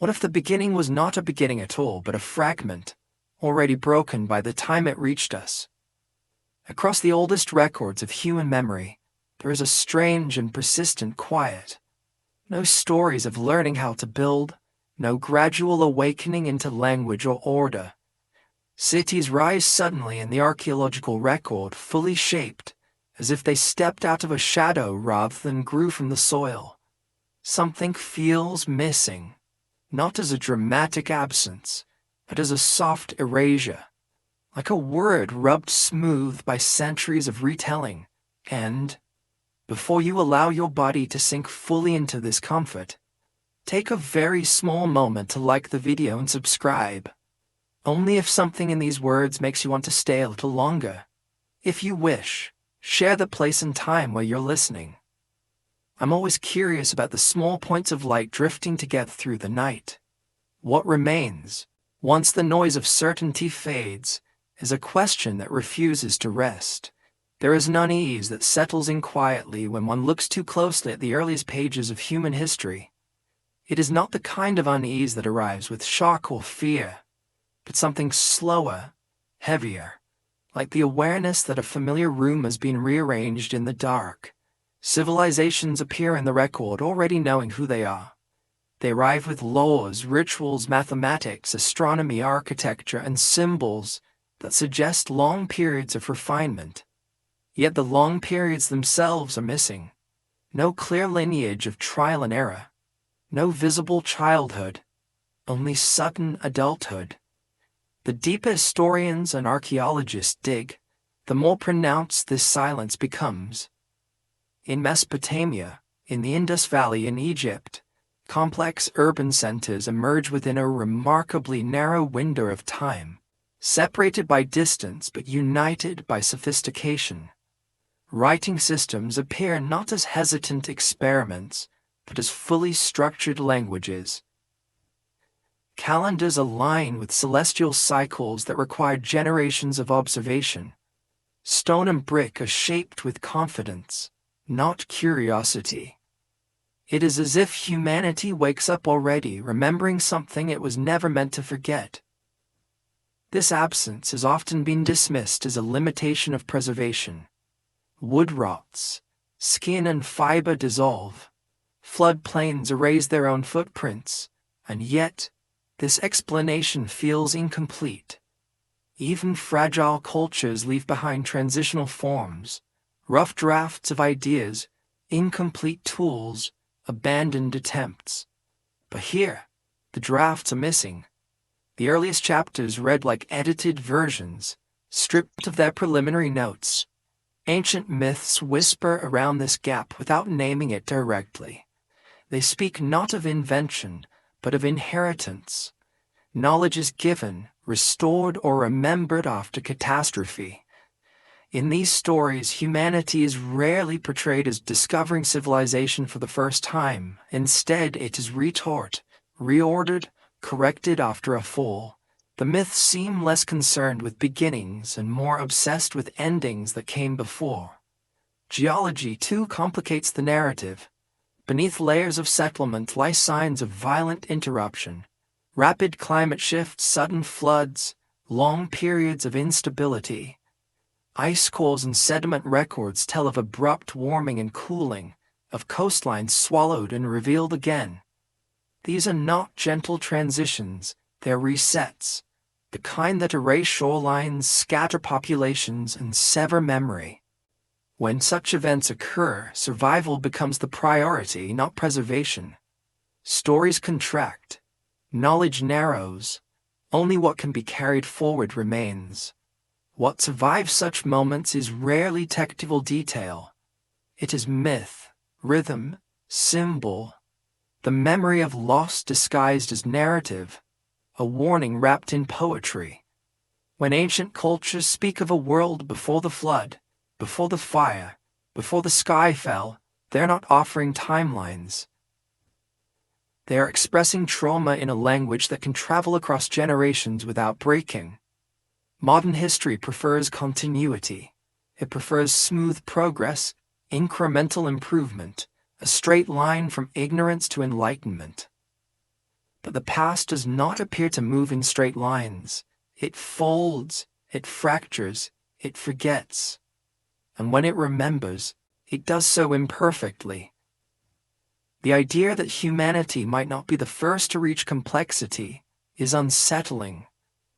What if the beginning was not a beginning at all, but a fragment, already broken by the time it reached us? Across the oldest records of human memory, there is a strange and persistent quiet. No stories of learning how to build, no gradual awakening into language or order. Cities rise suddenly in the archaeological record, fully shaped, as if they stepped out of a shadow rather than grew from the soil. Something feels missing, not as a dramatic absence, but as a soft erasure, like a word rubbed smooth by centuries of retelling. And, before you allow your body to sink fully into this comfort, take a very small moment to like the video and subscribe. Only if something in these words makes you want to stay a little longer. If you wish, share the place and time where you're listening. I'm always curious about the small points of light drifting together through the night. What remains, once the noise of certainty fades, is a question that refuses to rest. There is an unease that settles in quietly when one looks too closely at the earliest pages of human history. It is not the kind of unease that arrives with shock or fear, but something slower, heavier, like the awareness that a familiar room has been rearranged in the dark. Civilizations appear in the record already knowing who they are. They arrive with laws, rituals, mathematics, astronomy, architecture, and symbols that suggest long periods of refinement. Yet the long periods themselves are missing. No clear lineage of trial and error. No visible childhood. Only sudden adulthood. The deeper historians and archaeologists dig, the more pronounced this silence becomes. In Mesopotamia, in the Indus Valley in Egypt, complex urban centers emerge within a remarkably narrow window of time, separated by distance but united by sophistication. Writing systems appear not as hesitant experiments, but as fully structured languages. Calendars align with celestial cycles that require generations of observation. Stone and brick are shaped with confidence, not curiosity. It is as if humanity wakes up already, remembering something it was never meant to forget. This absence has often been dismissed as a limitation of preservation. Wood rots, skin and fiber dissolve, floodplains erase their own footprints, and yet, this explanation feels incomplete. Even fragile cultures leave behind transitional forms, rough drafts of ideas, incomplete tools, abandoned attempts. But here, the drafts are missing. The earliest chapters read like edited versions, stripped of their preliminary notes. Ancient myths whisper around this gap without naming it directly. They speak not of invention, but of inheritance. Knowledge is given, restored, or remembered after catastrophe. In these stories, humanity is rarely portrayed as discovering civilization for the first time. Instead, it is retaught, reordered, corrected after a fall. The myths seem less concerned with beginnings and more obsessed with endings that came before. Geology, too, complicates the narrative. Beneath layers of settlement lie signs of violent interruption. Rapid climate shifts, sudden floods, long periods of instability. Ice cores and sediment records tell of abrupt warming and cooling, of coastlines swallowed and revealed again. These are not gentle transitions, they're resets, the kind that erase shorelines, scatter populations, and sever memory. When such events occur, survival becomes the priority, not preservation. Stories contract. Knowledge narrows. Only what can be carried forward remains. What survives such moments is rarely technical detail. It is myth, rhythm, symbol, the memory of loss disguised as narrative, a warning wrapped in poetry. When ancient cultures speak of a world before the flood, before the fire, before the sky fell, they're not offering timelines. They are expressing trauma in a language that can travel across generations without breaking. Modern history prefers continuity. It prefers smooth progress, incremental improvement, a straight line from ignorance to enlightenment. But the past does not appear to move in straight lines. It folds, it fractures, it forgets. And when it remembers, it does so imperfectly. The idea that humanity might not be the first to reach complexity is unsettling,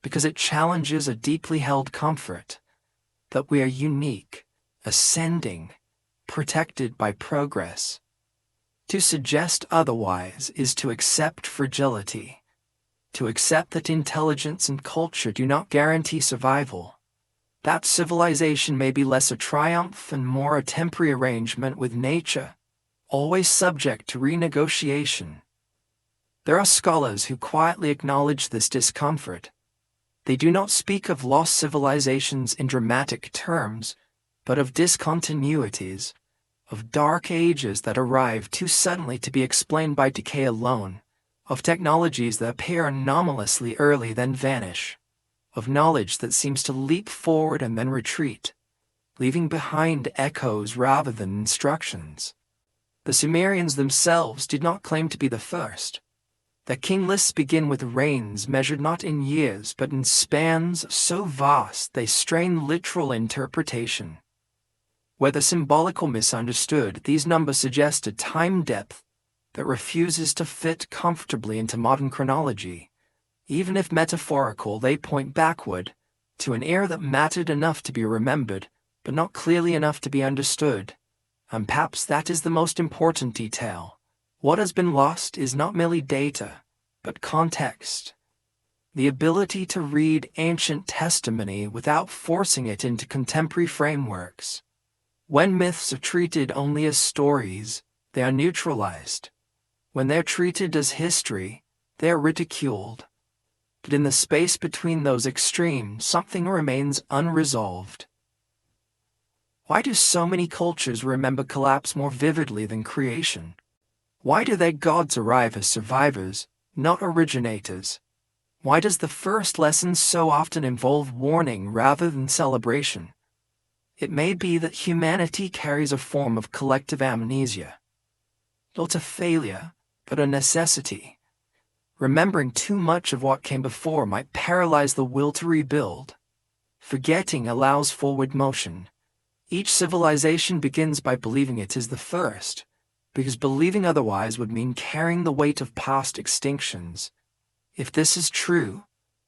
because it challenges a deeply held comfort that we are unique, ascending, protected by progress. To suggest otherwise is to accept fragility, to accept that intelligence and culture do not guarantee survival, that civilization may be less a triumph and more a temporary arrangement with nature, always subject to renegotiation. There are scholars who quietly acknowledge this discomfort. They do not speak of lost civilizations in dramatic terms, but of discontinuities, of dark ages that arrive too suddenly to be explained by decay alone, of technologies that appear anomalously early then vanish, of knowledge that seems to leap forward and then retreat, leaving behind echoes rather than instructions. The Sumerians themselves did not claim to be the first. Their king lists begin with reigns measured not in years but in spans so vast they strain literal interpretation. Whether symbolic or misunderstood, these numbers suggest a time depth that refuses to fit comfortably into modern chronology. Even if metaphorical, they point backward to an era that mattered enough to be remembered, but not clearly enough to be understood. And perhaps that is the most important detail. What has been lost is not merely data, but context. The ability to read ancient testimony without forcing it into contemporary frameworks. When myths are treated only as stories, they are neutralized. When they're treated as history, they are ridiculed. But in the space between those extremes, something remains unresolved. Why do so many cultures remember collapse more vividly than creation? Why do their gods arrive as survivors, not originators? Why does the first lesson so often involve warning rather than celebration? It may be that humanity carries a form of collective amnesia. Not a failure, but a necessity. Remembering too much of what came before might paralyze the will to rebuild. Forgetting allows forward motion. Each civilization begins by believing it is the first, because believing otherwise would mean carrying the weight of past extinctions. If this is true,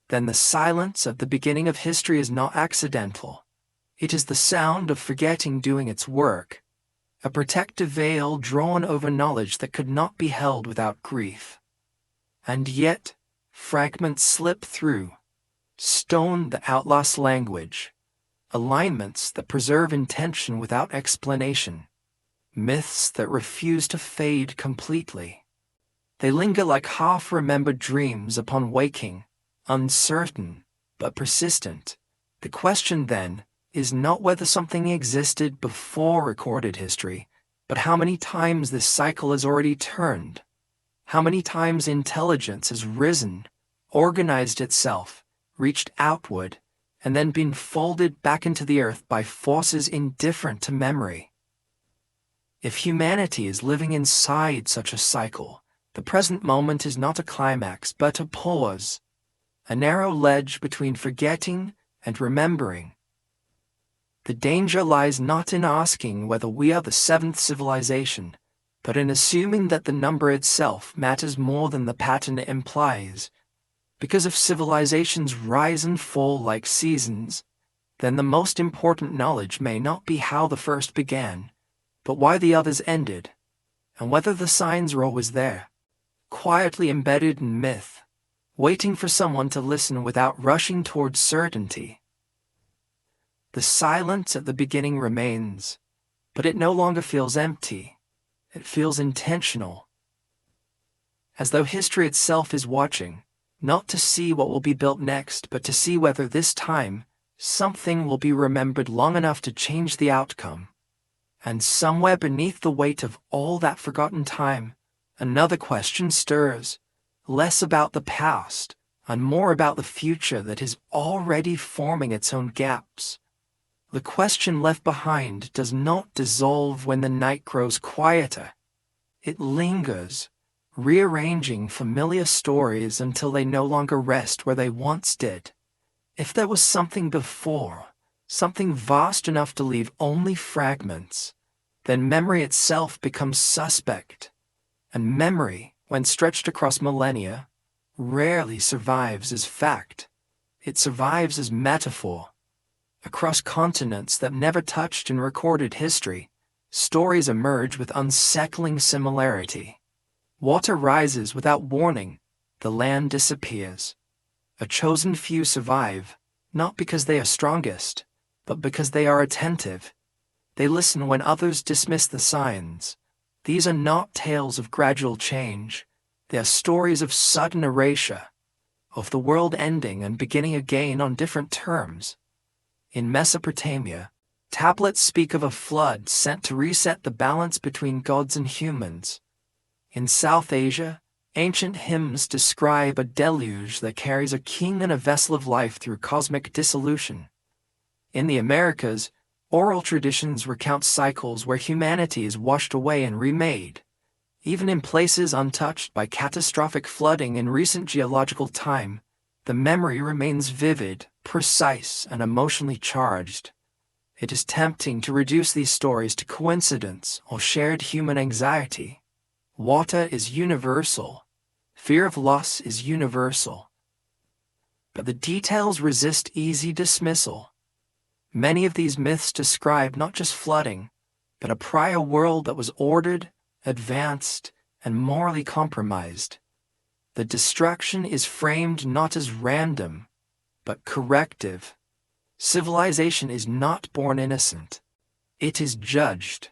then the silence at the beginning of history is not accidental. It is the sound of forgetting doing its work, a protective veil drawn over knowledge that could not be held without grief. And yet, fragments slip through, stone that outlasts language, alignments that preserve intention without explanation, myths that refuse to fade completely. They linger like half-remembered dreams upon waking, uncertain, but persistent. The question, then, is not whether something existed before recorded history, but how many times this cycle has already turned. How many times intelligence has risen, organized itself, reached outward, and then been folded back into the earth by forces indifferent to memory. If humanity is living inside such a cycle, the present moment is not a climax but a pause, a narrow ledge between forgetting and remembering. The danger lies not in asking whether we are the seventh civilization, but in assuming that the number itself matters more than the pattern it implies. Because if civilizations rise and fall like seasons, then the most important knowledge may not be how the first began, but why the others ended, and whether the signs are always there, quietly embedded in myth, waiting for someone to listen without rushing towards certainty. The silence at the beginning remains, but it no longer feels empty. It feels intentional, as though history itself is watching, not to see what will be built next, but to see whether this time something will be remembered long enough to change the outcome. And somewhere beneath the weight of all that forgotten time, another question stirs, less about the past and more about the future that is already forming its own gaps. The question left behind does not dissolve when the night grows quieter. It lingers, rearranging familiar stories until they no longer rest where they once did. If there was something before, something vast enough to leave only fragments, then memory itself becomes suspect. And memory, when stretched across millennia, rarely survives as fact. It survives as metaphor. Across continents that never touched in recorded history, stories emerge with unsettling similarity. Water rises without warning, the land disappears. A chosen few survive, not because they are strongest, but because they are attentive. They listen when others dismiss the signs. These are not tales of gradual change. They are stories of sudden erasure, of the world ending and beginning again on different terms. In Mesopotamia, tablets speak of a flood sent to reset the balance between gods and humans. In South Asia, ancient hymns describe a deluge that carries a king and a vessel of life through cosmic dissolution. In the Americas, oral traditions recount cycles where humanity is washed away and remade. Even in places untouched by catastrophic flooding in recent geological time, the memory remains vivid, precise, and emotionally charged. It is tempting to reduce these stories to coincidence or shared human anxiety. Water is universal. Fear of loss is universal. But the details resist easy dismissal. Many of these myths describe not just flooding, but a prior world that was ordered, advanced, and morally compromised. The destruction is framed not as random, but corrective. Civilization is not born innocent. It is judged.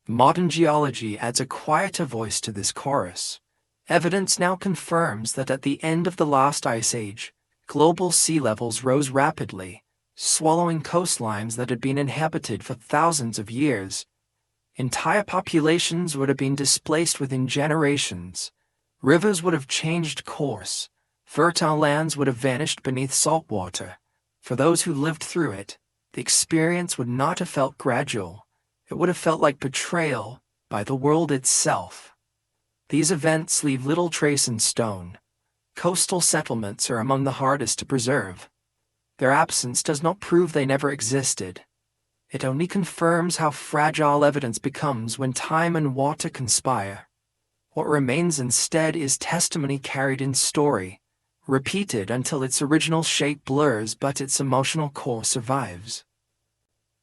Modern geology adds a quieter voice to this chorus. Evidence now confirms that at the end of the last ice age, global sea levels rose rapidly, swallowing coastlines that had been inhabited for thousands of years. Entire populations would have been displaced within generations. Rivers would have changed course. Fertile lands would have vanished beneath salt water. For those who lived through it, the experience would not have felt gradual. It would have felt like betrayal by the world itself. These events leave little trace in stone. Coastal settlements are among the hardest to preserve. Their absence does not prove they never existed. It only confirms how fragile evidence becomes when time and water conspire. What remains instead is testimony carried in story, repeated until its original shape blurs but its emotional core survives.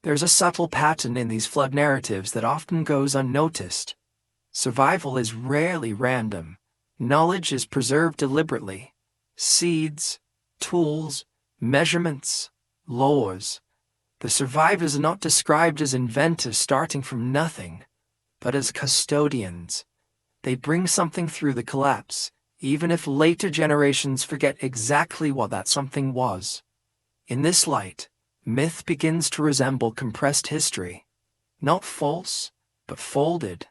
There's a subtle pattern in these flood narratives that often goes unnoticed. Survival is rarely random. Knowledge is preserved deliberately. Seeds, tools, measurements, laws. The survivors are not described as inventors starting from nothing, but as custodians. They bring something through the collapse, even if later generations forget exactly what that something was. In this light, myth begins to resemble compressed history. Not false, but folded.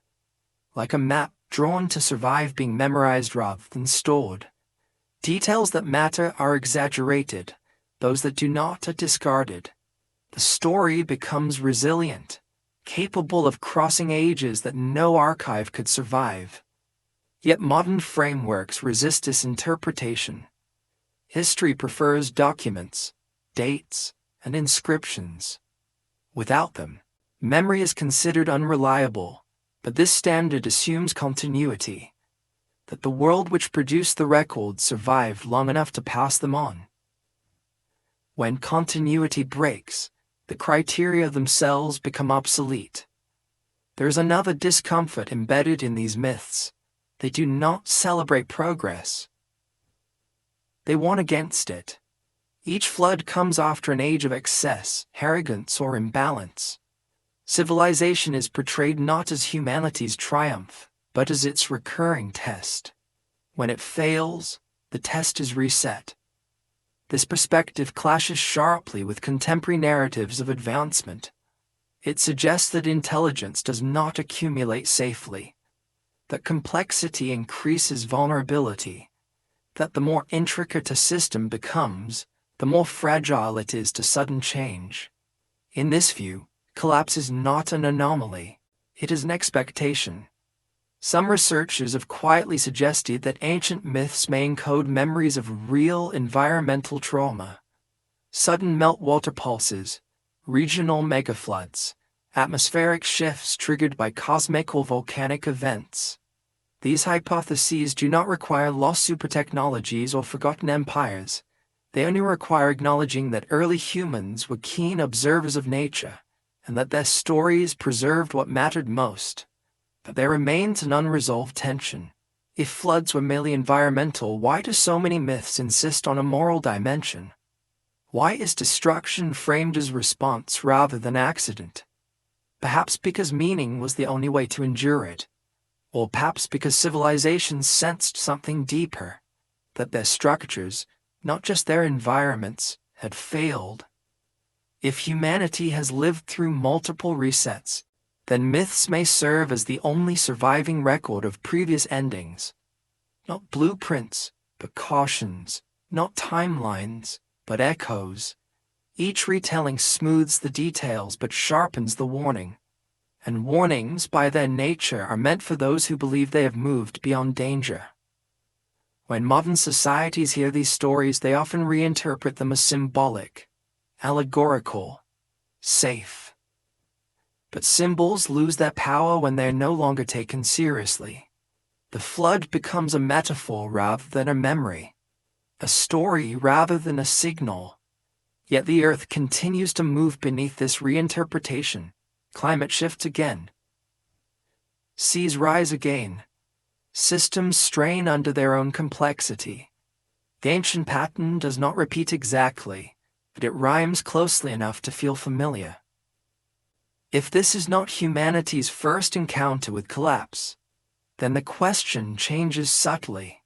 Like a map drawn to survive being memorized rather than stored. Details that matter are exaggerated. Those that do not are discarded. The story becomes resilient, capable of crossing ages that no archive could survive. Yet modern frameworks resist this interpretation. History prefers documents, dates, and inscriptions. Without them, memory is considered unreliable, but this standard assumes continuity, that the world which produced the records survived long enough to pass them on. When continuity breaks, the criteria themselves become obsolete. There is another discomfort embedded in these myths. They do not celebrate progress. They warn against it. Each flood comes after an age of excess, arrogance, or imbalance. Civilization is portrayed not as humanity's triumph, but as its recurring test. When it fails, the test is reset. This perspective clashes sharply with contemporary narratives of advancement. It suggests that intelligence does not accumulate safely, that complexity increases vulnerability, that the more intricate a system becomes, the more fragile it is to sudden change. In this view, collapse is not an anomaly, it is an expectation. Some researchers have quietly suggested that ancient myths may encode memories of real environmental trauma, sudden meltwater pulses, regional megafloods, atmospheric shifts triggered by cosmic or volcanic events. These hypotheses do not require lost supertechnologies or forgotten empires. They only require acknowledging that early humans were keen observers of nature, and that their stories preserved what mattered most. But there remains an unresolved tension. If floods were merely environmental, why do so many myths insist on a moral dimension? Why is destruction framed as response rather than accident? Perhaps because meaning was the only way to endure it. Or perhaps because civilizations sensed something deeper, that their structures, not just their environments, had failed. If humanity has lived through multiple resets, then myths may serve as the only surviving record of previous endings. Not blueprints, but cautions. Not timelines, but echoes. Each retelling smooths the details but sharpens the warning. And warnings, by their nature, are meant for those who believe they have moved beyond danger. When modern societies hear these stories, they often reinterpret them as symbolic, allegorical, safe. But symbols lose their power when they are no longer taken seriously. The flood becomes a metaphor rather than a memory, a story rather than a signal. Yet the earth continues to move beneath this reinterpretation. Climate shifts again. Seas rise again. Systems strain under their own complexity. The ancient pattern does not repeat exactly, but it rhymes closely enough to feel familiar. If this is not humanity's first encounter with collapse, then the question changes subtly.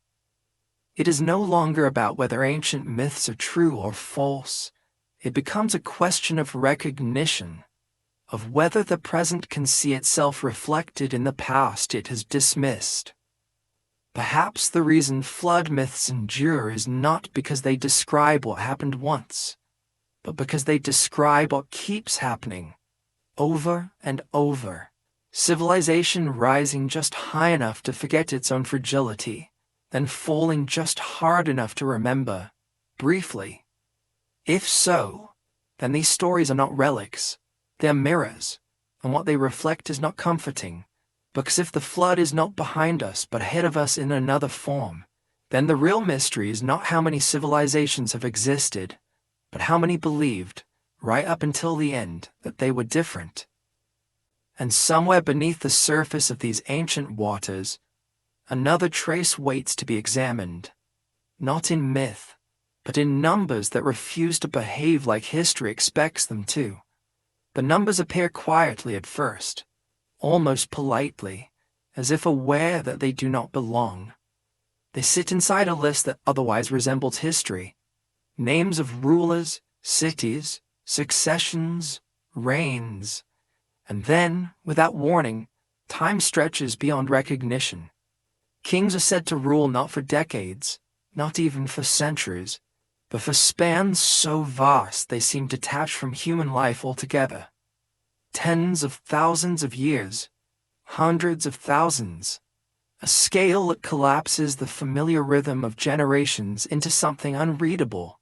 It is no longer about whether ancient myths are true or false. It becomes a question of recognition, of whether the present can see itself reflected in the past it has dismissed. Perhaps the reason flood myths endure is not because they describe what happened once, but because they describe what keeps happening, over and over. Civilization rising just high enough to forget its own fragility, then falling just hard enough to remember, briefly. If so, then these stories are not relics, they are mirrors, and what they reflect is not comforting. Because if the flood is not behind us but ahead of us in another form, then the real mystery is not how many civilizations have existed, but how many believed, right up until the end, that they were different. And somewhere beneath the surface of these ancient waters, another trace waits to be examined, not in myth, but in numbers that refuse to behave like history expects them to. The numbers appear quietly at first, almost politely, as if aware that they do not belong. They sit inside a list that otherwise resembles history. Names of rulers, cities, successions, reigns. And then, without warning, time stretches beyond recognition. Kings are said to rule not for decades, not even for centuries, but for spans so vast they seem detached from human life altogether. Tens of thousands of years, hundreds of thousands, a scale that collapses the familiar rhythm of generations into something unreadable.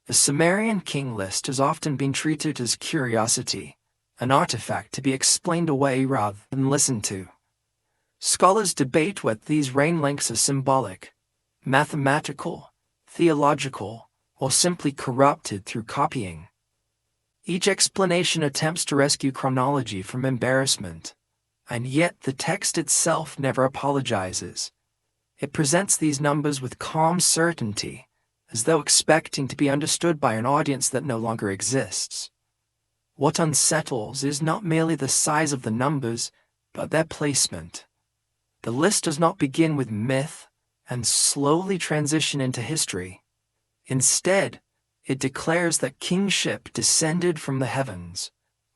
The Sumerian king list has often been treated as curiosity, an artifact to be explained away rather than listened to. Scholars debate whether these reign links are symbolic, mathematical, theological, or simply corrupted through copying. Each explanation attempts to rescue chronology from embarrassment, and yet the text itself never apologizes. It presents these numbers with calm certainty, as though expecting to be understood by an audience that no longer exists. What unsettles is not merely the size of the numbers, but their placement. The list does not begin with myth and slowly transition into history. Instead, it declares that kingship descended from the heavens,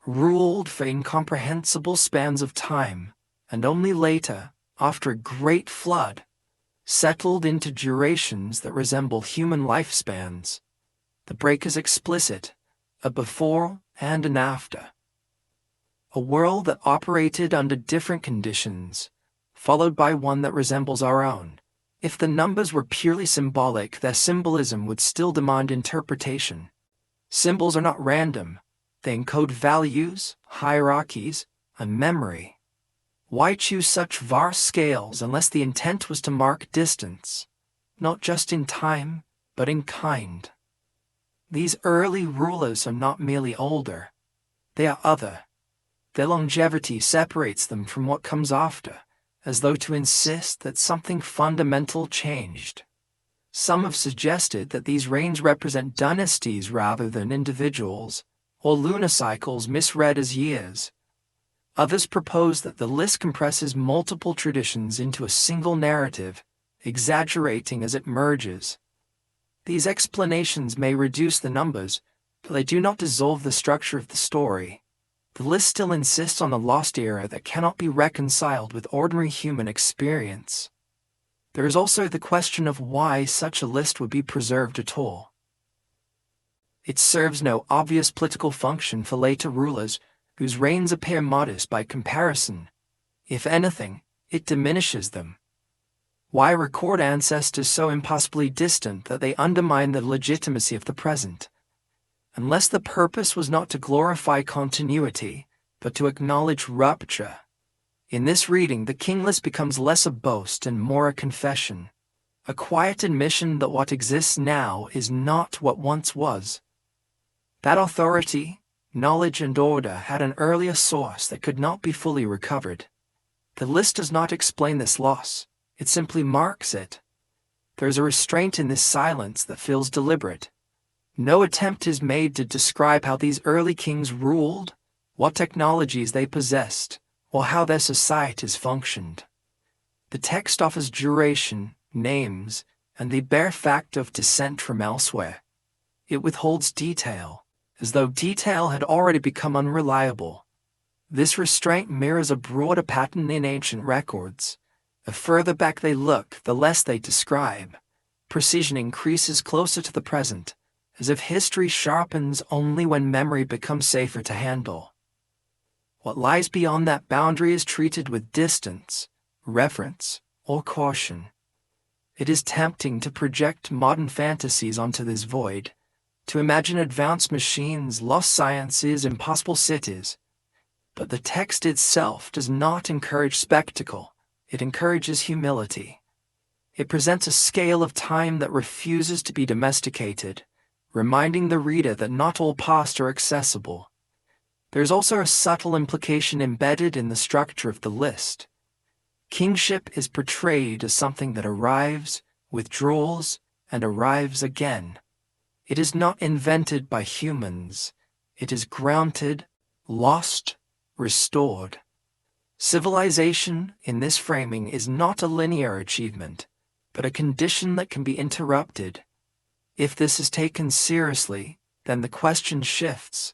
ruled for incomprehensible spans of time, and only later, after a great flood, settled into durations that resemble human lifespans. The break is explicit, a before and an after. a world that operated under different conditions, followed by one that resembles our own. If the numbers were purely symbolic, their symbolism would still demand interpretation. Symbols are not random. They encode values, hierarchies, and memory. Why choose such vast scales unless the intent was to mark distance, not just in time, but in kind? These early rulers are not merely older. They are other. Their longevity separates them from what comes after, as though to insist that something fundamental changed. Some have suggested that these reigns represent dynasties rather than individuals, or lunar cycles misread as years. Others propose that the list compresses multiple traditions into a single narrative, exaggerating as it merges. These explanations may reduce the numbers, but they do not dissolve the structure of the story. The list still insists on a lost era that cannot be reconciled with ordinary human experience. There is also the question of why such a list would be preserved at all. It serves no obvious political function for later rulers, whose reigns appear modest by comparison. If anything, it diminishes them. Why record ancestors so impossibly distant that they undermine the legitimacy of the present? Unless the purpose was not to glorify continuity, but to acknowledge rupture. In this reading, the king list becomes less a boast and more a confession, a quiet admission that what exists now is not what once was. That authority, knowledge, and order had an earlier source that could not be fully recovered. The list does not explain this loss, it simply marks it. There is a restraint in this silence that feels deliberate. No attempt is made to describe how these early kings ruled, what technologies they possessed, or how their societies functioned. The text offers duration, names, and the bare fact of descent from elsewhere. It withholds detail, as though detail had already become unreliable. This restraint mirrors a broader pattern in ancient records. The further back they look, the less they describe. Precision increases closer to the present, as if history sharpens only when memory becomes safer to handle. What lies beyond that boundary is treated with distance, reverence, or caution. It is tempting to project modern fantasies onto this void, to imagine advanced machines, lost sciences, impossible cities. But the text itself does not encourage spectacle, it encourages humility. It presents a scale of time that refuses to be domesticated, reminding the reader that not all paths are accessible. There is also a subtle implication embedded in the structure of the list. Kingship is portrayed as something that arrives, withdraws, and arrives again. It is not invented by humans. It is granted, lost, restored. Civilization, in this framing, is not a linear achievement, but a condition that can be interrupted. If this is taken seriously, then the question shifts.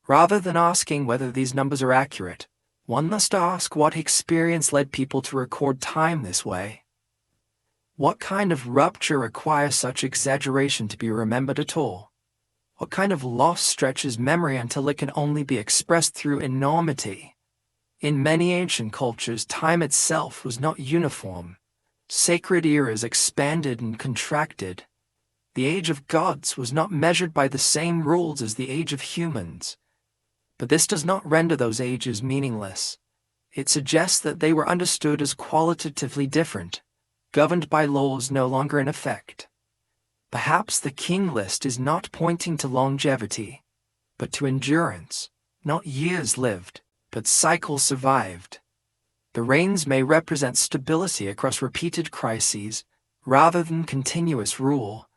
Rather than asking whether these numbers are accurate, one must ask what experience led people to record time this way. What kind of rupture requires such exaggeration to be remembered at all? What kind of loss stretches memory until it can only be expressed through enormity? In many ancient cultures, time itself was not uniform. Sacred eras expanded and contracted. The age of gods was not measured by the same rules as the age of humans. But this does not render those ages meaningless. It suggests that they were understood as qualitatively different, governed by laws no longer in effect. Perhaps the king list is not pointing to longevity, but to endurance, not years lived, but cycles survived. The reigns may represent stability across repeated crises, rather than continuous rule.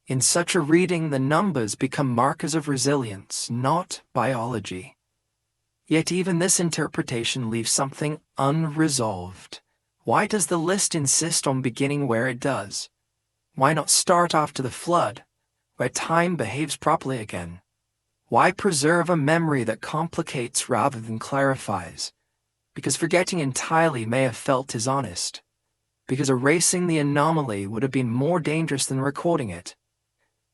In such a reading, the numbers become markers of resilience, not biology. Yet even this interpretation leaves something unresolved. Why does the list insist on beginning where it does? Why not start after the flood, where time behaves properly again? Why preserve a memory that complicates rather than clarifies? Because forgetting entirely may have felt dishonest. Because erasing the anomaly would have been more dangerous than recording it.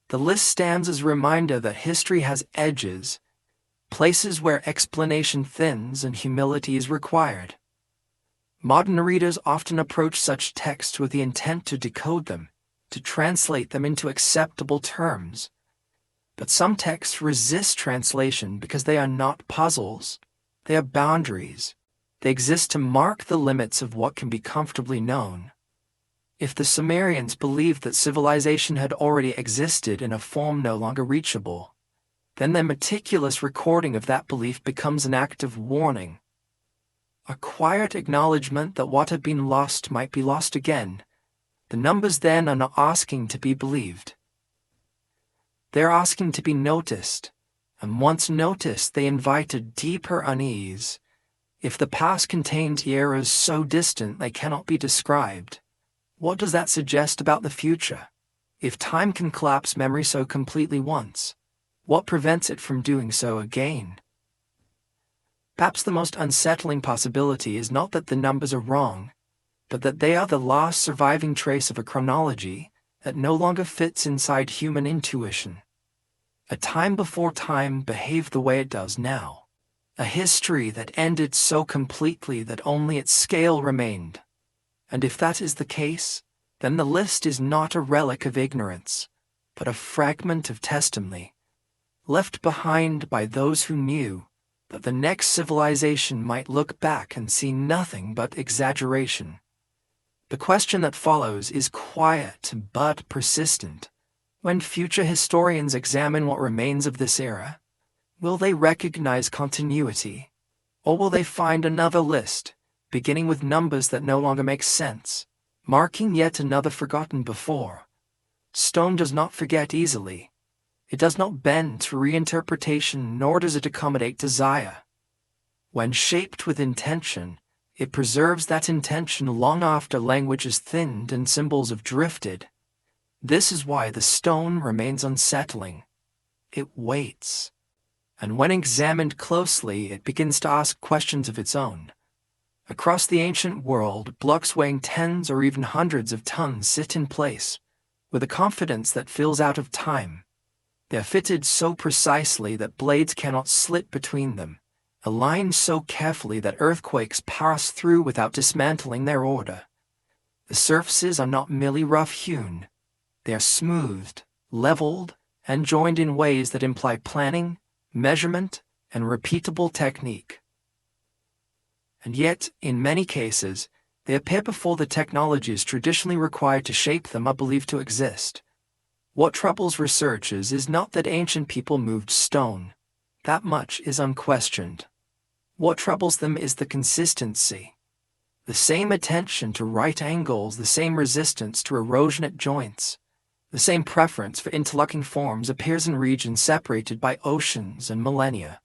The list stands as a reminder that history has edges. places where explanation thins and humility is required. Modern readers often approach such texts with the intent to decode them, to translate them into acceptable terms. But some texts resist translation because they are not puzzles, they are boundaries. They exist to mark the limits of what can be comfortably known. If the Sumerians believed that civilization had already existed in a form no longer reachable, then their meticulous recording of that belief becomes an act of warning. A quiet acknowledgement that what had been lost might be lost again. The numbers then are not asking to be believed. They're asking to be noticed, and once noticed they invite a deeper unease. If the past contains eras so distant they cannot be described, what does that suggest about the future? If time can collapse memory so completely once, what prevents it from doing so again? Perhaps the most unsettling possibility is not that the numbers are wrong, but that they are the last surviving trace of a chronology that no longer fits inside human intuition. A time before time behaved the way it does now. A history that ended so completely that only its scale remained. And if that is the case, then the list is not a relic of ignorance, but a fragment of testimony, left behind by those who knew that the next civilization might look back and see nothing but exaggeration. The question that follows is quiet but persistent. When future historians examine what remains of this era, will they recognize continuity, or will they find another list, beginning with numbers that no longer make sense, marking yet another forgotten before? Stone does not forget easily. It does not bend to reinterpretation, nor does it accommodate desire. When shaped with intention, it preserves that intention long after language is thinned and symbols have drifted. This is why the stone remains unsettling. It waits. And when examined closely, it begins to ask questions of its own. Across the ancient world, blocks weighing tens or even hundreds of tons sit in place, with a confidence that feels out of time. They are fitted so precisely that blades cannot slip between them, aligned so carefully that earthquakes pass through without dismantling their order. The surfaces are not merely rough-hewn. They are smoothed, leveled, and joined in ways that imply planning, measurement, and repeatable technique. And yet, in many cases, they appear before the technologies traditionally required to shape them are believed to exist. What troubles researchers is not that ancient people moved stone. That much is unquestioned. What troubles them is the consistency. The same attention to right angles, the same resistance to erosion at joints, the same preference for interlocking forms appears in regions separated by oceans and millennia.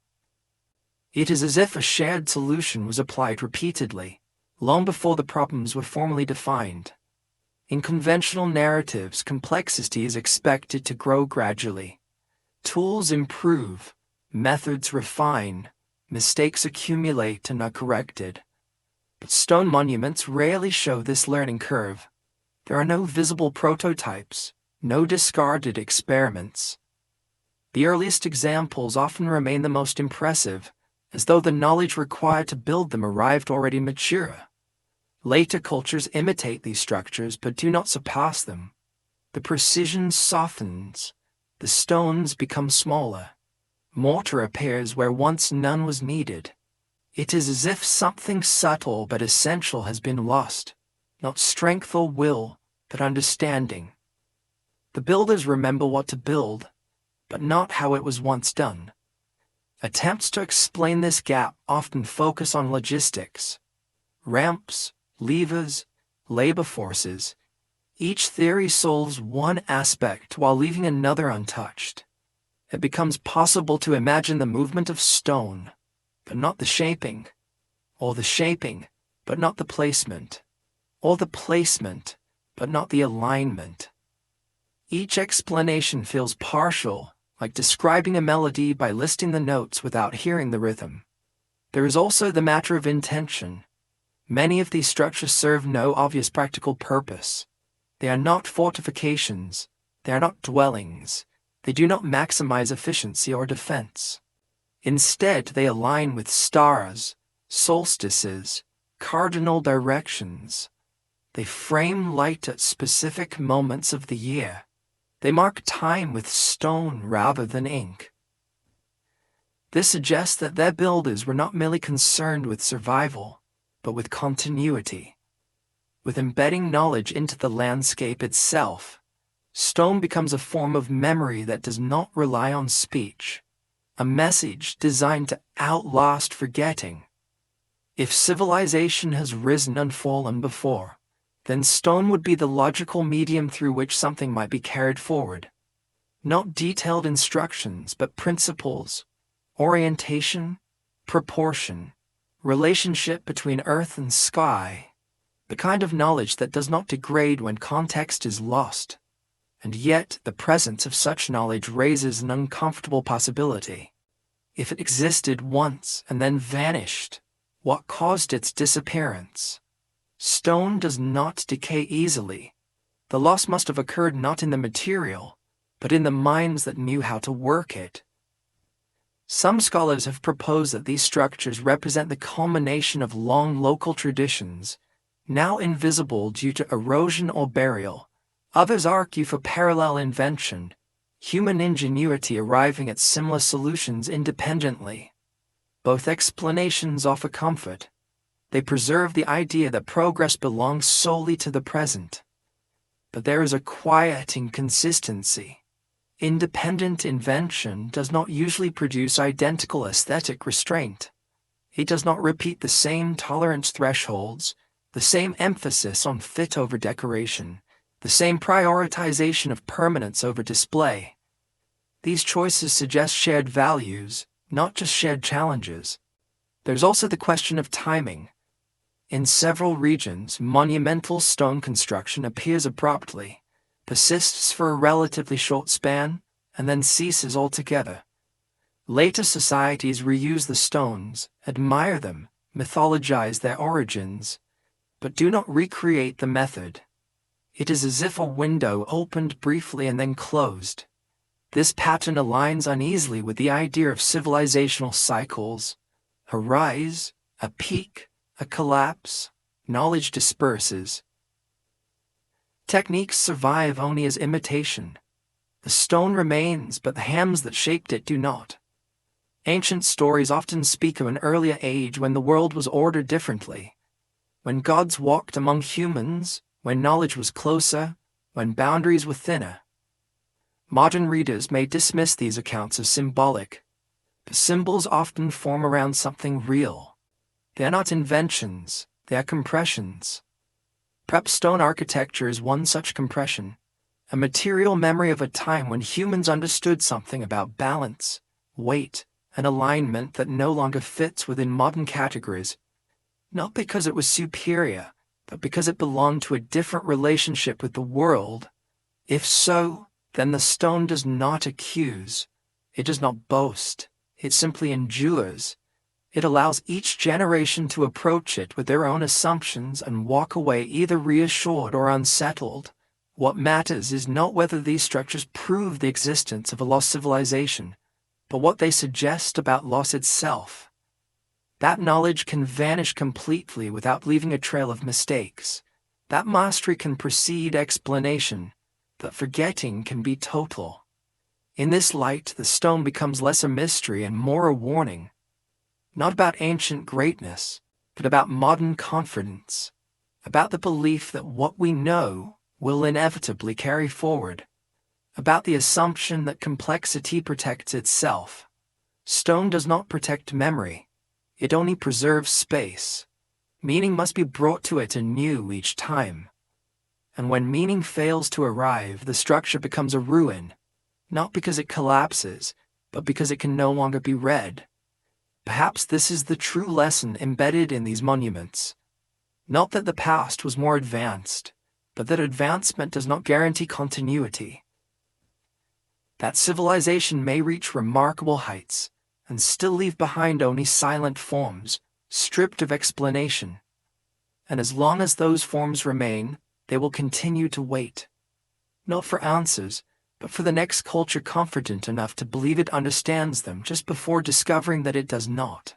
It is as if a shared solution was applied repeatedly, long before the problems were formally defined. In conventional narratives, complexity is expected to grow gradually. Tools improve, methods refine, mistakes accumulate and are corrected. But stone monuments rarely show this learning curve. There are no visible prototypes, no discarded experiments. The earliest examples often remain the most impressive, as though the knowledge required to build them arrived already mature. Later cultures imitate these structures but do not surpass them. The precision softens, the stones become smaller. Mortar appears where once none was needed. It is as if something subtle but essential has been lost, not strength or will, but understanding. The builders remember what to build, but not how it was once done. Attempts to explain this gap often focus on logistics. Ramps, levers, labor forces. Each theory solves one aspect while leaving another untouched. It becomes possible to imagine the movement of stone, but not the shaping, or the shaping, but not the placement, or the placement, but not the alignment. Each explanation feels partial, like describing a melody by listing the notes without hearing the rhythm. There is also the matter of intention. Many of these structures serve no obvious practical purpose. They are not fortifications. They are not dwellings. They do not maximize efficiency or defense. Instead, they align with stars, solstices, cardinal directions. They frame light at specific moments of the year. They mark time with stone rather than ink. This suggests that their builders were not merely concerned with survival, but with continuity. With embedding knowledge into the landscape itself, stone becomes a form of memory that does not rely on speech, a message designed to outlast forgetting. If civilization has risen and fallen before, then stone would be the logical medium through which something might be carried forward. Not detailed instructions, but principles, orientation, proportion, relationship between earth and sky, the kind of knowledge that does not degrade when context is lost. And yet, the presence of such knowledge raises an uncomfortable possibility. If it existed once and then vanished, what caused its disappearance? Stone does not decay easily. The loss must have occurred not in the material, but in the minds that knew how to work it. Some scholars have proposed that these structures represent the culmination of long local traditions, now invisible due to erosion or burial. Others argue for parallel invention, human ingenuity arriving at similar solutions independently. Both explanations offer comfort. They preserve the idea that progress belongs solely to the present. But there is a quiet inconsistency. Independent invention does not usually produce identical aesthetic restraint. It does not repeat the same tolerance thresholds, the same emphasis on fit over decoration, the same prioritization of permanence over display. These choices suggest shared values, not just shared challenges. There's also the question of timing. In several regions, monumental stone construction appears abruptly, persists for a relatively short span, and then ceases altogether. Later societies reuse the stones, admire them, mythologize their origins, but do not recreate the method. It is as if a window opened briefly and then closed. This pattern aligns uneasily with the idea of civilizational cycles: a rise, a peak, a collapse. Knowledge disperses. Techniques survive only as imitation. The stone remains, but the hands that shaped it do not. Ancient stories often speak of an earlier age when the world was ordered differently, when gods walked among humans, when knowledge was closer, when boundaries were thinner. Modern readers may dismiss these accounts as symbolic, but symbols often form around something real. They are not inventions, they are compressions. Perhaps stone architecture is one such compression, a material memory of a time when humans understood something about balance, weight, and alignment that no longer fits within modern categories, not because it was superior, but because it belonged to a different relationship with the world. If so, then the stone does not accuse, it does not boast, it simply endures. It allows each generation to approach it with their own assumptions and walk away either reassured or unsettled. What matters is not whether these structures prove the existence of a lost civilization, but what they suggest about loss itself. That knowledge can vanish completely without leaving a trail of mistakes. That mastery can precede explanation, but forgetting can be total. In this light, the stone becomes less a mystery and more a warning. Not about ancient greatness, but about modern confidence, about the belief that what we know will inevitably carry forward, about the assumption that complexity protects itself. Stone does not protect memory, it only preserves space. Meaning must be brought to it anew each time. And when meaning fails to arrive, the structure becomes a ruin, not because it collapses, but because it can no longer be read. Perhaps this is the true lesson embedded in these monuments. Not that the past was more advanced, but that advancement does not guarantee continuity. That civilization may reach remarkable heights and still leave behind only silent forms, stripped of explanation. And as long as those forms remain, they will continue to wait. Not for answers, but for the next culture confident enough to believe it understands them just before discovering that it does not.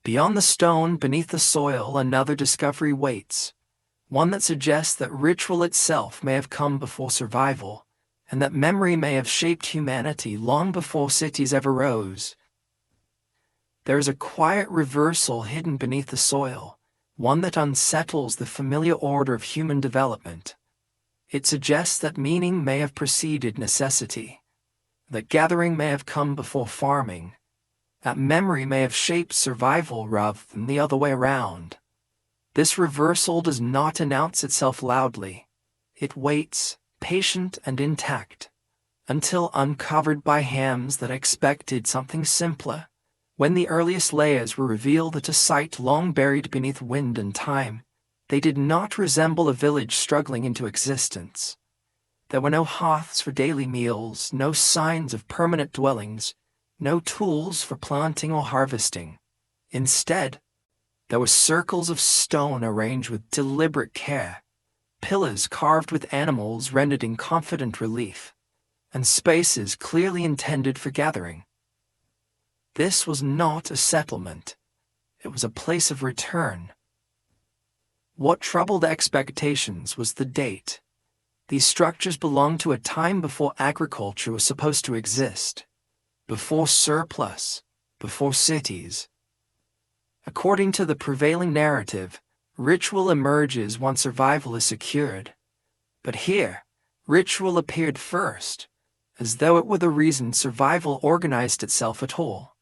Beyond the stone, beneath the soil, another discovery waits, one that suggests that ritual itself may have come before survival, and that memory may have shaped humanity long before cities ever rose. There is a quiet reversal hidden beneath the soil, one that unsettles the familiar order of human development. It suggests that meaning may have preceded necessity, that gathering may have come before farming, that memory may have shaped survival rather than the other way around. This reversal does not announce itself loudly. It waits, patient and intact, until uncovered by hands that expected something simpler. When the earliest layers were revealed at a site long buried beneath wind and time, they did not resemble a village struggling into existence. There were no hearths for daily meals, no signs of permanent dwellings, no tools for planting or harvesting. Instead, there were circles of stone arranged with deliberate care, pillars carved with animals rendered in confident relief, and spaces clearly intended for gathering. This was not a settlement. It was a place of return. What troubled expectations was the date. These structures belonged to a time before agriculture was supposed to exist, before surplus, before cities. According to the prevailing narrative, ritual emerges once survival is secured. But here, ritual appeared first, as though it were the reason survival organized itself at all.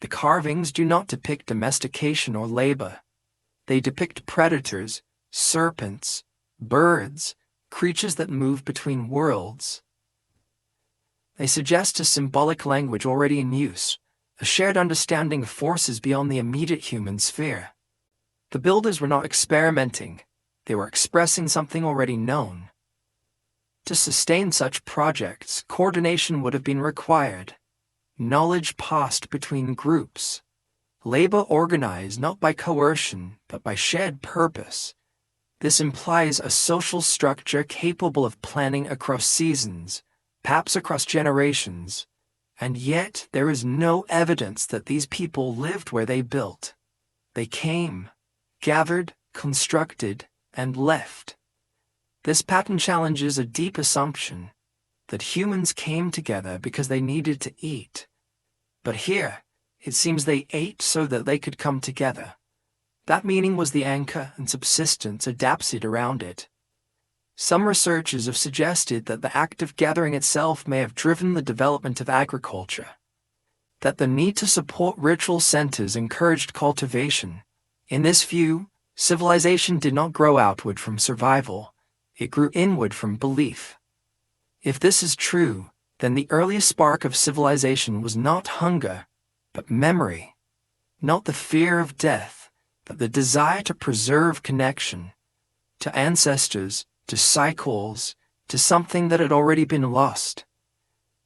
The carvings do not depict domestication or labor. They depict predators, serpents, birds, creatures that move between worlds. They suggest a symbolic language already in use, a shared understanding of forces beyond the immediate human sphere. The builders were not experimenting, they were expressing something already known. To sustain such projects, coordination would have been required. Knowledge passed between groups. Labor organized not by coercion, but by shared purpose. This implies a social structure capable of planning across seasons, perhaps across generations. And yet there is no evidence that these people lived where they built. They came, gathered, constructed, and left. This pattern challenges a deep assumption that humans came together because they needed to eat. But here, it seems they ate so that they could come together. That meaning was the anchor and subsistence adapted around it. Some researchers have suggested that the act of gathering itself may have driven the development of agriculture, that the need to support ritual centers encouraged cultivation. In this view, civilization did not grow outward from survival, it grew inward from belief. If this is true, then the earliest spark of civilization was not hunger, but memory, not the fear of death, but the desire to preserve connection to ancestors, to cycles, to something that had already been lost.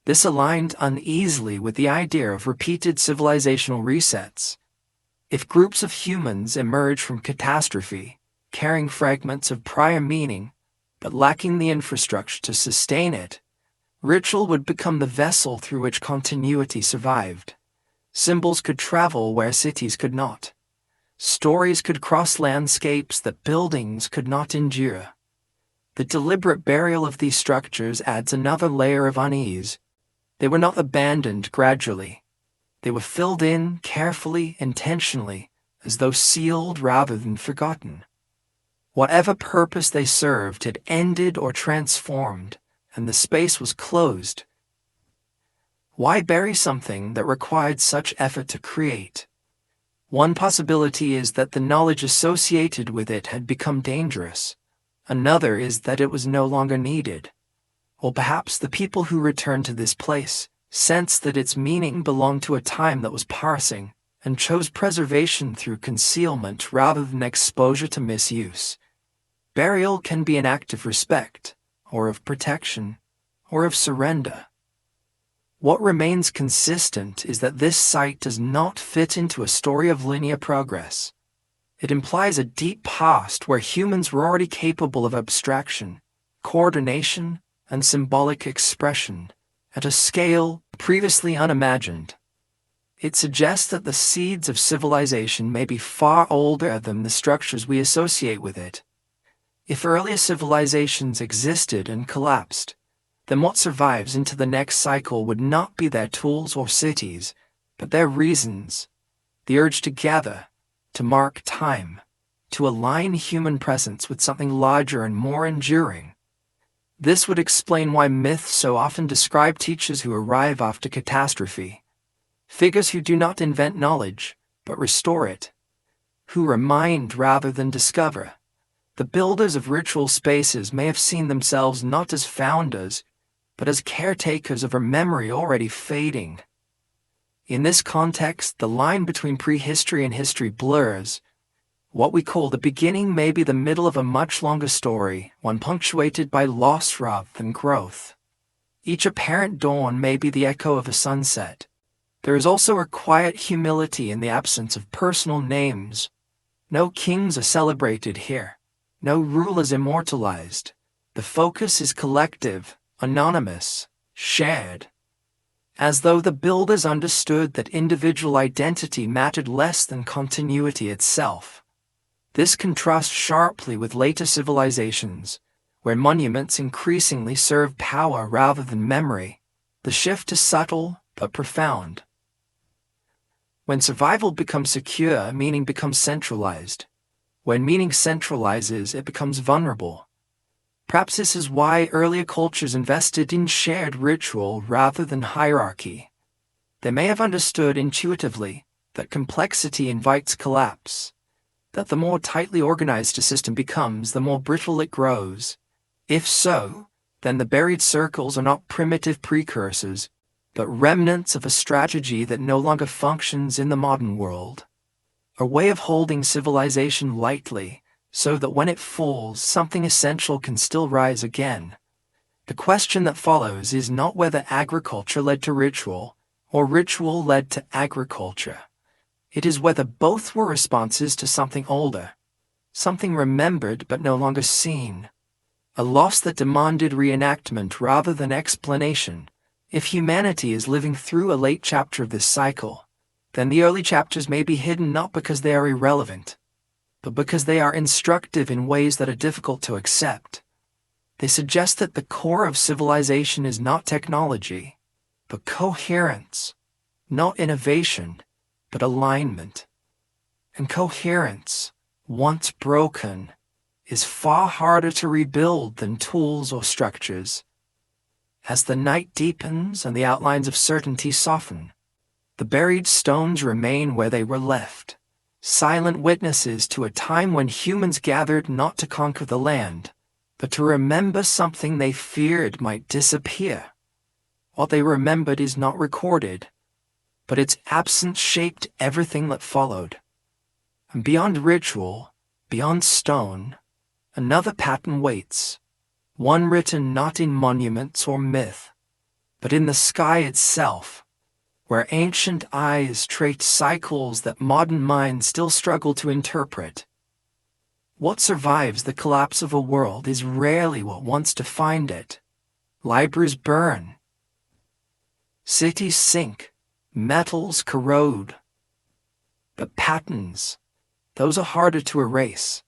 This aligned uneasily with the idea of repeated civilizational resets. If groups of humans emerge from catastrophe, carrying fragments of prior meaning, but lacking the infrastructure to sustain it, ritual would become the vessel through which continuity survived. Symbols could travel where cities could not. Stories could cross landscapes that buildings could not endure. The deliberate burial of these structures adds another layer of unease. They were not abandoned gradually. They were filled in carefully, intentionally, as though sealed rather than forgotten. Whatever purpose they served had ended or transformed, and the space was closed. Why bury something that required such effort to create? One possibility is that the knowledge associated with it had become dangerous. Another is that it was no longer needed. Or perhaps the people who returned to this place sensed that its meaning belonged to a time that was passing, and chose preservation through concealment rather than exposure to misuse. Burial can be an act of respect, or of protection, or of surrender. What remains consistent is that this site does not fit into a story of linear progress. It implies a deep past where humans were already capable of abstraction, coordination, and symbolic expression at a scale previously unimagined. It suggests that the seeds of civilization may be far older than the structures we associate with it. If earlier civilizations existed and collapsed, then what survives into the next cycle would not be their tools or cities, but their reasons, the urge to gather, to mark time, to align human presence with something larger and more enduring. This would explain why myths so often describe teachers who arrive after catastrophe, figures who do not invent knowledge, but restore it, who remind rather than discover. The builders of ritual spaces may have seen themselves not as founders, but as caretakers of a memory already fading. In this context, the line between prehistory and history blurs. What we call the beginning may be the middle of a much longer story, one punctuated by loss rather than growth. Each apparent dawn may be the echo of a sunset. There is also a quiet humility in the absence of personal names. No kings are celebrated here. No rulers immortalized. The focus is collective, anonymous, shared. As though the builders understood that individual identity mattered less than continuity itself. This contrasts sharply with later civilizations, where monuments increasingly serve power rather than memory. The shift is subtle but profound. When survival becomes secure, meaning becomes centralized. When meaning centralizes, it becomes vulnerable. Perhaps this is why earlier cultures invested in shared ritual rather than hierarchy. They may have understood intuitively that complexity invites collapse, that the more tightly organized a system becomes, the more brittle it grows. If so, then the buried circles are not primitive precursors, but remnants of a strategy that no longer functions in the modern world. A way of holding civilization lightly, so that when it falls, something essential can still rise again. The question that follows is not whether agriculture led to ritual, or ritual led to agriculture. It is whether both were responses to something older, something remembered but no longer seen, a loss that demanded reenactment rather than explanation. If humanity is living through a late chapter of this cycle, then the early chapters may be hidden not because they are irrelevant, but because they are instructive in ways that are difficult to accept. They suggest that the core of civilization is not technology, but coherence, not innovation, but alignment. And coherence, once broken, is far harder to rebuild than tools or structures. As the night deepens and the outlines of certainty soften, the buried stones remain where they were left, silent witnesses to a time when humans gathered not to conquer the land, but to remember something they feared might disappear. What they remembered is not recorded, but its absence shaped everything that followed. And beyond ritual, beyond stone, another pattern waits, one written not in monuments or myth, but in the sky itself, where ancient eyes traced cycles that modern minds still struggle to interpret. What survives the collapse of a world is rarely what once defined it. Libraries burn, cities sink, metals corrode. But patterns, those are harder to erase.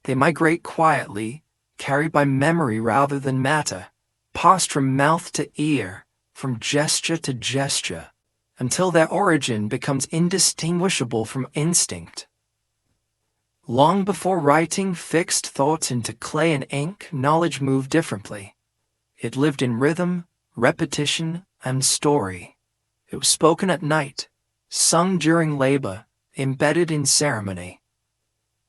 They migrate quietly, carried by memory rather than matter, passed from mouth to ear, from gesture to gesture, until their origin becomes indistinguishable from instinct. Long before writing fixed thoughts into clay and ink, knowledge moved differently. It lived in rhythm, repetition, and story. It was spoken at night, sung during labor, embedded in ceremony.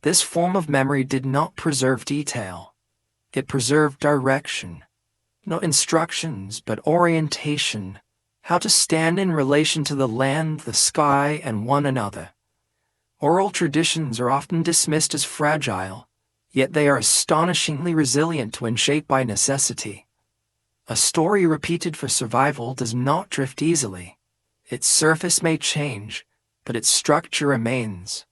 This form of memory did not preserve detail. It preserved direction. Not instructions, but orientation. How to stand in relation to the land, the sky, and one another. Oral traditions are often dismissed as fragile, yet they are astonishingly resilient when shaped by necessity. A story repeated for survival does not drift easily. Its surface may change, but its structure remains.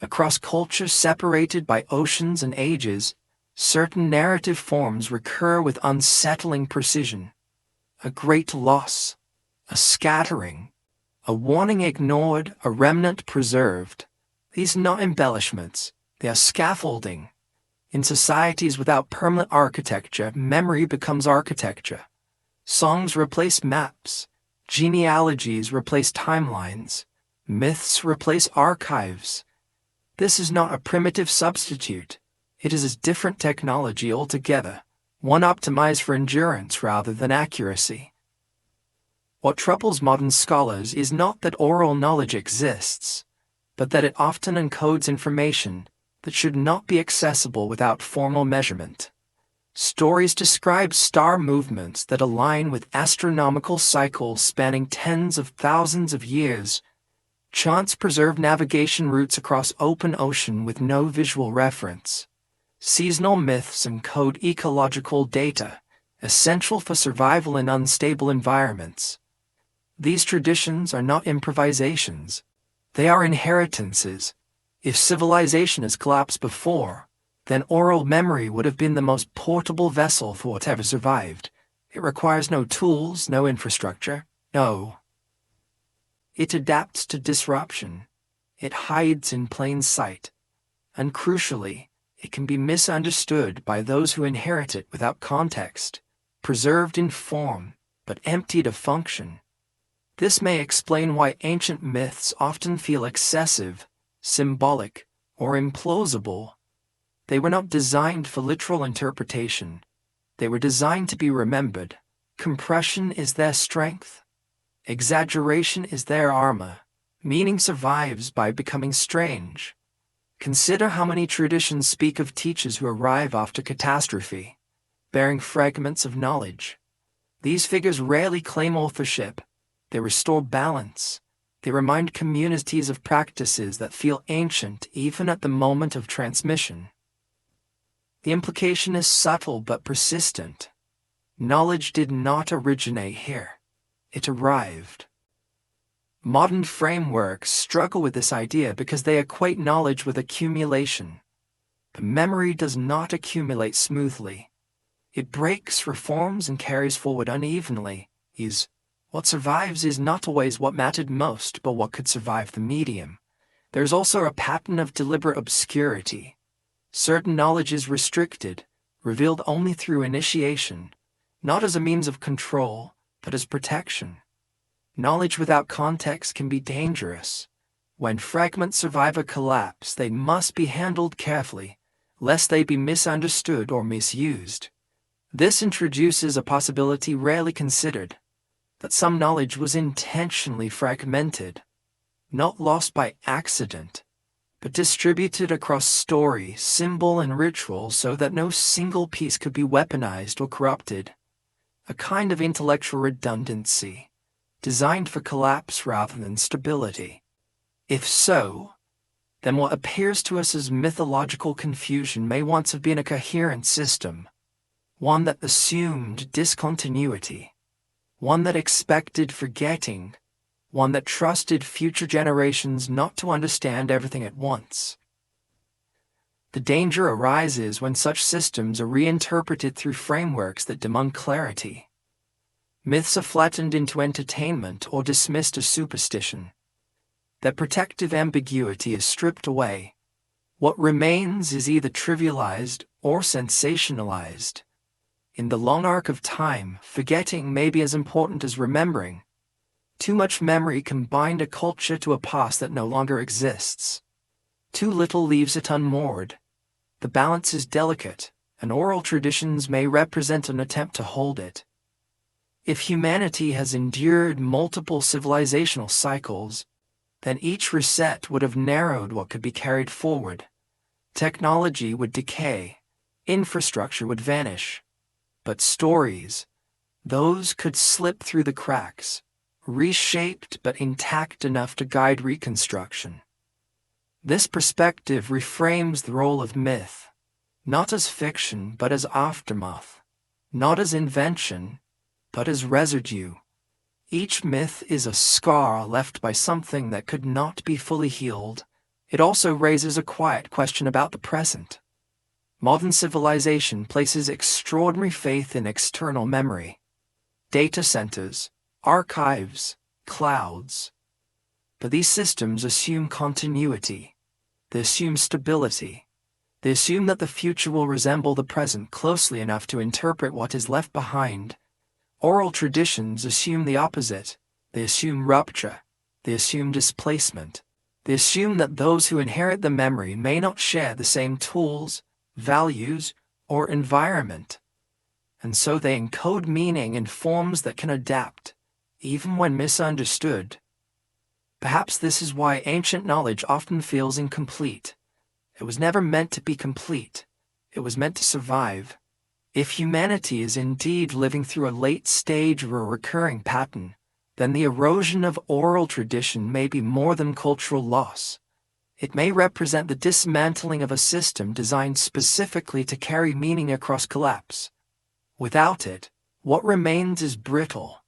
Across cultures separated by oceans and ages, Certain narrative forms recur with unsettling precision. A great loss, a scattering, a warning ignored, a remnant preserved. These are not embellishments, they are scaffolding. In societies without permanent architecture, memory becomes architecture. Songs replace maps, genealogies replace timelines, myths replace archives. This is not a primitive substitute. It is a different technology altogether, one optimized for endurance rather than accuracy. What troubles modern scholars is not that oral knowledge exists, but that it often encodes information that should not be accessible without formal measurement. Stories describe star movements that align with astronomical cycles spanning tens of thousands of years. Chants preserve navigation routes across open ocean with no visual reference. Seasonal myths encode ecological data, essential for survival in unstable environments. These traditions are not improvisations. They are inheritances. If civilization has collapsed before, then oral memory would have been the most portable vessel for whatever survived. It requires no tools, no infrastructure, no. It adapts to disruption. It hides in plain sight. And crucially, it can be misunderstood by those who inherit it without context, preserved in form, but emptied of function. This may explain why ancient myths often feel excessive, symbolic, or implausible. They were not designed for literal interpretation. They were designed to be remembered. Compression is their strength. Exaggeration is their armor. Meaning survives by becoming strange. Consider how many traditions speak of teachers who arrive after catastrophe, bearing fragments of knowledge. These figures rarely claim authorship. They restore balance. They remind communities of practices that feel ancient even at the moment of transmission. The implication is subtle but persistent. Knowledge did not originate here. It arrived. Modern frameworks struggle with this idea because they equate knowledge with accumulation. But memory does not accumulate smoothly. It breaks, reforms, and carries forward unevenly. What survives is not always what mattered most, but what could survive the medium. There is also a pattern of deliberate obscurity. Certain knowledge is restricted, revealed only through initiation, not as a means of control, but as protection. Knowledge without context can be dangerous. When fragments survive a collapse, they must be handled carefully, lest they be misunderstood or misused. This introduces a possibility rarely considered, that some knowledge was intentionally fragmented, not lost by accident, but distributed across story, symbol, and ritual so that no single piece could be weaponized or corrupted. A kind of intellectual redundancy, designed for collapse rather than stability. If so, then what appears to us as mythological confusion may once have been a coherent system, one that assumed discontinuity, one that expected forgetting, one that trusted future generations not to understand everything at once. The danger arises when such systems are reinterpreted through frameworks that demand clarity. Myths are flattened into entertainment or dismissed as superstition. Their protective ambiguity is stripped away. What remains is either trivialized or sensationalized. In the long arc of time, forgetting may be as important as remembering. Too much memory can bind a culture to a past that no longer exists. Too little leaves it unmoored. The balance is delicate, and oral traditions may represent an attempt to hold it. If humanity has endured multiple civilizational cycles, then each reset would have narrowed what could be carried forward. Technology would decay, infrastructure would vanish. But stories, those could slip through the cracks, reshaped but intact enough to guide reconstruction. This perspective reframes the role of myth, not as fiction but as aftermath, not as invention but as residue. Each myth is a scar left by something that could not be fully healed. It also raises a quiet question about the present. Modern civilization places extraordinary faith in external memory. Data centers, archives, clouds. But these systems assume continuity. They assume stability. They assume that the future will resemble the present closely enough to interpret what is left behind. Oral traditions assume the opposite. They assume rupture. They assume displacement. They assume that those who inherit the memory may not share the same tools, values, or environment. And so they encode meaning in forms that can adapt, even when misunderstood. Perhaps this is why ancient knowledge often feels incomplete. It was never meant to be complete. It was meant to survive. If humanity is indeed living through a late stage or a recurring pattern, then the erosion of oral tradition may be more than cultural loss. It may represent the dismantling of a system designed specifically to carry meaning across collapse. Without it, what remains is brittle,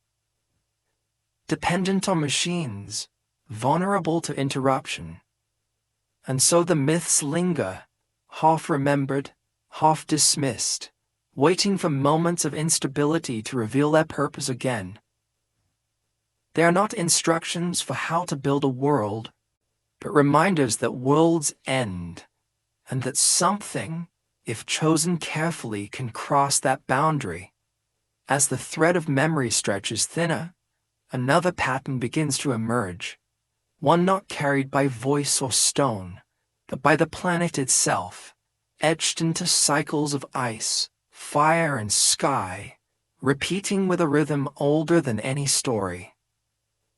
dependent on machines, vulnerable to interruption. And so the myths linger, half-remembered, half-dismissed, waiting for moments of instability to reveal their purpose again. They are not instructions for how to build a world, but reminders that worlds end, and that something, if chosen carefully, can cross that boundary. As the thread of memory stretches thinner, another pattern begins to emerge, one not carried by voice or stone, but by the planet itself, etched into cycles of ice, fire, and sky, repeating with a rhythm older than any story.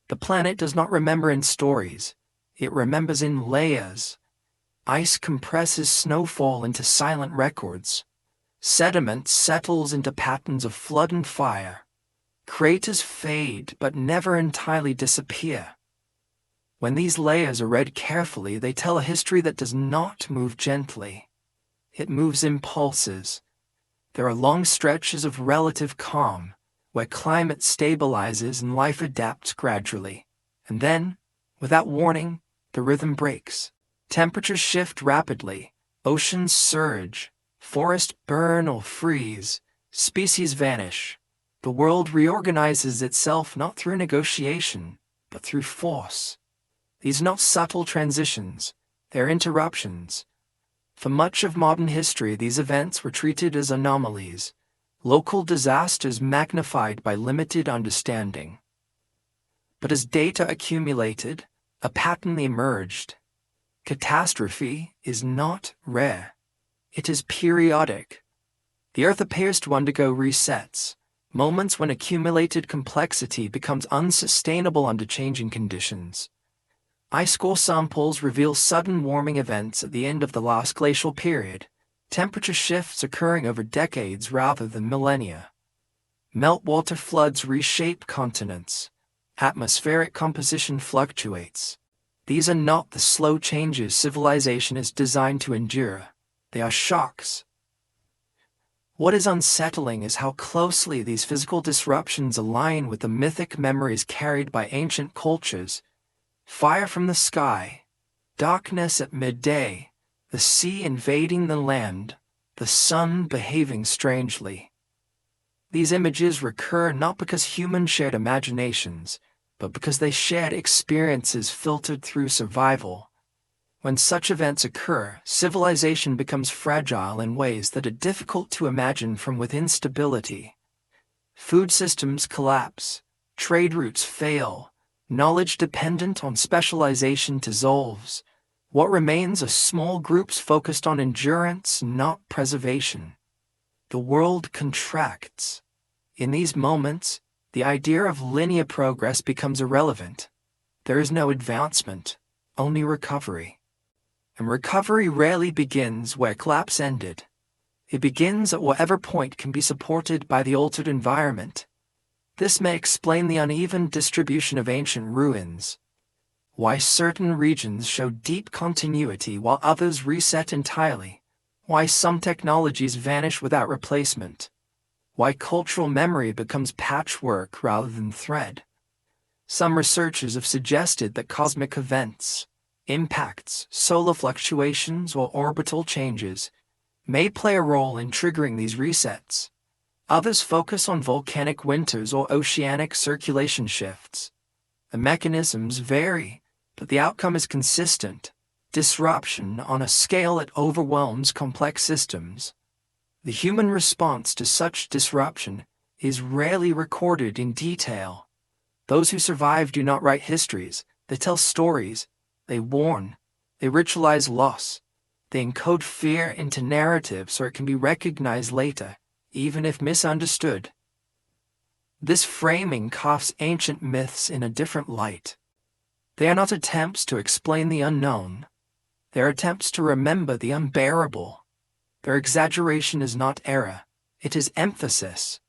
The planet does not remember in stories, it remembers in layers. Ice compresses snowfall into silent records. Sediment settles into patterns of flood and fire. Craters fade but never entirely disappear. When these layers are read carefully, they tell a history that does not move gently. It moves in pulses. There are long stretches of relative calm, where climate stabilizes and life adapts gradually. And then, without warning, the rhythm breaks. Temperatures shift rapidly, oceans surge, forests burn or freeze, species vanish. The world reorganizes itself not through negotiation, but through force. These are not subtle transitions, they're interruptions. For much of modern history, these events were treated as anomalies, local disasters magnified by limited understanding. But as data accumulated, a pattern emerged. Catastrophe is not rare. It is periodic. The Earth appears to undergo resets, moments when accumulated complexity becomes unsustainable under changing conditions. Ice core samples reveal sudden warming events at the end of the last glacial period, temperature shifts occurring over decades rather than millennia. Meltwater floods reshape continents. Atmospheric composition fluctuates. These are not the slow changes civilization is designed to endure. They are shocks. What is unsettling is how closely these physical disruptions align with the mythic memories carried by ancient cultures. Fire from the sky, darkness at midday, the sea invading the land, the sun behaving strangely. These images recur not because humans shared imaginations, but because they shared experiences filtered through survival. When such events occur, civilization becomes fragile in ways that are difficult to imagine from within stability. Food systems collapse, trade routes fail, knowledge dependent on specialization dissolves. What remains are small groups focused on endurance, not preservation. The world contracts. In these moments, the idea of linear progress becomes irrelevant. There is no advancement, only recovery. And recovery rarely begins where collapse ended. It begins at whatever point can be supported by the altered environment. This may explain the uneven distribution of ancient ruins, why certain regions show deep continuity while others reset entirely, why some technologies vanish without replacement, why cultural memory becomes patchwork rather than thread. Some researchers have suggested that cosmic events, impacts, solar fluctuations, or orbital changes may play a role in triggering these resets. Others focus on volcanic winters or oceanic circulation shifts. The mechanisms vary, but the outcome is consistent: disruption on a scale that overwhelms complex systems. The human response to such disruption is rarely recorded in detail. Those who survive do not write histories, they tell stories, they warn, they ritualize loss, they encode fear into narrative so it can be recognized later, even if misunderstood. This framing casts ancient myths in a different light. They are not attempts to explain the unknown. They are attempts to remember the unbearable. Their exaggeration is not error, it is emphasis,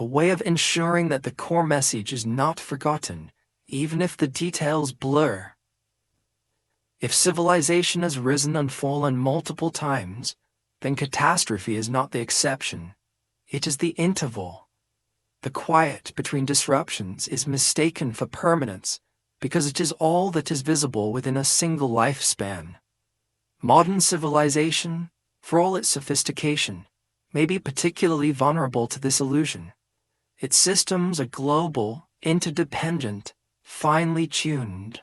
a way of ensuring that the core message is not forgotten, even if the details blur. If civilization has risen and fallen multiple times, then catastrophe is not the exception. It is the interval. The quiet between disruptions is mistaken for permanence because it is all that is visible within a single lifespan. Modern civilization, for all its sophistication, may be particularly vulnerable to this illusion. Its systems are global, interdependent, finely tuned.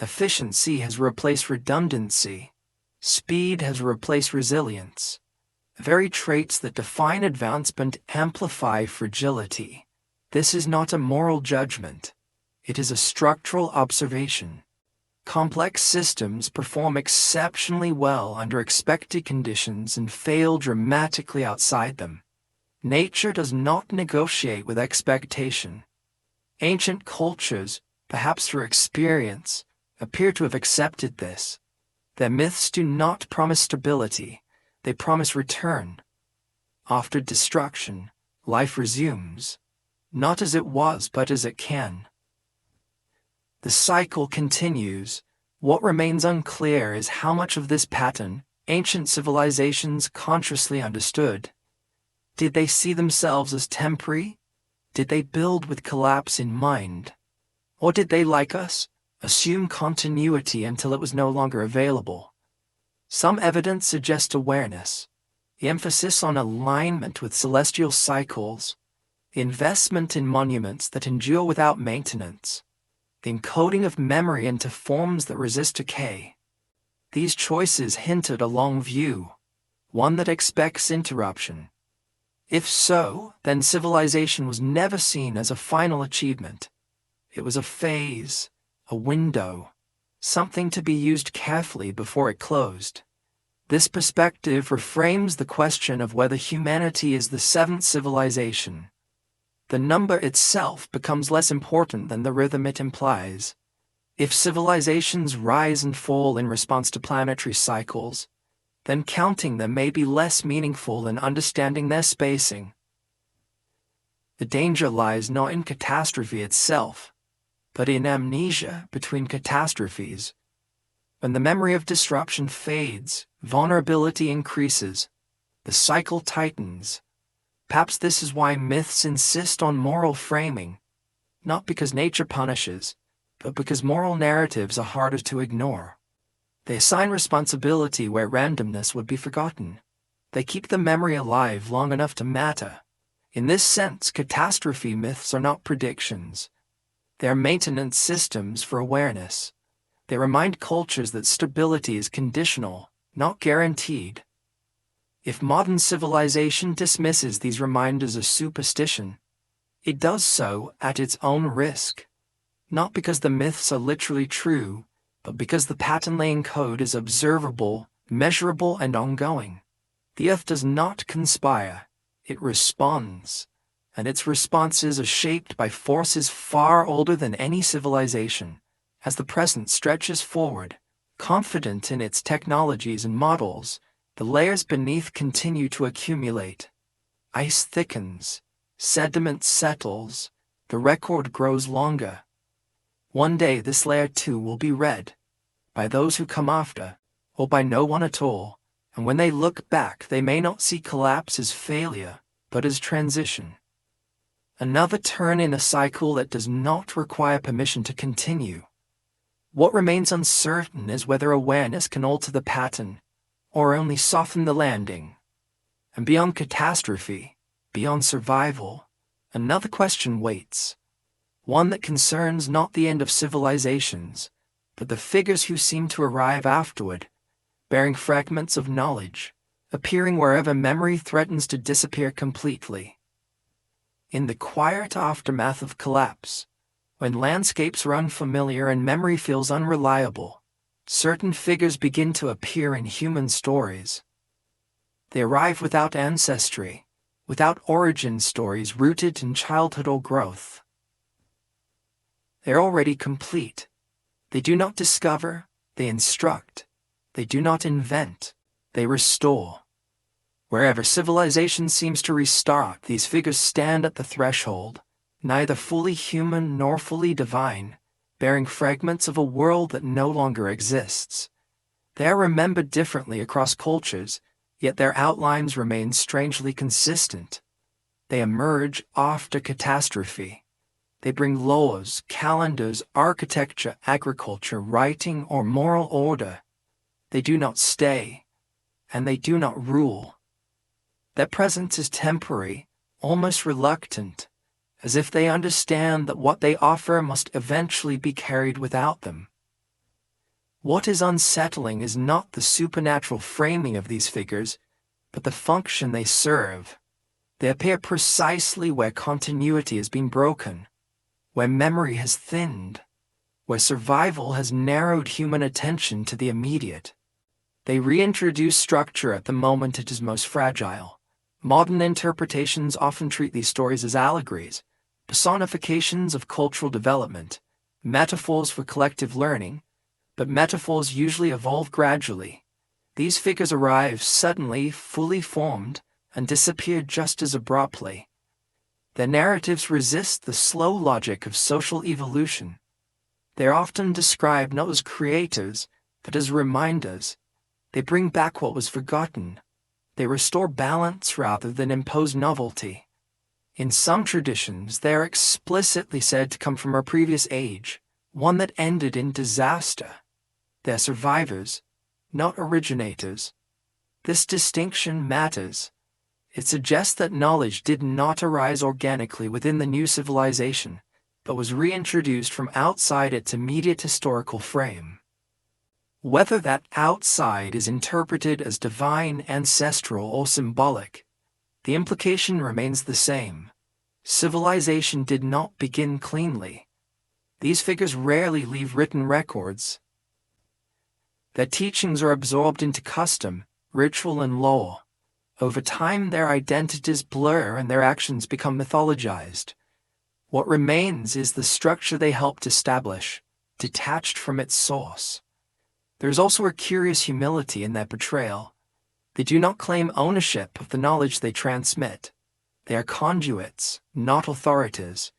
Efficiency has replaced redundancy. Speed has replaced resilience. The very traits that define advancement amplify fragility. This is not a moral judgment. It is a structural observation. Complex systems perform exceptionally well under expected conditions and fail dramatically outside them. Nature does not negotiate with expectation. Ancient cultures, perhaps through experience, appear to have accepted this. Their myths do not promise stability, they promise return. After destruction, life resumes, not as it was but as it can. The cycle continues. What remains unclear is how much of this pattern ancient civilizations consciously understood. Did they see themselves as temporary? Did they build with collapse in mind? Or did they, like us, assume continuity until it was no longer available? Some evidence suggests awareness, the emphasis on alignment with celestial cycles, the investment in monuments that endure without maintenance, the encoding of memory into forms that resist decay. These choices hint at a long view, one that expects interruption. If so, then civilization was never seen as a final achievement. It was a phase, a window, something to be used carefully before it closed. This perspective reframes the question of whether humanity is the seventh civilization. The number itself becomes less important than the rhythm it implies. If civilizations rise and fall in response to planetary cycles, then counting them may be less meaningful than understanding their spacing. The danger lies not in catastrophe itself, but in amnesia between catastrophes. When the memory of disruption fades, vulnerability increases, the cycle tightens. Perhaps this is why myths insist on moral framing, not because nature punishes, but because moral narratives are harder to ignore. They assign responsibility where randomness would be forgotten. They keep the memory alive long enough to matter. In this sense, catastrophe myths are not predictions. They are maintenance systems for awareness. They remind cultures that stability is conditional, not guaranteed. If modern civilization dismisses these reminders as superstition, it does so at its own risk. Not because the myths are literally true, but because the pattern they encode is observable, measurable, and ongoing. The Earth does not conspire, it responds, and its responses are shaped by forces far older than any civilization. As the present stretches forward, confident in its technologies and models, the layers beneath continue to accumulate. Ice thickens, sediment settles, the record grows longer. One day this layer too will be read, by those who come after, or by no one at all, and when they look back they may not see collapse as failure, but as transition. Another turn in a cycle that does not require permission to continue. What remains uncertain is whether awareness can alter the pattern, or only soften the landing. And beyond catastrophe, beyond survival, another question waits. One that concerns not the end of civilizations, but the figures who seem to arrive afterward, bearing fragments of knowledge, appearing wherever memory threatens to disappear completely. In the quiet aftermath of collapse, when landscapes are unfamiliar and memory feels unreliable, certain figures begin to appear in human stories. They arrive without ancestry, without origin stories rooted in childhood or growth. They are already complete. They do not discover, they instruct. They do not invent, they restore. Wherever civilization seems to restart, these figures stand at the threshold, neither fully human nor fully divine, bearing fragments of a world that no longer exists. They are remembered differently across cultures, yet their outlines remain strangely consistent. They emerge after catastrophe. They bring laws, calendars, architecture, agriculture, writing, or moral order. They do not stay, and they do not rule. Their presence is temporary, almost reluctant, as if they understand that what they offer must eventually be carried without them. What is unsettling is not the supernatural framing of these figures, but the function they serve. They appear precisely where continuity has been broken, where memory has thinned, where survival has narrowed human attention to the immediate. They reintroduce structure at the moment it is most fragile. Modern interpretations often treat these stories as allegories, personifications of cultural development, metaphors for collective learning, but metaphors usually evolve gradually. These figures arrive suddenly, fully formed, and disappear just as abruptly. Their narratives resist the slow logic of social evolution. They are often described not as creators, but as reminders. They bring back what was forgotten. They restore balance rather than impose novelty. In some traditions, they are explicitly said to come from a previous age, one that ended in disaster. They are survivors, not originators. This distinction matters. It suggests that knowledge did not arise organically within the new civilization, but was reintroduced from outside its immediate historical frame. Whether that outside is interpreted as divine, ancestral, or symbolic, the implication remains the same. Civilization did not begin cleanly. These figures rarely leave written records. Their teachings are absorbed into custom, ritual, and law. Over time, their identities blur and their actions become mythologized. What remains is the structure they helped establish, detached from its source. There is also a curious humility in their portrayal. They do not claim ownership of the knowledge they transmit. They are conduits, not authorities.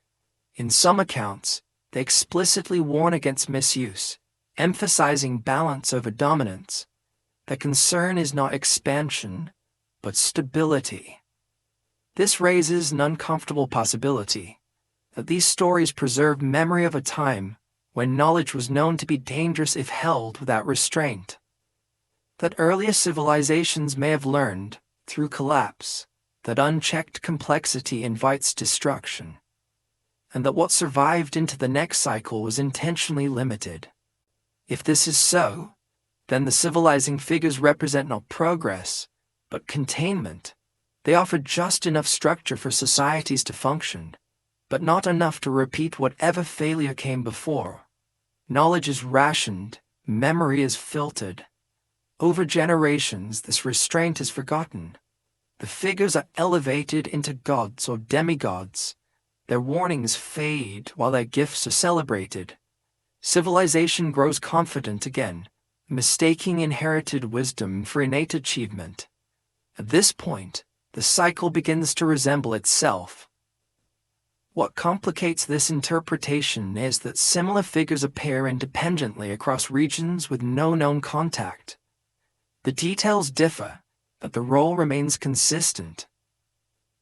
In some accounts, they explicitly warn against misuse, emphasizing balance over dominance. Their concern is not expansion, but stability. This raises an uncomfortable possibility, that these stories preserve memory of a time when knowledge was known to be dangerous if held without restraint. That earlier civilizations may have learned, through collapse, that unchecked complexity invites destruction, and that what survived into the next cycle was intentionally limited. If this is so, then the civilizing figures represent not progress, but containment. They offer just enough structure for societies to function, but not enough to repeat whatever failure came before. Knowledge is rationed, memory is filtered. Over generations, this restraint is forgotten. The figures are elevated into gods or demigods. Their warnings fade while their gifts are celebrated. Civilization grows confident again, mistaking inherited wisdom for innate achievement. At this point, the cycle begins to resemble itself. What complicates this interpretation is that similar figures appear independently across regions with no known contact. The details differ, but the role remains consistent.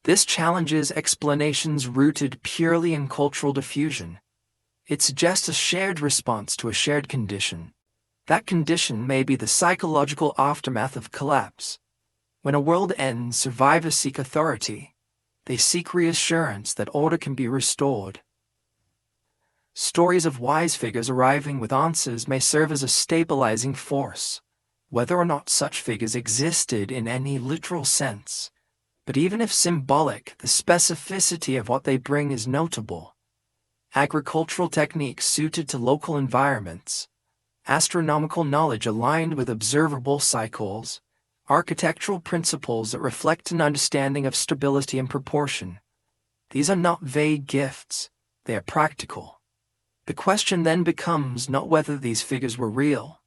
This challenges explanations rooted purely in cultural diffusion. It suggests a shared response to a shared condition. That condition may be the psychological aftermath of collapse. When a world ends, survivors seek authority. They seek reassurance that order can be restored. Stories of wise figures arriving with answers may serve as a stabilizing force, whether or not such figures existed in any literal sense. But even if symbolic, the specificity of what they bring is notable. Agricultural techniques suited to local environments, astronomical knowledge aligned with observable cycles, architectural principles that reflect an understanding of stability and proportion. These are not vague gifts, they are practical. The question then becomes not whether these figures were real,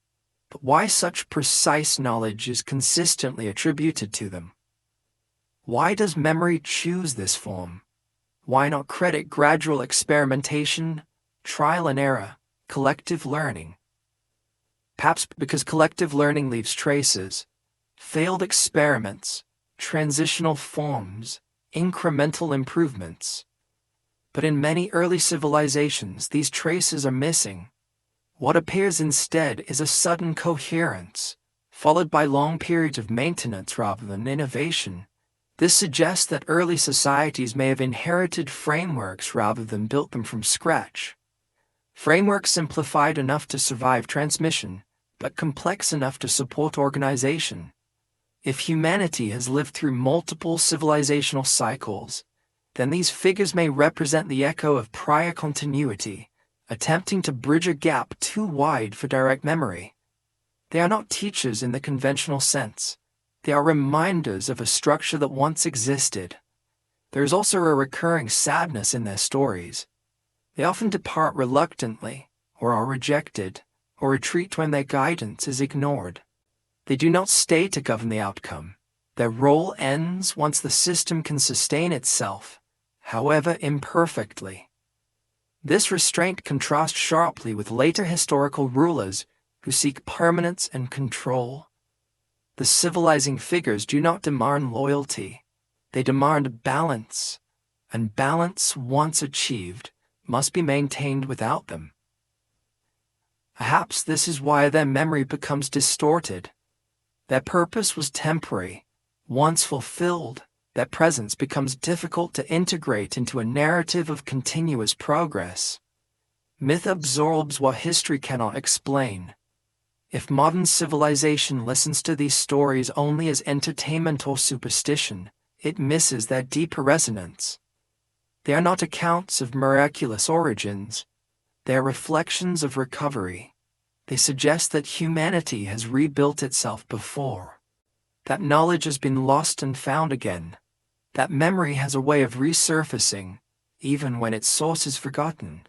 but why such precise knowledge is consistently attributed to them. Why does memory choose this form? Why not credit gradual experimentation, trial and error, collective learning? Perhaps because collective learning leaves traces, failed experiments, transitional forms, incremental improvements. But in many early civilizations, these traces are missing. What appears instead is a sudden coherence, followed by long periods of maintenance rather than innovation. This suggests that early societies may have inherited frameworks rather than built them from scratch. Frameworks simplified enough to survive transmission, but complex enough to support organization. If humanity has lived through multiple civilizational cycles, then these figures may represent the echo of prior continuity, attempting to bridge a gap too wide for direct memory. They are not teachers in the conventional sense. They are reminders of a structure that once existed. There is also a recurring sadness in their stories. They often depart reluctantly, or are rejected, or retreat when their guidance is ignored. They do not stay to govern the outcome. Their role ends once the system can sustain itself, however imperfectly. This restraint contrasts sharply with later historical rulers who seek permanence and control. The civilizing figures do not demand loyalty, they demand balance, and balance, once achieved, must be maintained without them. Perhaps this is why their memory becomes distorted. Their purpose was temporary. Once fulfilled, their presence becomes difficult to integrate into a narrative of continuous progress. Myth absorbs what history cannot explain. If modern civilization listens to these stories only as entertainment or superstition, it misses their deeper resonance. They are not accounts of miraculous origins. They are reflections of recovery. They suggest that humanity has rebuilt itself before, that knowledge has been lost and found again, that memory has a way of resurfacing, even when its source is forgotten.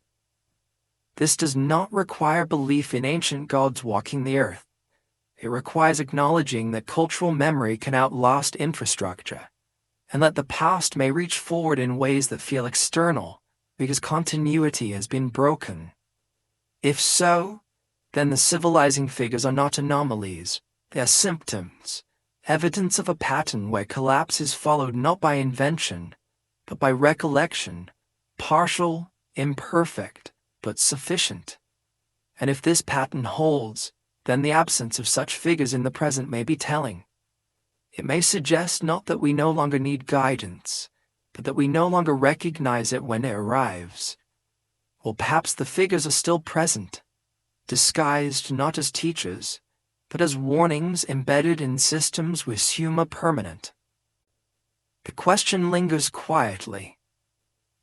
This does not require belief in ancient gods walking the earth. It requires acknowledging that cultural memory can outlast infrastructure, and that the past may reach forward in ways that feel external, because continuity has been broken. If so, then the civilizing figures are not anomalies, they are symptoms, evidence of a pattern where collapse is followed not by invention, but by recollection, partial, imperfect, but sufficient. And if this pattern holds, then the absence of such figures in the present may be telling. It may suggest not that we no longer need guidance, but that we no longer recognize it when it arrives. Or perhaps the figures are still present, disguised not as teachers, but as warnings embedded in systems we assume permanent. The question lingers quietly.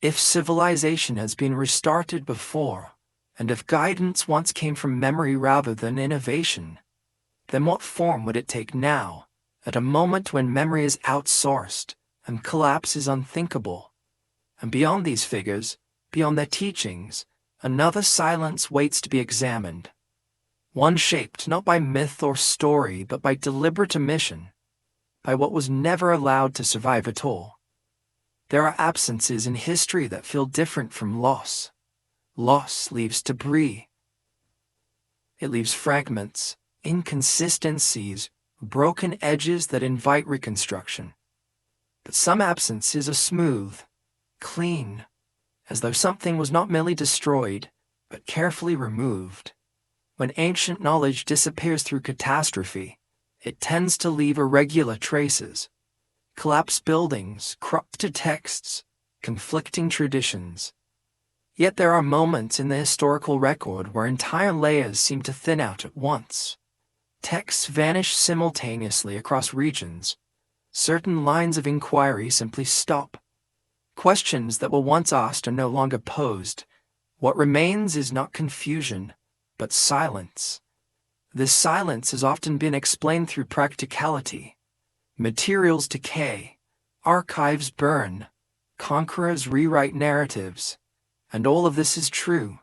If civilization has been restarted before, and if guidance once came from memory rather than innovation, then what form would it take now, at a moment when memory is outsourced and collapse is unthinkable? And beyond these figures, beyond their teachings, another silence waits to be examined. One shaped not by myth or story, but by deliberate omission, by what was never allowed to survive at all. There are absences in history that feel different from loss. Loss leaves debris. It leaves fragments, inconsistencies, broken edges that invite reconstruction. But some absences are smooth, clean, as though something was not merely destroyed, but carefully removed. When ancient knowledge disappears through catastrophe, it tends to leave irregular traces. Collapsed buildings, corrupted texts, conflicting traditions. Yet there are moments in the historical record where entire layers seem to thin out at once. Texts vanish simultaneously across regions. Certain lines of inquiry simply stop. Questions that were once asked are no longer posed. What remains is not confusion, but silence. This silence has often been explained through practicality. Materials decay, archives burn, conquerors rewrite narratives. And all of this is true.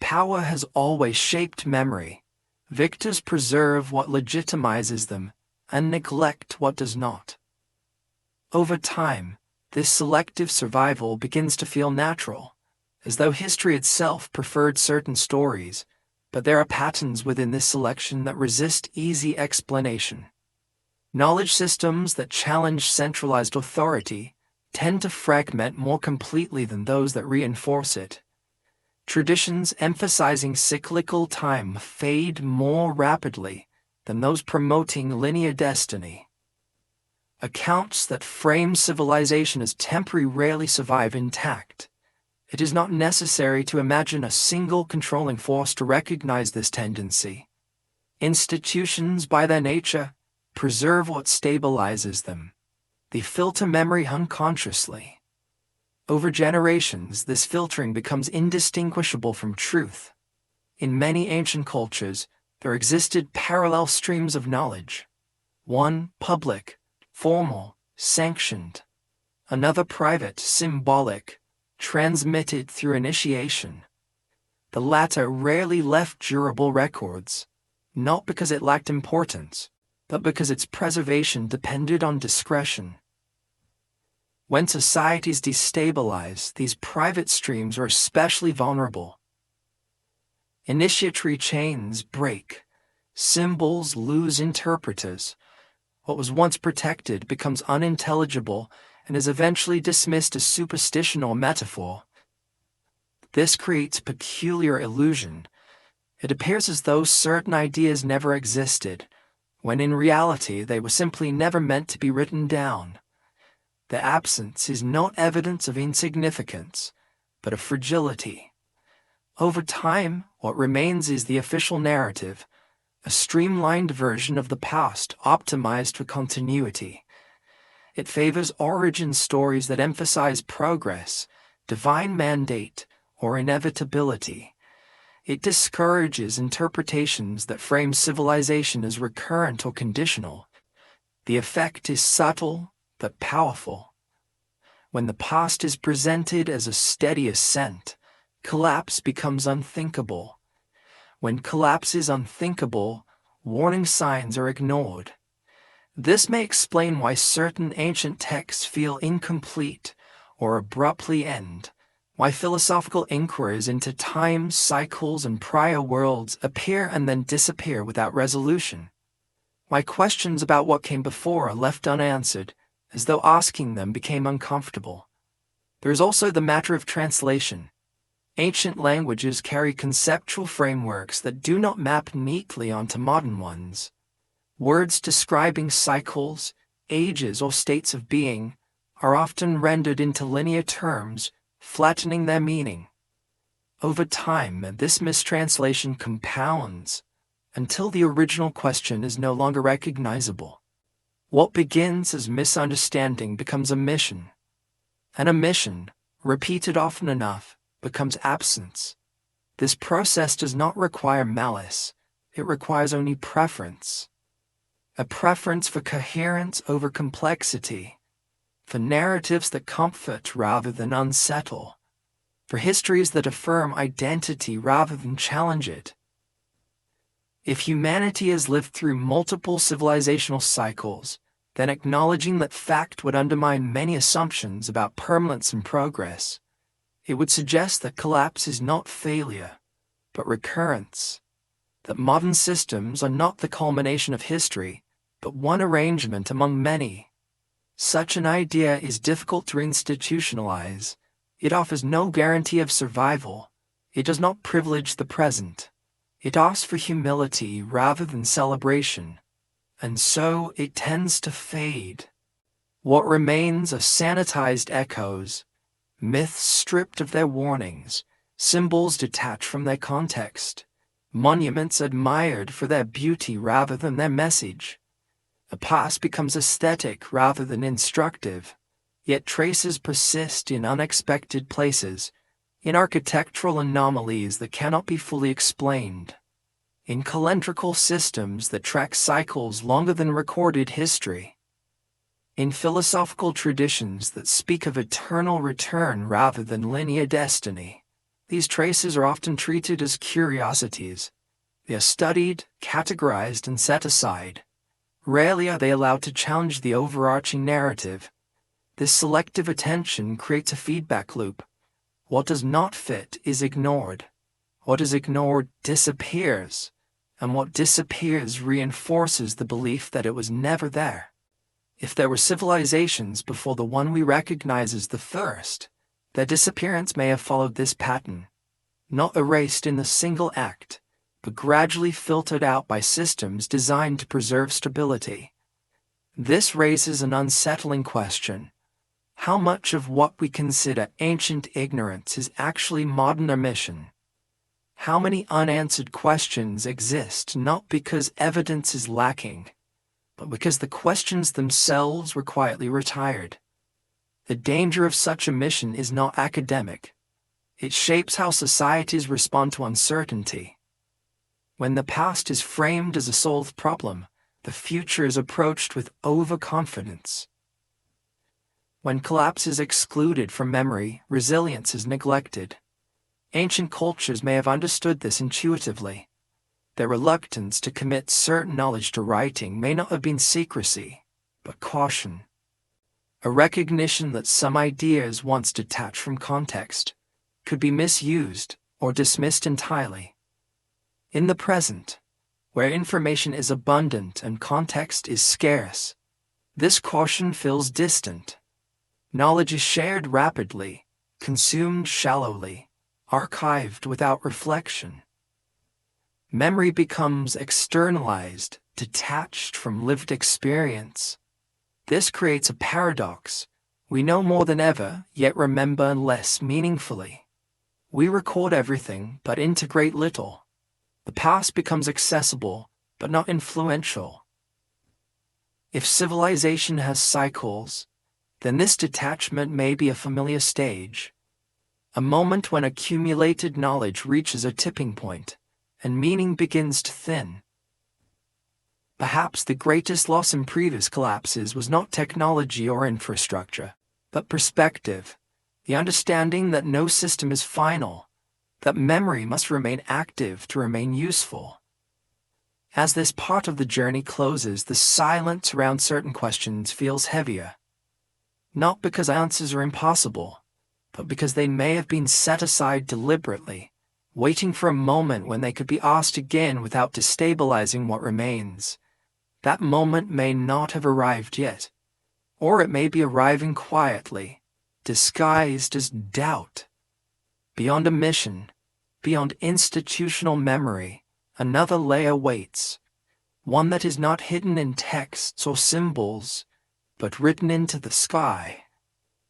Power has always shaped memory. Victors preserve what legitimizes them and neglect what does not. Over time, this selective survival begins to feel natural, as though history itself preferred certain stories, but there are patterns within this selection that resist easy explanation. Knowledge systems that challenge centralized authority tend to fragment more completely than those that reinforce it. Traditions emphasizing cyclical time fade more rapidly than those promoting linear destiny. Accounts that frame civilization as temporary rarely survive intact. It is not necessary to imagine a single controlling force to recognize this tendency. Institutions, by their nature, preserve what stabilizes them. They filter memory unconsciously. Over generations, this filtering becomes indistinguishable from truth. In many ancient cultures, there existed parallel streams of knowledge. One public, formal, sanctioned. Another private, symbolic, transmitted through initiation. The latter rarely left durable records, not because it lacked importance, but because its preservation depended on discretion. When societies destabilize, these private streams are especially vulnerable. Initiatory chains break, symbols lose interpreters. What was once protected becomes unintelligible and is eventually dismissed as superstition or metaphor. This creates peculiar illusion. It appears as though certain ideas never existed, when in reality they were simply never meant to be written down. The absence is not evidence of insignificance, but of fragility. Over time, what remains is the official narrative, a streamlined version of the past optimized for continuity. It favors origin stories that emphasize progress, divine mandate, or inevitability. It discourages interpretations that frame civilization as recurrent or conditional. The effect is subtle but powerful. When the past is presented as a steady ascent, collapse becomes unthinkable. When collapse is unthinkable, warning signs are ignored. This may explain why certain ancient texts feel incomplete or abruptly end, why philosophical inquiries into time, cycles, and prior worlds appear and then disappear without resolution, why questions about what came before are left unanswered, as though asking them became uncomfortable. There is also the matter of translation. Ancient languages carry conceptual frameworks that do not map neatly onto modern ones. Words describing cycles, ages, or states of being are often rendered into linear terms, flattening their meaning. Over time, this mistranslation compounds until the original question is no longer recognizable. What begins as misunderstanding becomes a mission, and a mission, repeated often enough, becomes absence. This process does not require malice, it requires only preference. A preference for coherence over complexity, for narratives that comfort rather than unsettle, for histories that affirm identity rather than challenge it. If humanity has lived through multiple civilizational cycles, then acknowledging that fact would undermine many assumptions about permanence and progress. It would suggest that collapse is not failure, but recurrence, that modern systems are not the culmination of history, but one arrangement among many. Such an idea is difficult to institutionalize. It offers no guarantee of survival. It does not privilege the present. It asks for humility rather than celebration. and so it tends to fade. What remains are sanitized echoes, myths stripped of their warnings, symbols detached from their context, monuments admired for their beauty rather than their message. The past becomes aesthetic rather than instructive, yet traces persist in unexpected places, in architectural anomalies that cannot be fully explained, in calendrical systems that track cycles longer than recorded history, in philosophical traditions that speak of eternal return rather than linear destiny. These traces are often treated as curiosities. They are studied, categorized, and set aside. Rarely are they allowed to challenge the overarching narrative. This selective attention creates a feedback loop. What does not fit is ignored. What is ignored disappears, and what disappears reinforces the belief that it was never there. If there were civilizations before the one we recognize as the first, their disappearance may have followed this pattern, not erased in a single act, but gradually filtered out by systems designed to preserve stability. This raises an unsettling question. How much of what we consider ancient ignorance is actually modern omission? How many unanswered questions exist not because evidence is lacking, but because the questions themselves were quietly retired? The danger of such omission is not academic. It shapes how societies respond to uncertainty. When the past is framed as a solved problem, the future is approached with overconfidence. When collapse is excluded from memory, resilience is neglected. Ancient cultures may have understood this intuitively. Their reluctance to commit certain knowledge to writing may not have been secrecy, but caution. A recognition that some ideas once detached from context could be misused or dismissed entirely. In the present, where information is abundant and context is scarce, this caution feels distant. Knowledge is shared rapidly, consumed shallowly, archived without reflection. Memory becomes externalized, detached from lived experience. This creates a paradox. We know more than ever, yet remember less meaningfully. We record everything, but integrate little. The past becomes accessible, but not influential. If civilization has cycles, then this detachment may be a familiar stage, a moment when accumulated knowledge reaches a tipping point, and meaning begins to thin. Perhaps the greatest loss in previous collapses was not technology or infrastructure, but perspective, the understanding that no system is final, that memory must remain active to remain useful. As this part of the journey closes, the silence around certain questions feels heavier, not because answers are impossible, but because they may have been set aside deliberately, waiting for a moment when they could be asked again without destabilizing what remains. That moment may not have arrived yet, or it may be arriving quietly, disguised as doubt. Beyond omission, beyond institutional memory, another layer waits, one that is not hidden in texts or symbols, but written into the sky,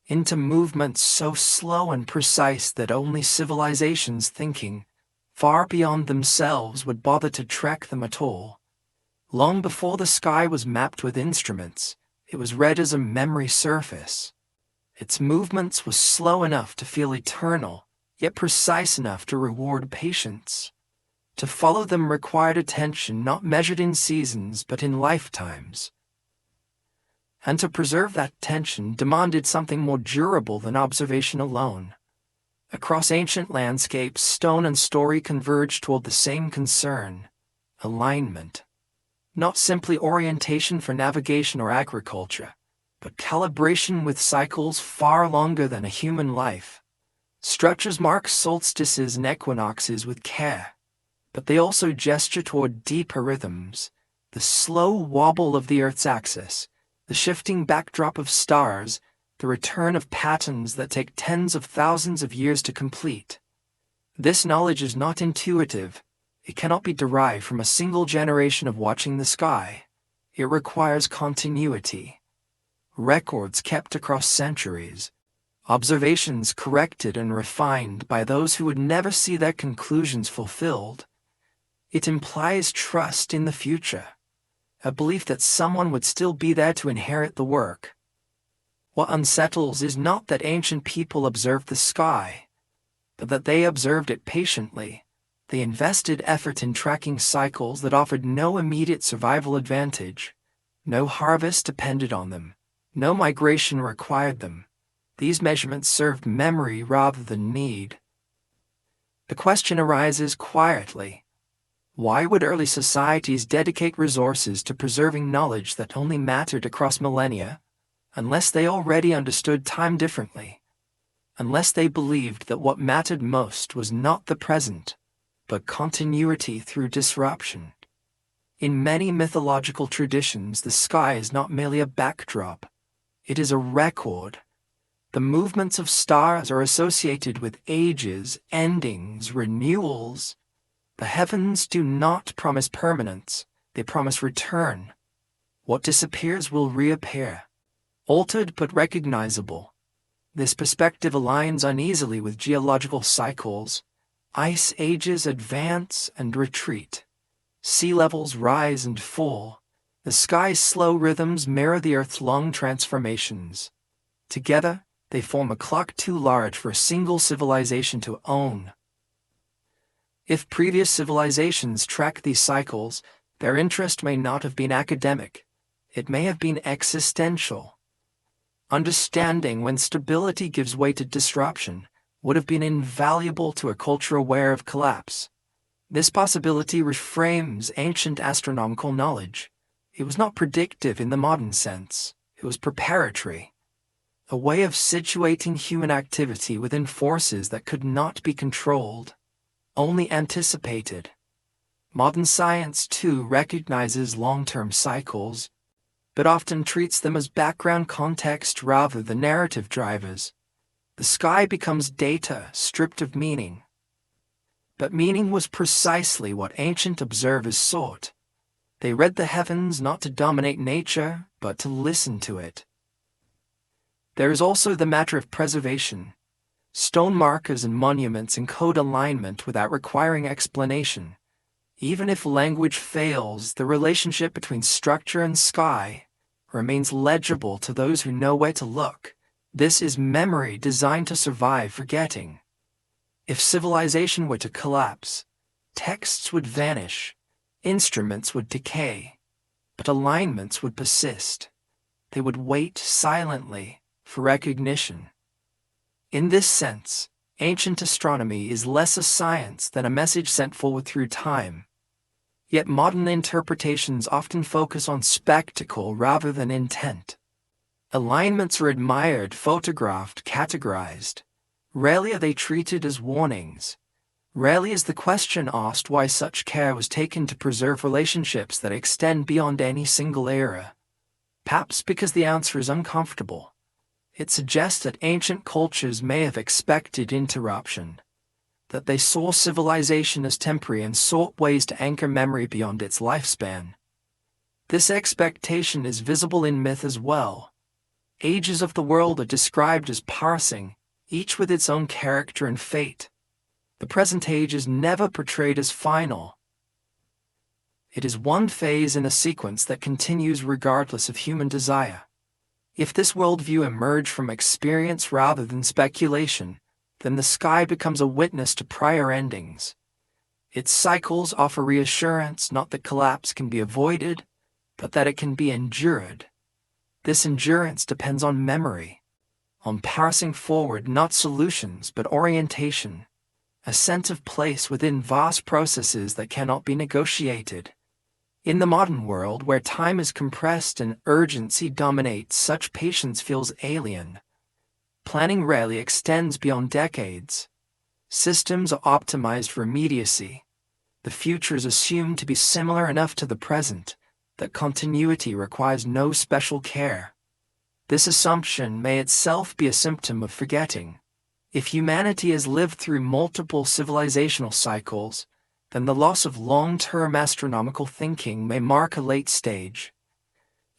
into movements so slow and precise that only civilizations thinking far beyond themselves would bother to track them at all. Long before the sky was mapped with instruments, it was read as a memory surface. Its movements were slow enough to feel eternal, yet precise enough to reward patience. To follow them required attention not measured in seasons but in lifetimes. And to preserve that attention demanded something more durable than observation alone. Across ancient landscapes, stone and story converged toward the same concern: alignment. Not simply orientation for navigation or agriculture, but calibration with cycles far longer than a human life. Structures mark solstices and equinoxes with care, but they also gesture toward deeper rhythms: the slow wobble of the Earth's axis, the shifting backdrop of stars, the return of patterns that take tens of thousands of years to complete. This knowledge is not intuitive. It cannot be derived from a single generation of watching the sky. It requires continuity. Records kept across centuries. Observations corrected and refined by those who would never see their conclusions fulfilled. It implies trust in the future, a belief that someone would still be there to inherit the work. What unsettles is not that ancient people observed the sky, but that they observed it patiently. They invested effort in tracking cycles that offered no immediate survival advantage. No harvest depended on them. No migration required them. These measurements served memory rather than need. The question arises quietly. Why would early societies dedicate resources to preserving knowledge that only mattered across millennia, unless they already understood time differently? Unless they believed that what mattered most was not the present, but continuity through disruption. In many mythological traditions, the sky is not merely a backdrop. It is a record. The movements of stars are associated with ages, endings, renewals. The heavens do not promise permanence, they promise return. What disappears will reappear, altered but recognizable. This perspective aligns uneasily with geological cycles. Ice ages advance and retreat. Sea levels rise and fall. The sky's slow rhythms mirror the Earth's long transformations. Together, they form a clock too large for a single civilization to own. If previous civilizations tracked these cycles, their interest may not have been academic. It may have been existential. Understanding when stability gives way to disruption would have been invaluable to a culture aware of collapse. This possibility reframes ancient astronomical knowledge. It was not predictive in the modern sense. It was preparatory. A way of situating human activity within forces that could not be controlled, only anticipated. Modern science, too, recognizes long-term cycles, but often treats them as background context rather than narrative drivers. The sky becomes data stripped of meaning. But meaning was precisely what ancient observers sought. They read the heavens not to dominate nature, but to listen to it. There is also the matter of preservation. Stone markers and monuments encode alignment without requiring explanation. Even if language fails, the relationship between structure and sky remains legible to those who know where to look. This is memory designed to survive forgetting. If civilization were to collapse, texts would vanish, instruments would decay, but alignments would persist. They would wait silently for recognition. In this sense, ancient astronomy is less a science than a message sent forward through time. Yet modern interpretations often focus on spectacle rather than intent. Alignments are admired, photographed, categorized. Rarely are they treated as warnings. Rarely is the question asked why such care was taken to preserve relationships that extend beyond any single era. Perhaps because the answer is uncomfortable. It suggests that ancient cultures may have expected interruption, that they saw civilization as temporary and sought ways to anchor memory beyond its lifespan. This expectation is visible in myth as well. Ages of the world are described as passing, each with its own character and fate. The present age is never portrayed as final. It is one phase in a sequence that continues regardless of human desire. If this worldview emerged from experience rather than speculation, then the sky becomes a witness to prior endings. Its cycles offer reassurance not that collapse can be avoided, but that it can be endured. This endurance depends on memory, on passing forward not solutions but orientation, a sense of place within vast processes that cannot be negotiated. In the modern world, where time is compressed and urgency dominates, such patience feels alien. Planning rarely extends beyond decades. Systems are optimized for immediacy. The future is assumed to be similar enough to the present that continuity requires no special care. This assumption may itself be a symptom of forgetting. If humanity has lived through multiple civilizational cycles, then the loss of long-term astronomical thinking may mark a late stage.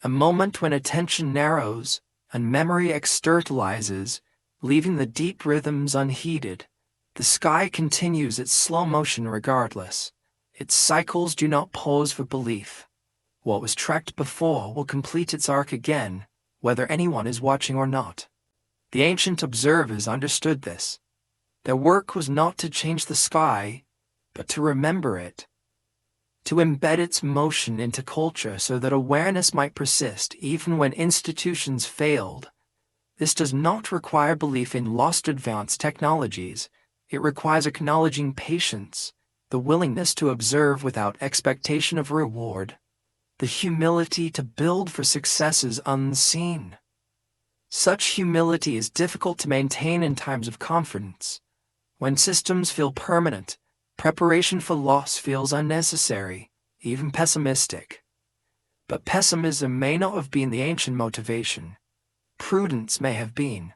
a moment when attention narrows and memory externalizes, leaving the deep rhythms unheeded. The sky continues its slow motion regardless. Its cycles do not pause for belief. What was tracked before will complete its arc again, whether anyone is watching or not. The ancient observers understood this. Their work was not to change the sky, but to remember it, to embed its motion into culture so that awareness might persist even when institutions failed. This does not require belief in lost advanced technologies. It requires acknowledging patience, the willingness to observe without expectation of reward, the humility to build for successes unseen. Such humility is difficult to maintain in times of confidence. When systems feel permanent, preparation for loss feels unnecessary, even pessimistic. But pessimism may not have been the ancient motivation. Prudence may have been.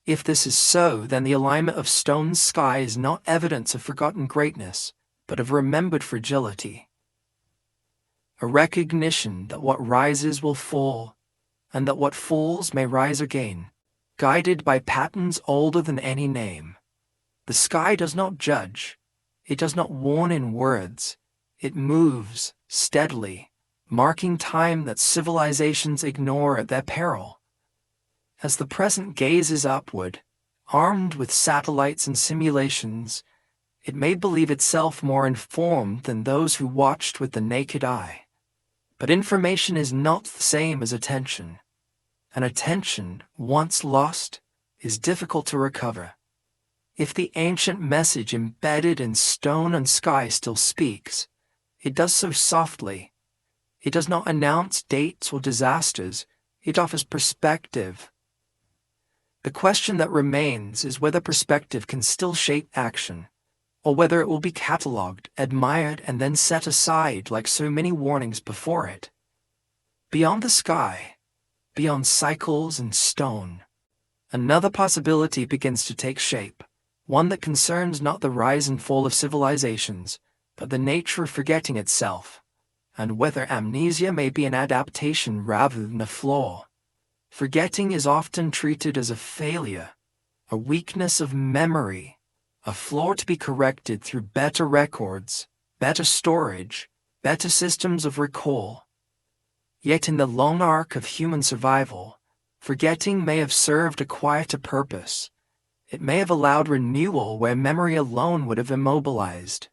If this is so, then the alignment of stone's sky is not evidence of forgotten greatness, but of remembered fragility. A recognition that what rises will fall, and that what falls may rise again, guided by patterns older than any name. The sky does not judge. It does not warn in words. It moves steadily, marking time that civilizations ignore at their peril. As the present gazes upward, armed with satellites and simulations, it may believe itself more informed than those who watched with the naked eye. But information is not the same as attention. And attention, once lost, is difficult to recover. If the ancient message embedded in stone and sky still speaks, it does so softly. It does not announce dates or disasters. It offers perspective. The question that remains is whether perspective can still shape action, or whether it will be catalogued, admired, and then set aside like so many warnings before it. Beyond the sky, beyond cycles and stone, another possibility begins to take shape, one that concerns not the rise and fall of civilizations, but the nature of forgetting itself, and whether amnesia may be an adaptation rather than a flaw. Forgetting is often treated as a failure, a weakness of memory, a flaw to be corrected through better records, better storage, better systems of recall. Yet in the long arc of human survival, forgetting may have served a quieter purpose. It may have allowed renewal where memory alone would have immobilized.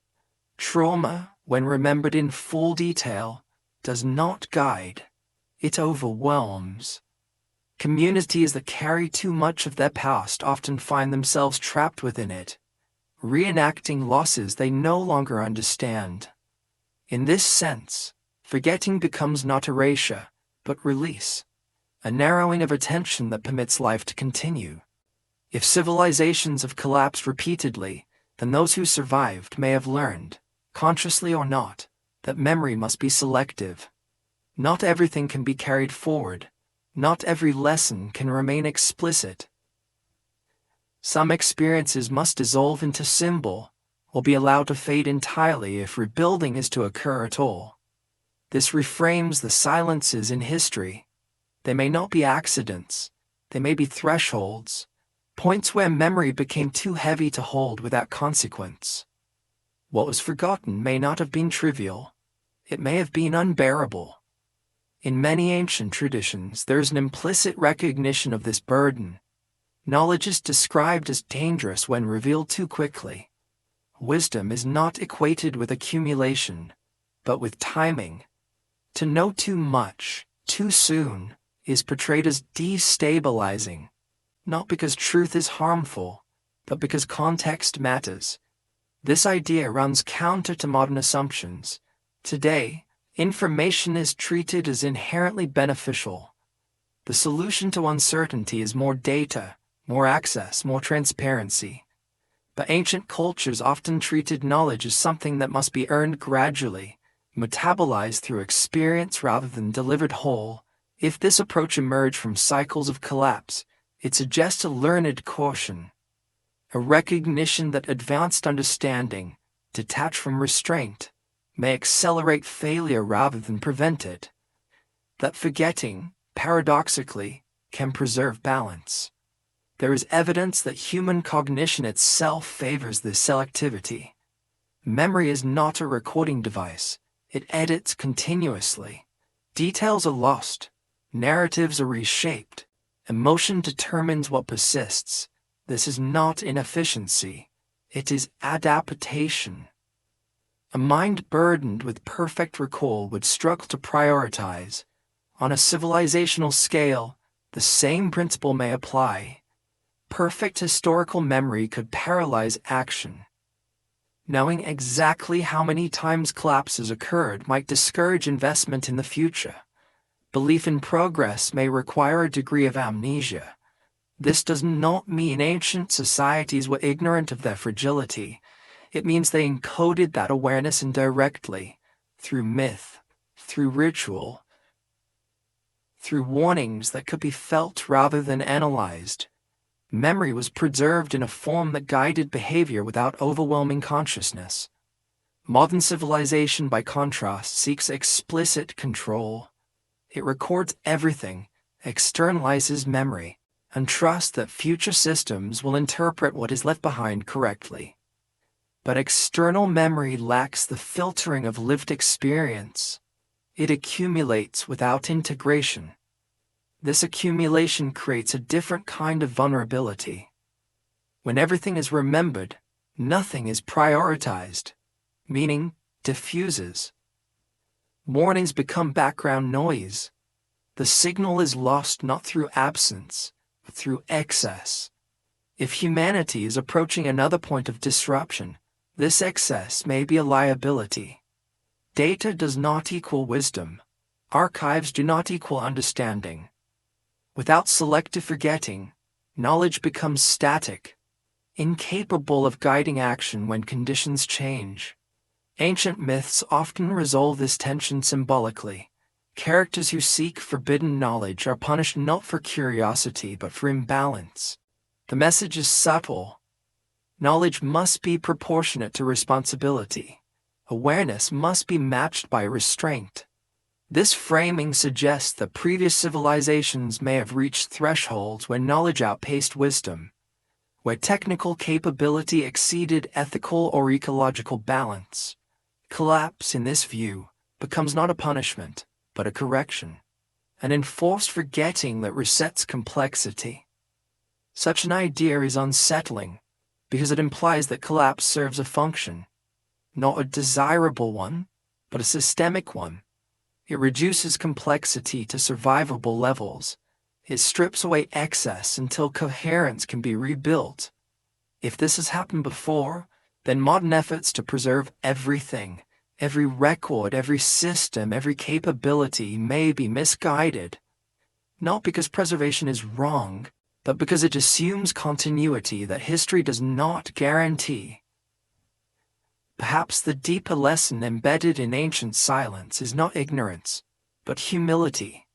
Trauma, when remembered in full detail, does not guide. It overwhelms. Communities that carry too much of their past often find themselves trapped within it, reenacting losses they no longer understand. In this sense, forgetting becomes not erasure, but release, a narrowing of attention that permits life to continue. If civilizations have collapsed repeatedly, then those who survived may have learned, consciously or not, that memory must be selective. Not everything can be carried forward. Not every lesson can remain explicit. Some experiences must dissolve into symbol, or be allowed to fade entirely if rebuilding is to occur at all. This reframes the silences in history. They may not be accidents. They may be thresholds, points where memory became too heavy to hold without consequence. What was forgotten may not have been trivial. It may have been unbearable. In many ancient traditions, there is an implicit recognition of this burden. Knowledge is described as dangerous when revealed too quickly. Wisdom is not equated with accumulation, but with timing. To know too much, too soon, is portrayed as destabilizing, not because truth is harmful, but because context matters. This idea runs counter to modern assumptions. Today, information is treated as inherently beneficial. The solution to uncertainty is more data, more access, more transparency. But ancient cultures often treated knowledge as something that must be earned gradually, metabolized through experience rather than delivered whole. If this approach emerged from cycles of collapse, it suggests a learned caution, a recognition that advanced understanding, detached from restraint, may accelerate failure rather than prevent it. that forgetting, paradoxically, can preserve balance. There is evidence that human cognition itself favors this selectivity. Memory is not a recording device. It edits continuously. Details are lost. Narratives are reshaped. Emotion determines what persists. This is not inefficiency. It is adaptation. A mind burdened with perfect recall would struggle to prioritize. On a civilizational scale, the same principle may apply. Perfect historical memory could paralyze action. Knowing exactly how many times collapses occurred might discourage investment in the future. Belief in progress may require a degree of amnesia. This does not mean ancient societies were ignorant of their fragility. It means they encoded that awareness indirectly, through myth, through ritual, through warnings that could be felt rather than analyzed. Memory was preserved in a form that guided behavior without overwhelming consciousness. Modern civilization, by contrast, seeks explicit control. It records everything, externalizes memory, and trusts that future systems will interpret what is left behind correctly. But external memory lacks the filtering of lived experience. It accumulates without integration. This accumulation creates a different kind of vulnerability. When everything is remembered, nothing is prioritized, meaning diffuses. Warnings become background noise. The signal is lost not through absence, but through excess. If humanity is approaching another point of disruption, this excess may be a liability. Data does not equal wisdom. Archives do not equal understanding. Without selective forgetting, knowledge becomes static, incapable of guiding action when conditions change. Ancient myths often resolve this tension symbolically. Characters who seek forbidden knowledge are punished not for curiosity but for imbalance. The message is subtle. Knowledge must be proportionate to responsibility. Awareness must be matched by restraint. This framing suggests that previous civilizations may have reached thresholds where knowledge outpaced wisdom, where technical capability exceeded ethical or ecological balance. Collapse, in this view, becomes not a punishment, but a correction, an enforced forgetting that resets complexity. Such an idea is unsettling, because it implies that collapse serves a function, not a desirable one, but a systemic one. It reduces complexity to survivable levels. It strips away excess until coherence can be rebuilt. If this has happened before, then modern efforts to preserve everything, every record, every system, every capability may be misguided. Not because preservation is wrong, but because it assumes continuity that history does not guarantee. Perhaps the deeper lesson embedded in ancient silence is not ignorance, but humility,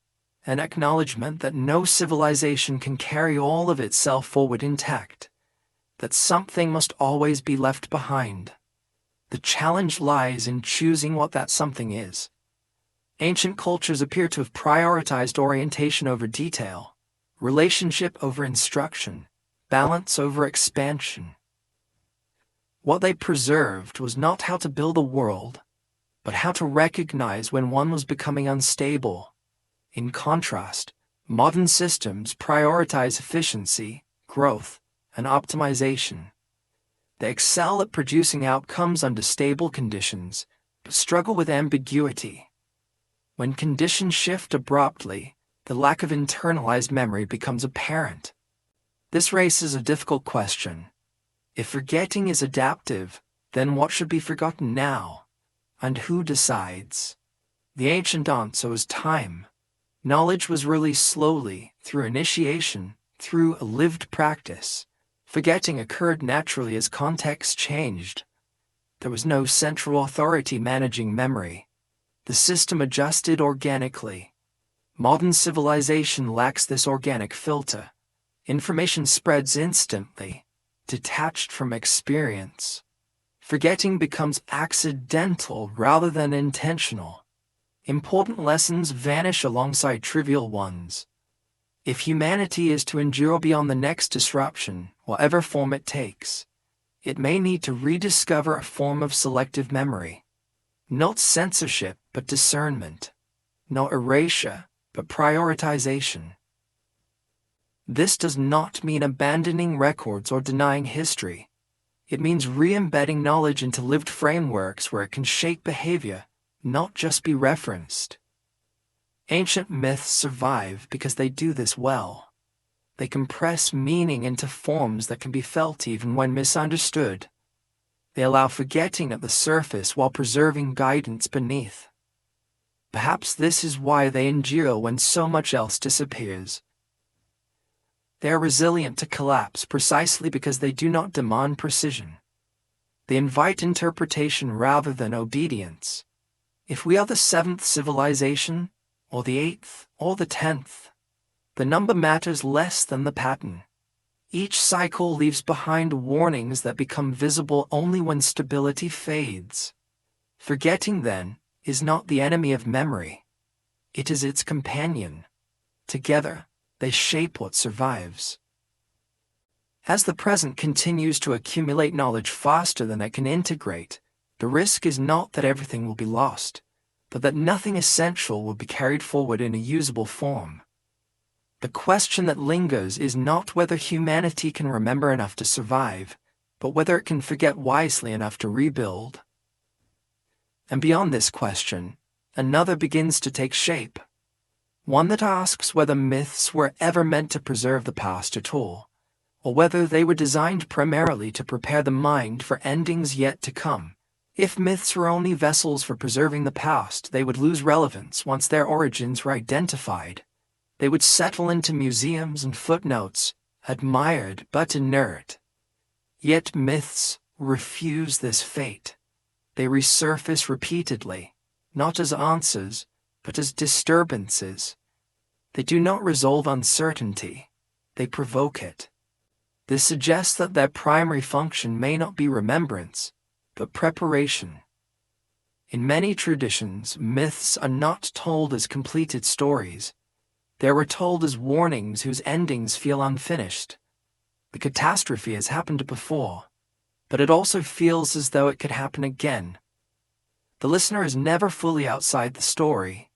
an acknowledgement that no civilization can carry all of itself forward intact, that something must always be left behind. The challenge lies in choosing what that something is. Ancient cultures appear to have prioritized orientation over detail, relationship over instruction, balance over expansion. What they preserved was not how to build a world, but how to recognize when one was becoming unstable. In contrast, modern systems prioritize efficiency, growth, and optimization. They excel at producing outcomes under stable conditions, but struggle with ambiguity. When conditions shift abruptly, the lack of internalized memory becomes apparent. This raises a difficult question. If forgetting is adaptive, then what should be forgotten now? And who decides? The ancient answer was time. Knowledge was released slowly, through initiation, through a lived practice. Forgetting occurred naturally as context changed. There was no central authority managing memory. The system adjusted organically. Modern civilization lacks this organic filter. Information spreads instantly, detached from experience. Forgetting becomes accidental rather than intentional. Important lessons vanish alongside trivial ones. If humanity is to endure beyond the next disruption, whatever form it takes, it may need to rediscover a form of selective memory. Not censorship, but discernment. Not erasure, but prioritization. This does not mean abandoning records or denying history. It means re-embedding knowledge into lived frameworks where it can shape behavior, not just be referenced. Ancient myths survive because they do this well. They compress meaning into forms that can be felt even when misunderstood. They allow forgetting at the surface while preserving guidance beneath. Perhaps this is why they endure when so much else disappears. They are resilient to collapse precisely because they do not demand precision. They invite interpretation rather than obedience. If we are the 7th civilization, or the 8th, or the 10th, the number matters less than the pattern. Each cycle leaves behind warnings that become visible only when stability fades. Forgetting, then, is not the enemy of memory. It is its companion. Together, they shape what survives. As the present continues to accumulate knowledge faster than it can integrate, the risk is not that everything will be lost, but that nothing essential will be carried forward in a usable form. The question that lingers is not whether humanity can remember enough to survive, but whether it can forget wisely enough to rebuild. And beyond this question, another begins to take shape. One that asks whether myths were ever meant to preserve the past at all, or whether they were designed primarily to prepare the mind for endings yet to come. If myths were only vessels for preserving the past, they would lose relevance once their origins were identified. They would settle into museums and footnotes, admired but inert. Yet myths refuse this fate. They resurface repeatedly, not as answers, but as disturbances. They do not resolve uncertainty, they provoke it. This suggests that their primary function may not be remembrance, but preparation. In many traditions, myths are not told as completed stories. They were told as warnings whose endings feel unfinished. The catastrophe has happened before, but it also feels as though it could happen again. The listener is never fully outside the story.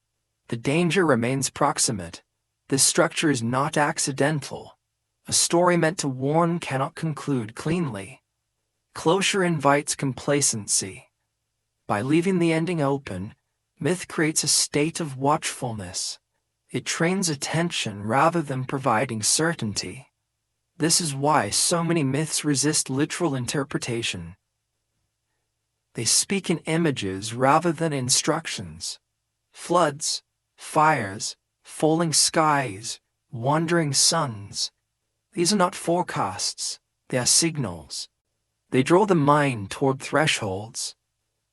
The danger remains proximate. This structure is not accidental. A story meant to warn cannot conclude cleanly. Closure invites complacency. By leaving the ending open, myth creates a state of watchfulness. It trains attention rather than providing certainty. This is why so many myths resist literal interpretation. They speak in images rather than instructions. Floods, fires, falling skies, wandering suns. These are not forecasts, they are signals. They draw the mind toward thresholds,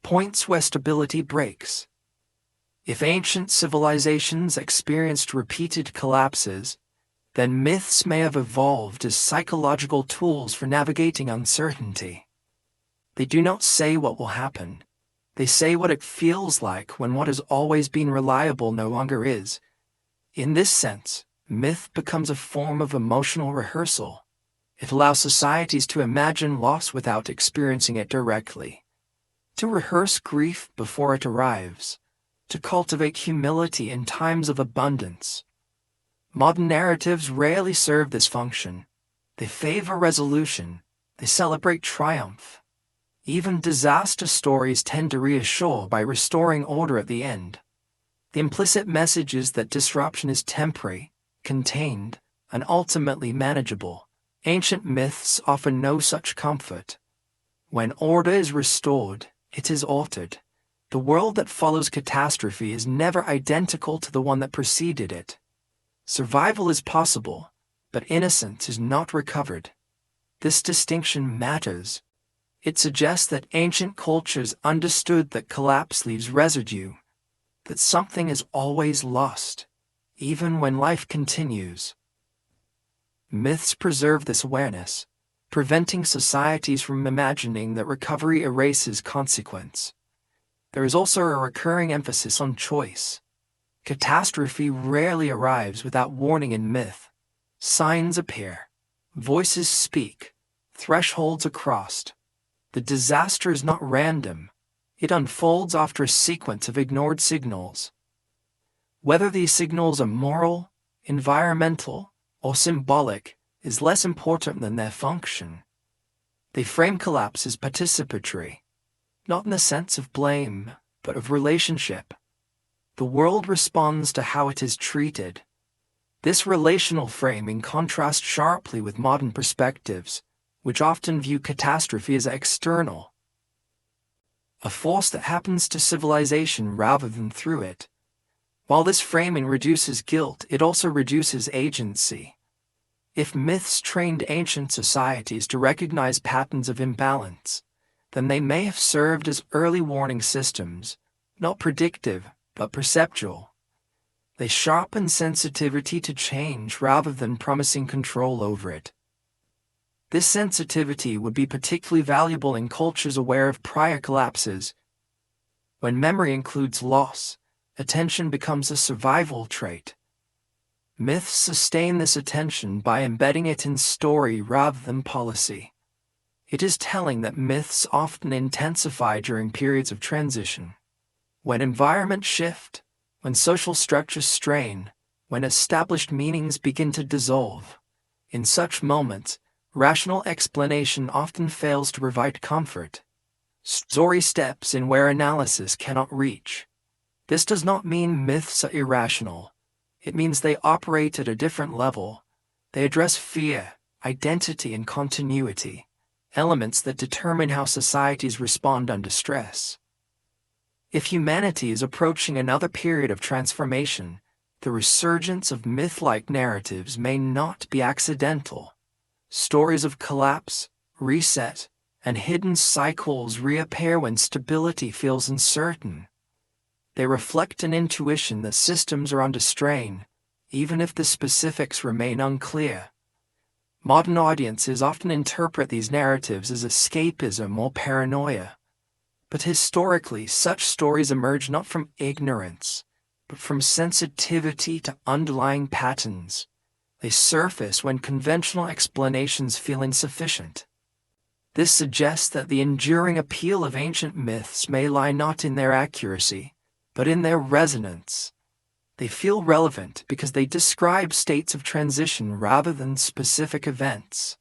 points where stability breaks. If ancient civilizations experienced repeated collapses, then myths may have evolved as psychological tools for navigating uncertainty. They do not say what will happen. They say what it feels like when what has always been reliable no longer is. In this sense, myth becomes a form of emotional rehearsal. It allows societies to imagine loss without experiencing it directly, to rehearse grief before it arrives, to cultivate humility in times of abundance. Modern narratives rarely serve this function. They favor resolution. They celebrate triumph. Even disaster stories tend to reassure by restoring order at the end. The implicit message is that disruption is temporary, contained, and ultimately manageable. Ancient myths offer no such comfort. When order is restored, it is altered. The world that follows catastrophe is never identical to the one that preceded it. Survival is possible, but innocence is not recovered. This distinction matters. It suggests that ancient cultures understood that collapse leaves residue, that something is always lost, even when life continues. Myths preserve this awareness, preventing societies from imagining that recovery erases consequence. There is also a recurring emphasis on choice. Catastrophe rarely arrives without warning in myth. Signs appear. Voices speak. Thresholds are crossed. The disaster is not random. It unfolds after a sequence of ignored signals. Whether these signals are moral, environmental, or symbolic is less important than their function. They frame collapse as participatory, not in the sense of blame, but of relationship. The world responds to how it is treated. This relational framing contrasts sharply with modern perspectives, which often view catastrophe as external, a force that happens to civilization rather than through it. While this framing reduces guilt, it also reduces agency. If myths trained ancient societies to recognize patterns of imbalance, then they may have served as early warning systems, not predictive, but perceptual. They sharpen sensitivity to change rather than promising control over it. This sensitivity would be particularly valuable in cultures aware of prior collapses. When memory includes loss, attention becomes a survival trait. Myths sustain this attention by embedding it in story rather than policy. It is telling that myths often intensify during periods of transition. When environments shift, when social structures strain, when established meanings begin to dissolve, in such moments, rational explanation often fails to provide comfort. Story steps in where analysis cannot reach. This does not mean myths are irrational. It means they operate at a different level. They address fear, identity, and continuity, elements that determine how societies respond under stress. If humanity is approaching another period of transformation, the resurgence of myth-like narratives may not be accidental. Stories of collapse, reset, and hidden cycles reappear when stability feels uncertain. They reflect an intuition that systems are under strain, even if the specifics remain unclear. Modern audiences often interpret these narratives as escapism or paranoia. But historically, such stories emerge not from ignorance, but from sensitivity to underlying patterns. They surface when conventional explanations feel insufficient. This suggests that the enduring appeal of ancient myths may lie not in their accuracy, but in their resonance. They feel relevant because they describe states of transition rather than specific events.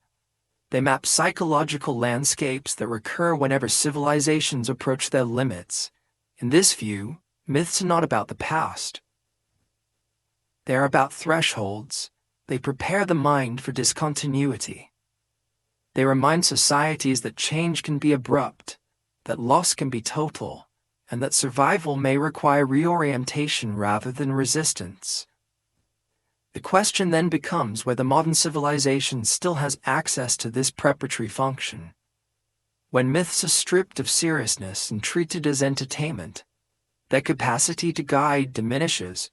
They map psychological landscapes that recur whenever civilizations approach their limits. In this view, myths are not about the past. They are about thresholds. They prepare the mind for discontinuity. They remind societies that change can be abrupt, that loss can be total, and that survival may require reorientation rather than resistance. The question then becomes whether modern civilization still has access to this preparatory function. When myths are stripped of seriousness and treated as entertainment, their capacity to guide diminishes.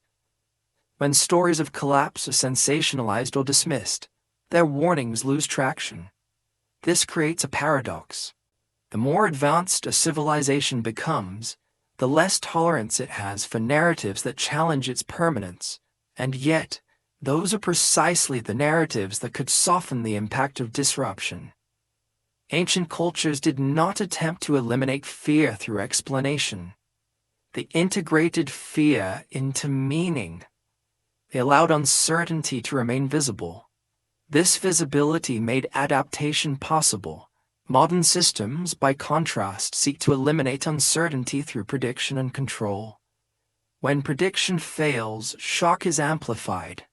When stories of collapse are sensationalized or dismissed, their warnings lose traction. This creates a paradox. The more advanced a civilization becomes, the less tolerance it has for narratives that challenge its permanence, and yet, those are precisely the narratives that could soften the impact of disruption. Ancient cultures did not attempt to eliminate fear through explanation. They integrated fear into meaning. They allowed uncertainty to remain visible. This visibility made adaptation possible. Modern systems, by contrast, seek to eliminate uncertainty through prediction and control. When prediction fails, shock is amplified.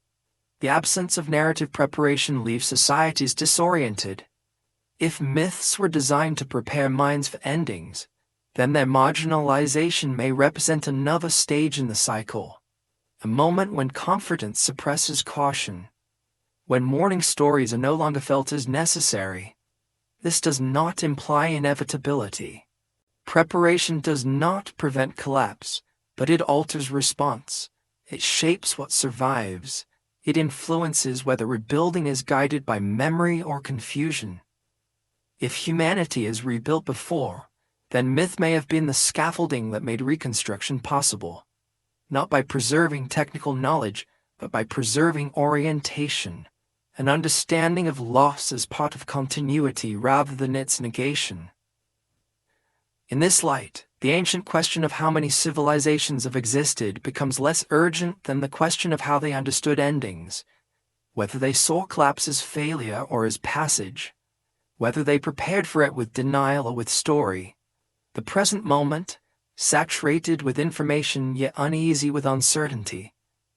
The absence of narrative preparation leaves societies disoriented. If myths were designed to prepare minds for endings, then their marginalization may represent another stage in the cycle, a moment when confidence suppresses caution, when mourning stories are no longer felt as necessary. This does not imply inevitability. Preparation does not prevent collapse, but it alters response. It shapes what survives. It influences whether rebuilding is guided by memory or confusion. If humanity is rebuilt before, then myth may have been the scaffolding that made reconstruction possible, not by preserving technical knowledge, but by preserving orientation, an understanding of loss as part of continuity rather than its negation. In this light, the ancient question of how many civilizations have existed becomes less urgent than the question of how they understood endings, whether they saw collapse as failure or as passage, whether they prepared for it with denial or with story. The present moment, saturated with information yet uneasy with uncertainty,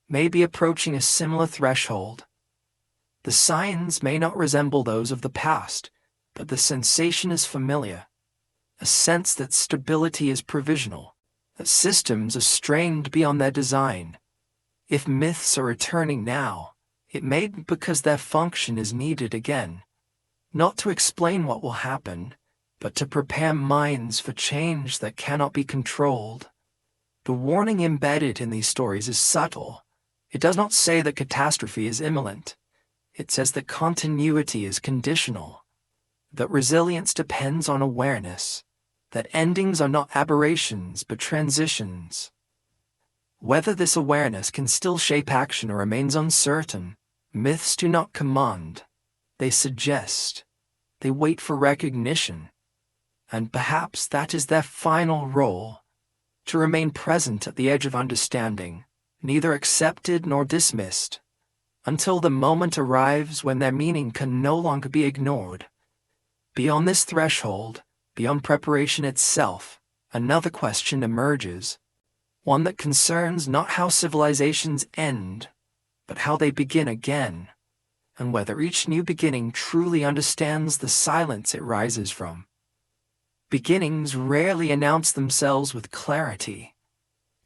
may be approaching a similar threshold. The signs may not resemble those of the past, but the sensation is familiar. A sense that stability is provisional, that systems are strained beyond their design. If myths are returning now, it may be because their function is needed again, not to explain what will happen, but to prepare minds for change that cannot be controlled. The warning embedded in these stories is subtle. It does not say that catastrophe is imminent. It says that continuity is conditional, that resilience depends on awareness, that endings are not aberrations but transitions. Whether this awareness can still shape action or remains uncertain, myths do not command. They suggest. They wait for recognition. And perhaps that is their final role, to remain present at the edge of understanding, neither accepted nor dismissed, until the moment arrives when their meaning can no longer be ignored. Beyond this threshold, beyond preparation itself, another question emerges, one that concerns not how civilizations end, but how they begin again, and whether each new beginning truly understands the silence it rises from. Beginnings rarely announce themselves with clarity.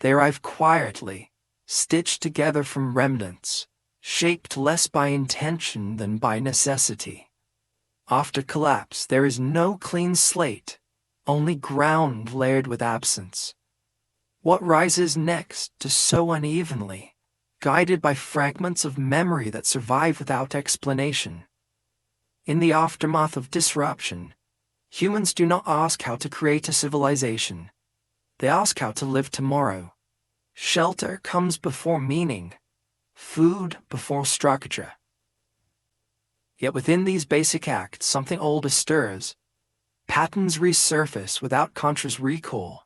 They arrive quietly, stitched together from remnants, shaped less by intention than by necessity. After collapse, there is no clean slate, only ground layered with absence. What rises next is so unevenly, guided by fragments of memory that survive without explanation. In the aftermath of disruption, humans do not ask how to create a civilization. They ask how to live tomorrow. Shelter comes before meaning, food before structure. Yet within these basic acts, something older stirs. Patterns resurface without conscious recall.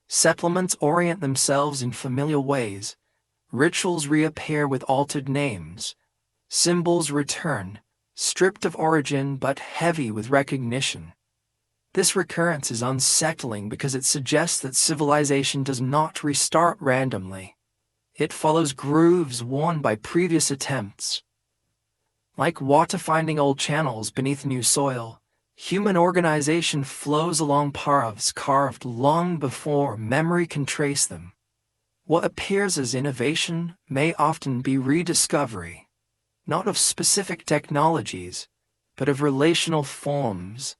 Settlements orient themselves in familiar ways. Rituals reappear with altered names. Symbols return, stripped of origin but heavy with recognition. This recurrence is unsettling because it suggests that civilization does not restart randomly. It follows grooves worn by previous attempts. Like water finding old channels beneath new soil, human organization flows along paths carved long before memory can trace them. What appears as innovation may often be rediscovery, not of specific technologies, but of relational forms,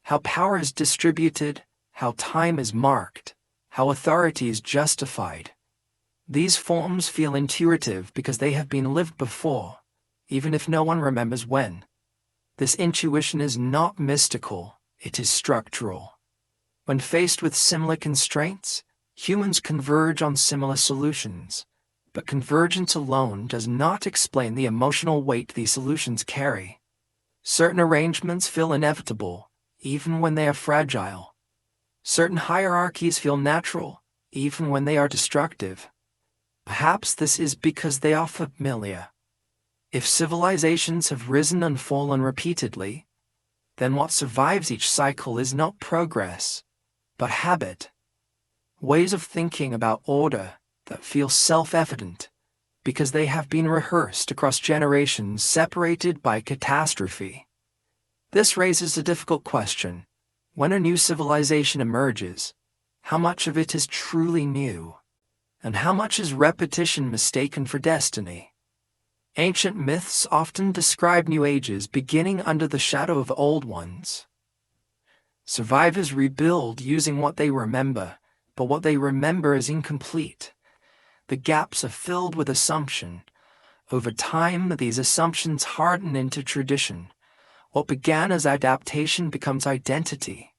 how power is distributed, how time is marked, how authority is justified. These forms feel intuitive because they have been lived before, even if no one remembers when. This intuition is not mystical, it is structural. When faced with similar constraints, humans converge on similar solutions, but convergence alone does not explain the emotional weight these solutions carry. Certain arrangements feel inevitable, even when they are fragile. Certain hierarchies feel natural, even when they are destructive. Perhaps this is because they are familiar. If civilizations have risen and fallen repeatedly, then what survives each cycle is not progress, but habit. Ways of thinking about order that feel self-evident because they have been rehearsed across generations separated by catastrophe. This raises a difficult question. When a new civilization emerges, how much of it is truly new? And how much is repetition mistaken for destiny? Ancient myths often describe new ages beginning under the shadow of old ones. Survivors rebuild using what they remember, but what they remember is incomplete. The gaps are filled with assumption. Over time, these assumptions harden into tradition. What began as adaptation becomes identity.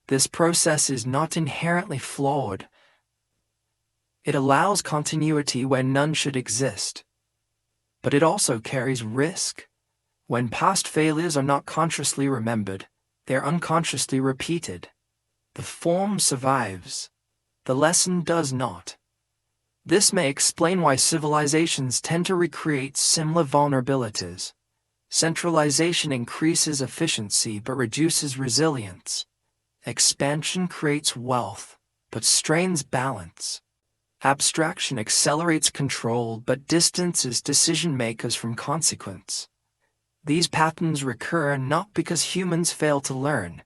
This process is not inherently flawed. It allows continuity where none should exist. But it also carries risk. When past failures are not consciously remembered, they are unconsciously repeated. The form survives. The lesson does not. This may explain why civilizations tend to recreate similar vulnerabilities. Centralization increases efficiency but reduces resilience. Expansion creates wealth, but strains balance. Abstraction accelerates control but distances decision-makers from consequence. These patterns recur not because humans fail to learn,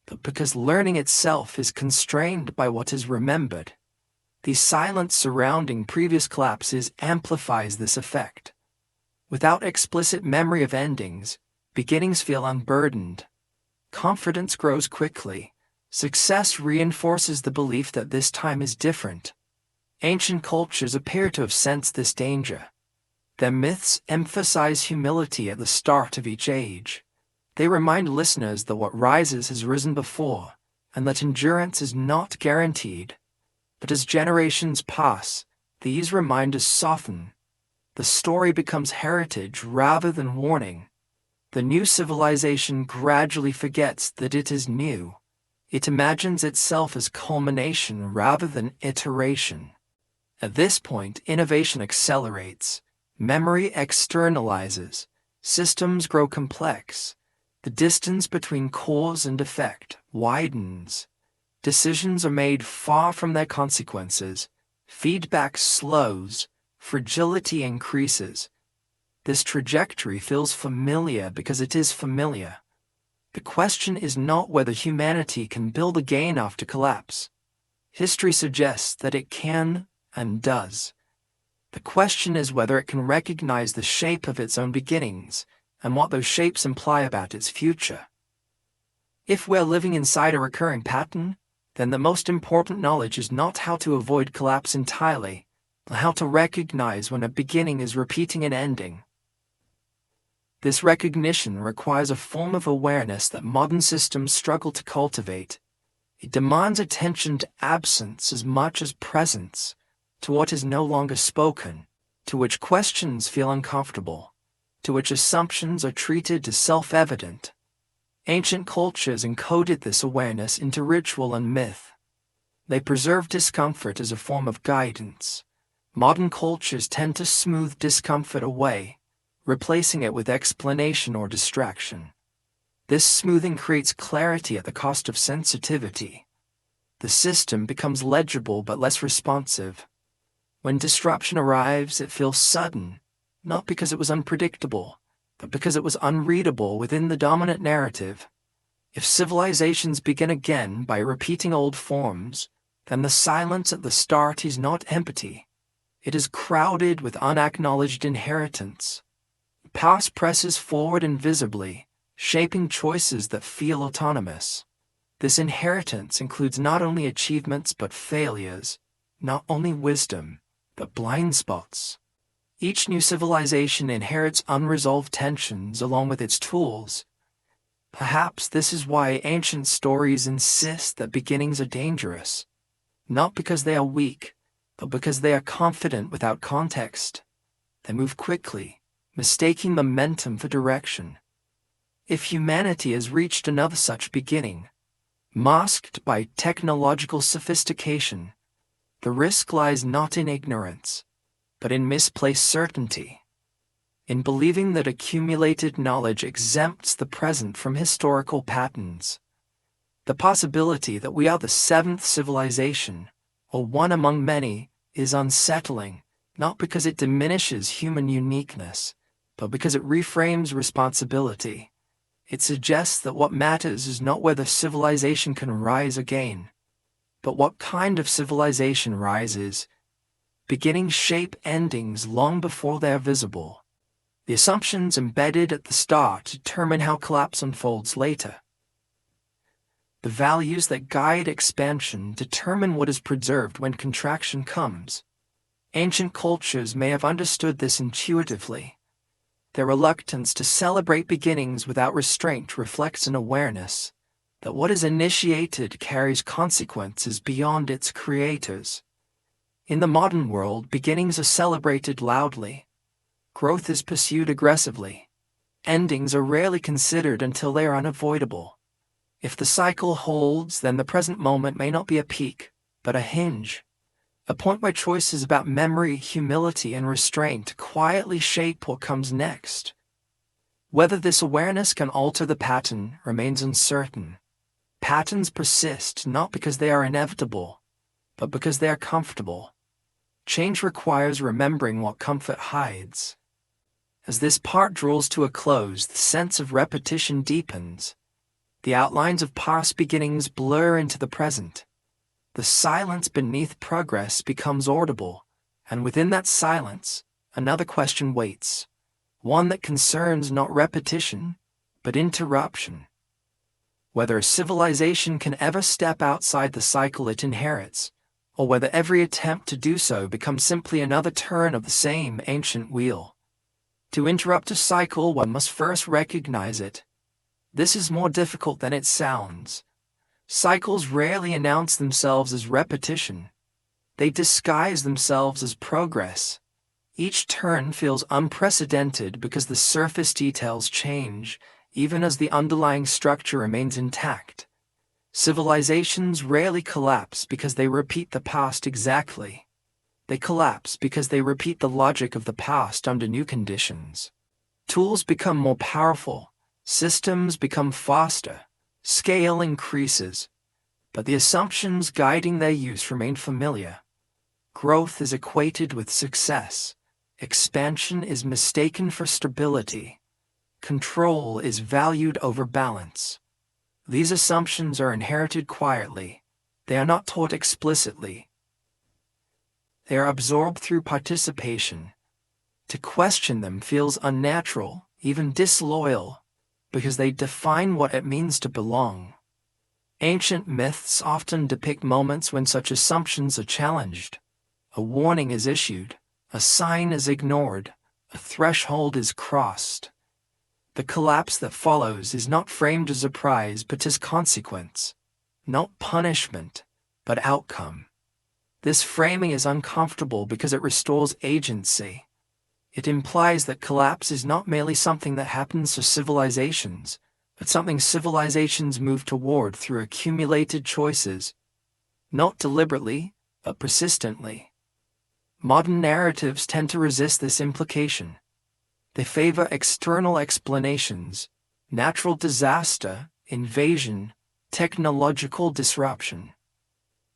but because learning itself is constrained by what is remembered. The silence surrounding previous collapses amplifies this effect. Without explicit memory of endings, beginnings feel unburdened. Confidence grows quickly. Success reinforces the belief that this time is different. Ancient cultures appear to have sensed this danger. Their myths emphasize humility at the start of each age. They remind listeners that what rises has risen before, and that endurance is not guaranteed. But as generations pass, these reminders soften. The story becomes heritage rather than warning. The new civilization gradually forgets that it is new. It imagines itself as culmination rather than iteration. At this point, innovation accelerates. Memory externalizes. Systems grow complex. The distance between cause and effect widens. Decisions are made far from their consequences. Feedback slows. Fragility increases. This trajectory feels familiar because it is familiar. The question is not whether humanity can build again after collapse. History suggests that it can and does. The question is whether it can recognize the shape of its own beginnings and what those shapes imply about its future. If we're living inside a recurring pattern, then the most important knowledge is not how to avoid collapse entirely, but how to recognize when a beginning is repeating an ending. This recognition requires a form of awareness that modern systems struggle to cultivate. It demands attention to absence as much as presence, to what is no longer spoken, to which questions feel uncomfortable, to which assumptions are treated as self-evident. Ancient cultures encoded this awareness into ritual and myth. They preserved discomfort as a form of guidance. Modern cultures tend to smooth discomfort away, replacing it with explanation or distraction. This smoothing creates clarity at the cost of sensitivity. The system becomes legible but less responsive. When disruption arrives, it feels sudden, not because it was unpredictable, but because it was unreadable within the dominant narrative. If civilizations begin again by repeating old forms, then the silence at the start is not empty. It is crowded with unacknowledged inheritance. Past presses forward invisibly, shaping choices that feel autonomous. This inheritance includes not only achievements but failures, not only wisdom, but blind spots. Each new civilization inherits unresolved tensions along with its tools. Perhaps this is why ancient stories insist that beginnings are dangerous, not because they are weak, but because they are confident without context. They move quickly, mistaking momentum for direction. If humanity has reached another such beginning, masked by technological sophistication, the risk lies not in ignorance, but in misplaced certainty, in believing that accumulated knowledge exempts the present from historical patterns. The possibility that we are the seventh civilization, or one among many, is unsettling, not because it diminishes human uniqueness, but because it reframes responsibility. It suggests that what matters is not whether civilization can rise again, but what kind of civilization rises. Beginnings shape endings long before they are visible. The assumptions embedded at the start determine how collapse unfolds later. The values that guide expansion determine what is preserved when contraction comes. Ancient cultures may have understood this intuitively. Their reluctance to celebrate beginnings without restraint reflects an awareness that what is initiated carries consequences beyond its creators. In the modern world, beginnings are celebrated loudly. Growth is pursued aggressively. Endings are rarely considered until they are unavoidable. If the cycle holds, then the present moment may not be a peak, but a hinge. A point where choices about memory, humility, and restraint quietly shape what comes next. Whether this awareness can alter the pattern remains uncertain. Patterns persist not because they are inevitable, but because they are comfortable. Change requires remembering what comfort hides. As this part draws to a close, the sense of repetition deepens. The outlines of past beginnings blur into the present. The silence beneath progress becomes audible, and within that silence, another question waits, one that concerns not repetition, but interruption. Whether a civilization can ever step outside the cycle it inherits, or whether every attempt to do so becomes simply another turn of the same ancient wheel. To interrupt a cycle, one must first recognize it. This is more difficult than it sounds. Cycles rarely announce themselves as repetition. They disguise themselves as progress. Each turn feels unprecedented because the surface details change, even as the underlying structure remains intact. Civilizations rarely collapse because they repeat the past exactly. They collapse because they repeat the logic of the past under new conditions. Tools become more powerful, systems become faster, scale increases, but the assumptions guiding their use remain familiar. Growth is equated with success. Expansion is mistaken for stability. Control is valued over balance. These assumptions are inherited quietly. They are not taught explicitly. They are absorbed through participation. To question them feels unnatural, even disloyal, because they define what it means to belong. Ancient myths often depict moments when such assumptions are challenged. A warning is issued, a sign is ignored, a threshold is crossed. The collapse that follows is not framed as a prize but as consequence, not punishment, but outcome. This framing is uncomfortable because it restores agency. It implies that collapse is not merely something that happens to civilizations, but something civilizations move toward through accumulated choices, not deliberately, but persistently. Modern narratives tend to resist this implication. They favor external explanations, natural disaster, invasion, technological disruption.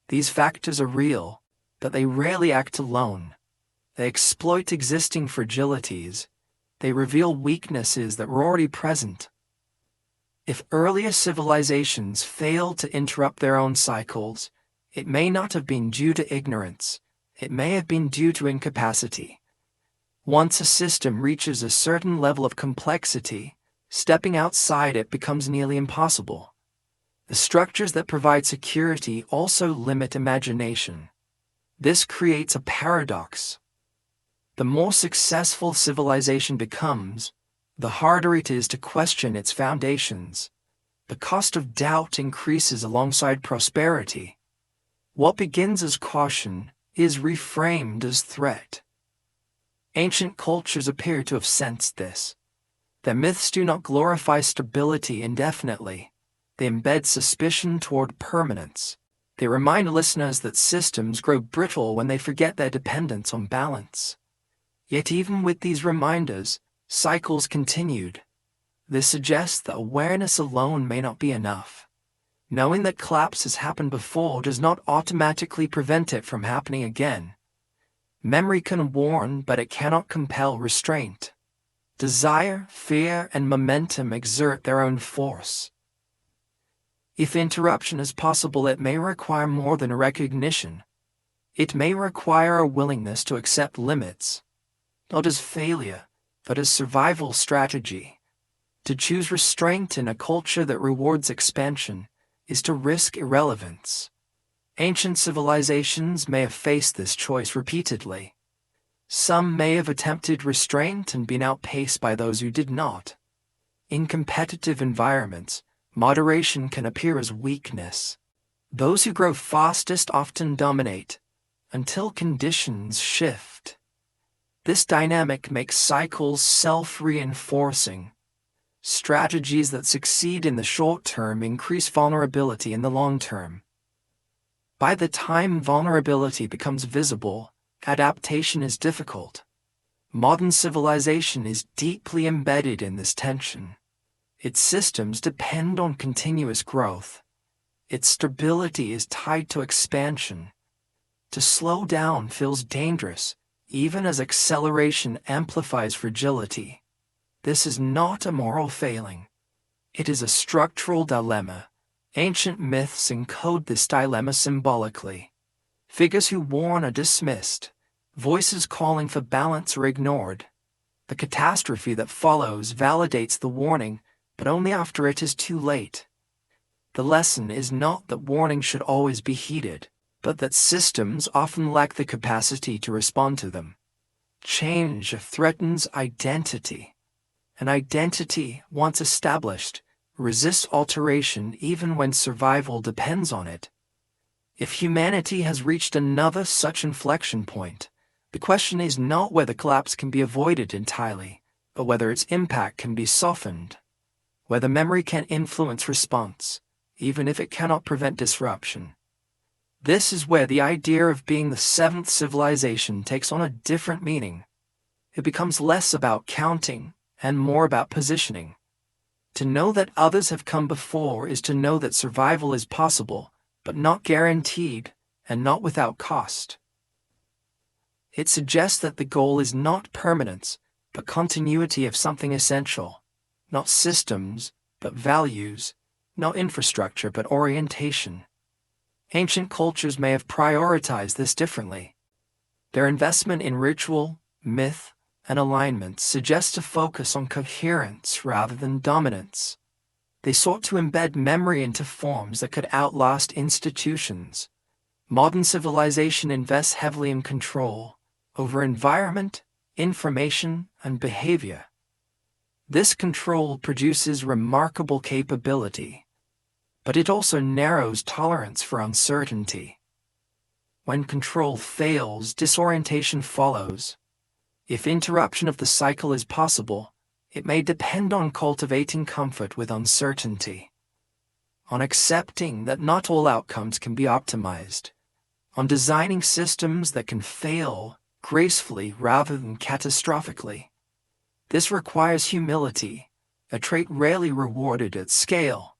These factors are real, but they rarely act alone. They exploit existing fragilities. They reveal weaknesses that were already present. If earlier civilizations failed to interrupt their own cycles, it may not have been due to ignorance. It may have been due to incapacity. Once a system reaches a certain level of complexity, stepping outside it becomes nearly impossible. The structures that provide security also limit imagination. This creates a paradox. The more successful civilization becomes, the harder it is to question its foundations. The cost of doubt increases alongside prosperity. What begins as caution is reframed as threat. Ancient cultures appear to have sensed this. Their myths do not glorify stability indefinitely. They embed suspicion toward permanence. They remind listeners that systems grow brittle when they forget their dependence on balance. Yet even with these reminders, cycles continued. This suggests that awareness alone may not be enough. Knowing that collapse has happened before does not automatically prevent it from happening again. Memory can warn, but it cannot compel restraint. Desire, fear, and momentum exert their own force. If interruption is possible, it may require more than a recognition. It may require a willingness to accept limits, not as failure, but as survival strategy. To choose restraint in a culture that rewards expansion is to risk irrelevance. Ancient civilizations may have faced this choice repeatedly. Some may have attempted restraint and been outpaced by those who did not. In competitive environments, Moderation can appear as weakness. Those who grow fastest often dominate, until conditions shift. This dynamic makes cycles self-reinforcing. Strategies that succeed in the short term increase vulnerability in the long term. By the time vulnerability becomes visible, adaptation is difficult. Modern civilization is deeply embedded in this tension. Its systems depend on continuous growth. Its stability is tied to expansion. To slow down feels dangerous, even as acceleration amplifies fragility. This is not a moral failing. It is a structural dilemma. Ancient myths encode this dilemma symbolically. Figures who warn are dismissed. Voices calling for balance are ignored. The catastrophe that follows validates the warning, but only after it is too late. The lesson is not that warnings should always be heeded, but that systems often lack the capacity to respond to them. Change threatens identity. An identity, once established, resists alteration even when survival depends on it. If humanity has reached another such inflection point, the question is not whether collapse can be avoided entirely, but whether its impact can be softened. Whether memory can influence response, even if it cannot prevent disruption. This is where the idea of being the seventh civilization takes on a different meaning. It becomes less about counting and more about positioning. To know that others have come before is to know that survival is possible, but not guaranteed, and not without cost. It suggests that the goal is not permanence, but continuity of something essential. Not systems, but values. Not infrastructure, but orientation. Ancient cultures may have prioritized this differently. Their investment in ritual, myth, and alignment suggests a focus on coherence rather than dominance. They sought to embed memory into forms that could outlast institutions. Modern civilization invests heavily in control over environment, information, and behavior. This control produces remarkable capability, but it also narrows tolerance for uncertainty. When control fails, disorientation follows. If interruption of the cycle is possible, it may depend on cultivating comfort with uncertainty, on accepting that not all outcomes can be optimized, on designing systems that can fail gracefully rather than catastrophically. This requires humility, a trait rarely rewarded at scale.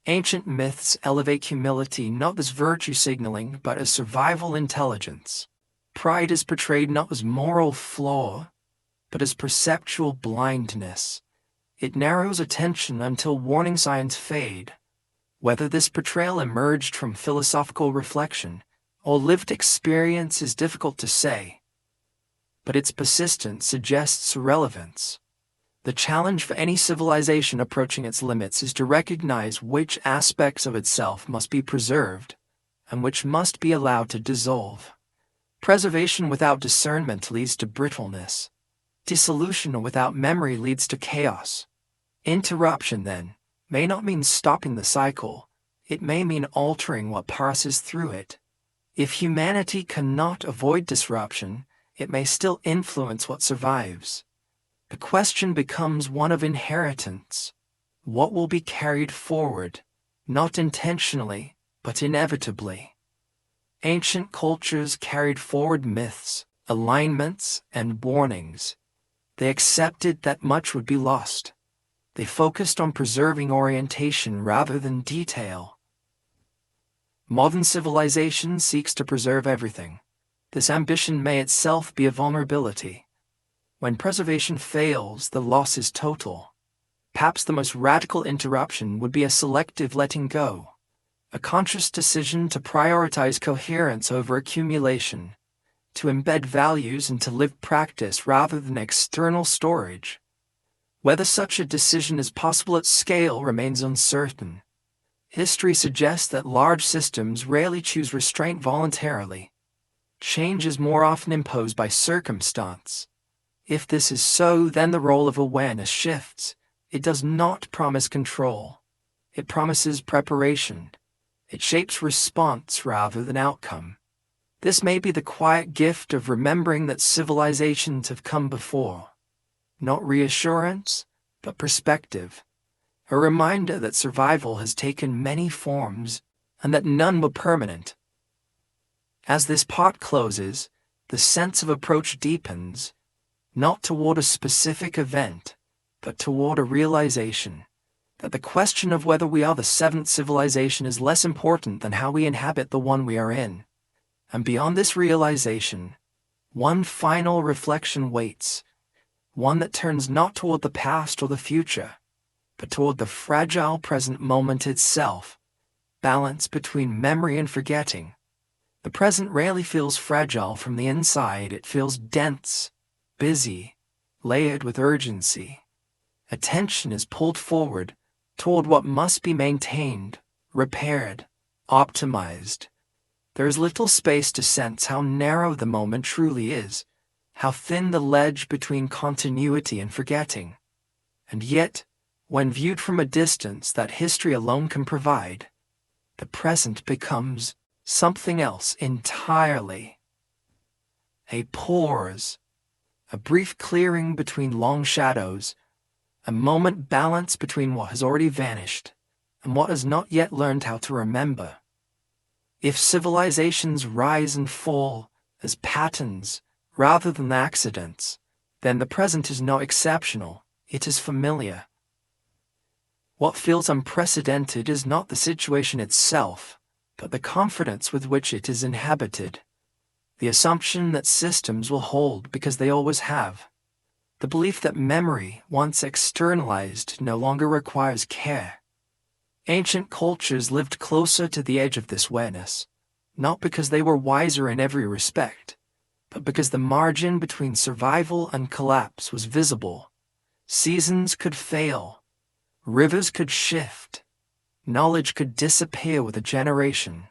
Ancient myths elevate humility not as virtue signaling but as survival intelligence. Pride is portrayed not as moral flaw, but as perceptual blindness. It narrows attention until warning signs fade. Whether this portrayal emerged from philosophical reflection or lived experience is difficult to say, but its persistence suggests relevance. The challenge for any civilization approaching its limits is to recognize which aspects of itself must be preserved and which must be allowed to dissolve. Preservation without discernment leads to brittleness. Dissolution without memory leads to chaos. Interruption, then, may not mean stopping the cycle. It may mean altering what passes through it. If humanity cannot avoid disruption, it may still influence what survives. The question becomes one of inheritance. What will be carried forward, not intentionally, but inevitably? Ancient cultures carried forward myths, alignments, and warnings. They accepted that much would be lost. They focused on preserving orientation rather than detail. Modern civilization seeks to preserve everything. This ambition may itself be a vulnerability. When preservation fails, the loss is total. Perhaps the most radical interruption would be a selective letting go. A conscious decision to prioritize coherence over accumulation, to embed values into lived practice rather than external storage. Whether such a decision is possible at scale remains uncertain. History suggests that large systems rarely choose restraint voluntarily. Change is more often imposed by circumstance. If this is so, then the role of awareness shifts. It does not promise control. It promises preparation. It shapes response rather than outcome. This may be the quiet gift of remembering that civilizations have come before. Not reassurance, but perspective. A reminder that survival has taken many forms, and that none were permanent. As this part closes, the sense of approach deepens, not toward a specific event, but toward a realization that the question of whether we are the seventh civilization is less important than how we inhabit the one we are in. And beyond this realization, one final reflection waits, one that turns not toward the past or the future, but toward the fragile present moment itself, balance between memory and forgetting. The present rarely feels fragile from the inside. It feels dense, busy, layered with urgency. Attention is pulled forward toward what must be maintained, repaired, optimized. There is little space to sense how narrow the moment truly is, how thin the ledge between continuity and forgetting. And yet, when viewed from a distance that history alone can provide, the present becomes something else entirely. A pause, a brief clearing between long shadows, a moment balanced between what has already vanished and what has not yet learned how to remember. If civilizations rise and fall as patterns rather than accidents, then the present is not exceptional, it is familiar. What feels unprecedented is not the situation itself, but the confidence with which it is inhabited. The assumption that systems will hold because they always have. The belief that memory, once externalized, no longer requires care. Ancient cultures lived closer to the edge of this awareness, not because they were wiser in every respect, but because the margin between survival and collapse was visible. Seasons could fail, rivers could shift, knowledge could disappear with a generation.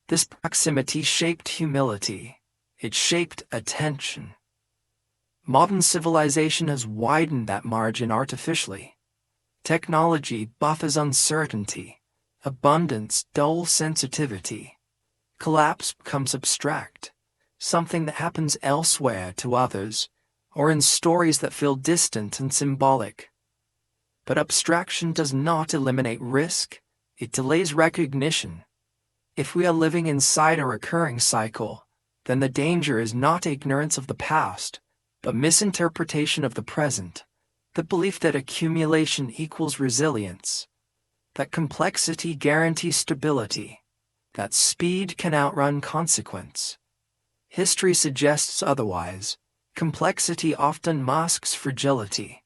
This proximity shaped humility. It shaped attention. Modern civilization has widened that margin artificially. Technology buffers uncertainty. Abundance dulls sensitivity. Collapse becomes abstract, something that happens elsewhere to others, or in stories that feel distant and symbolic. But abstraction does not eliminate risk, it delays recognition. If we are living inside a recurring cycle, then the danger is not ignorance of the past, but misinterpretation of the present, the belief that accumulation equals resilience, that complexity guarantees stability, that speed can outrun consequence. History suggests otherwise. Complexity often masks fragility.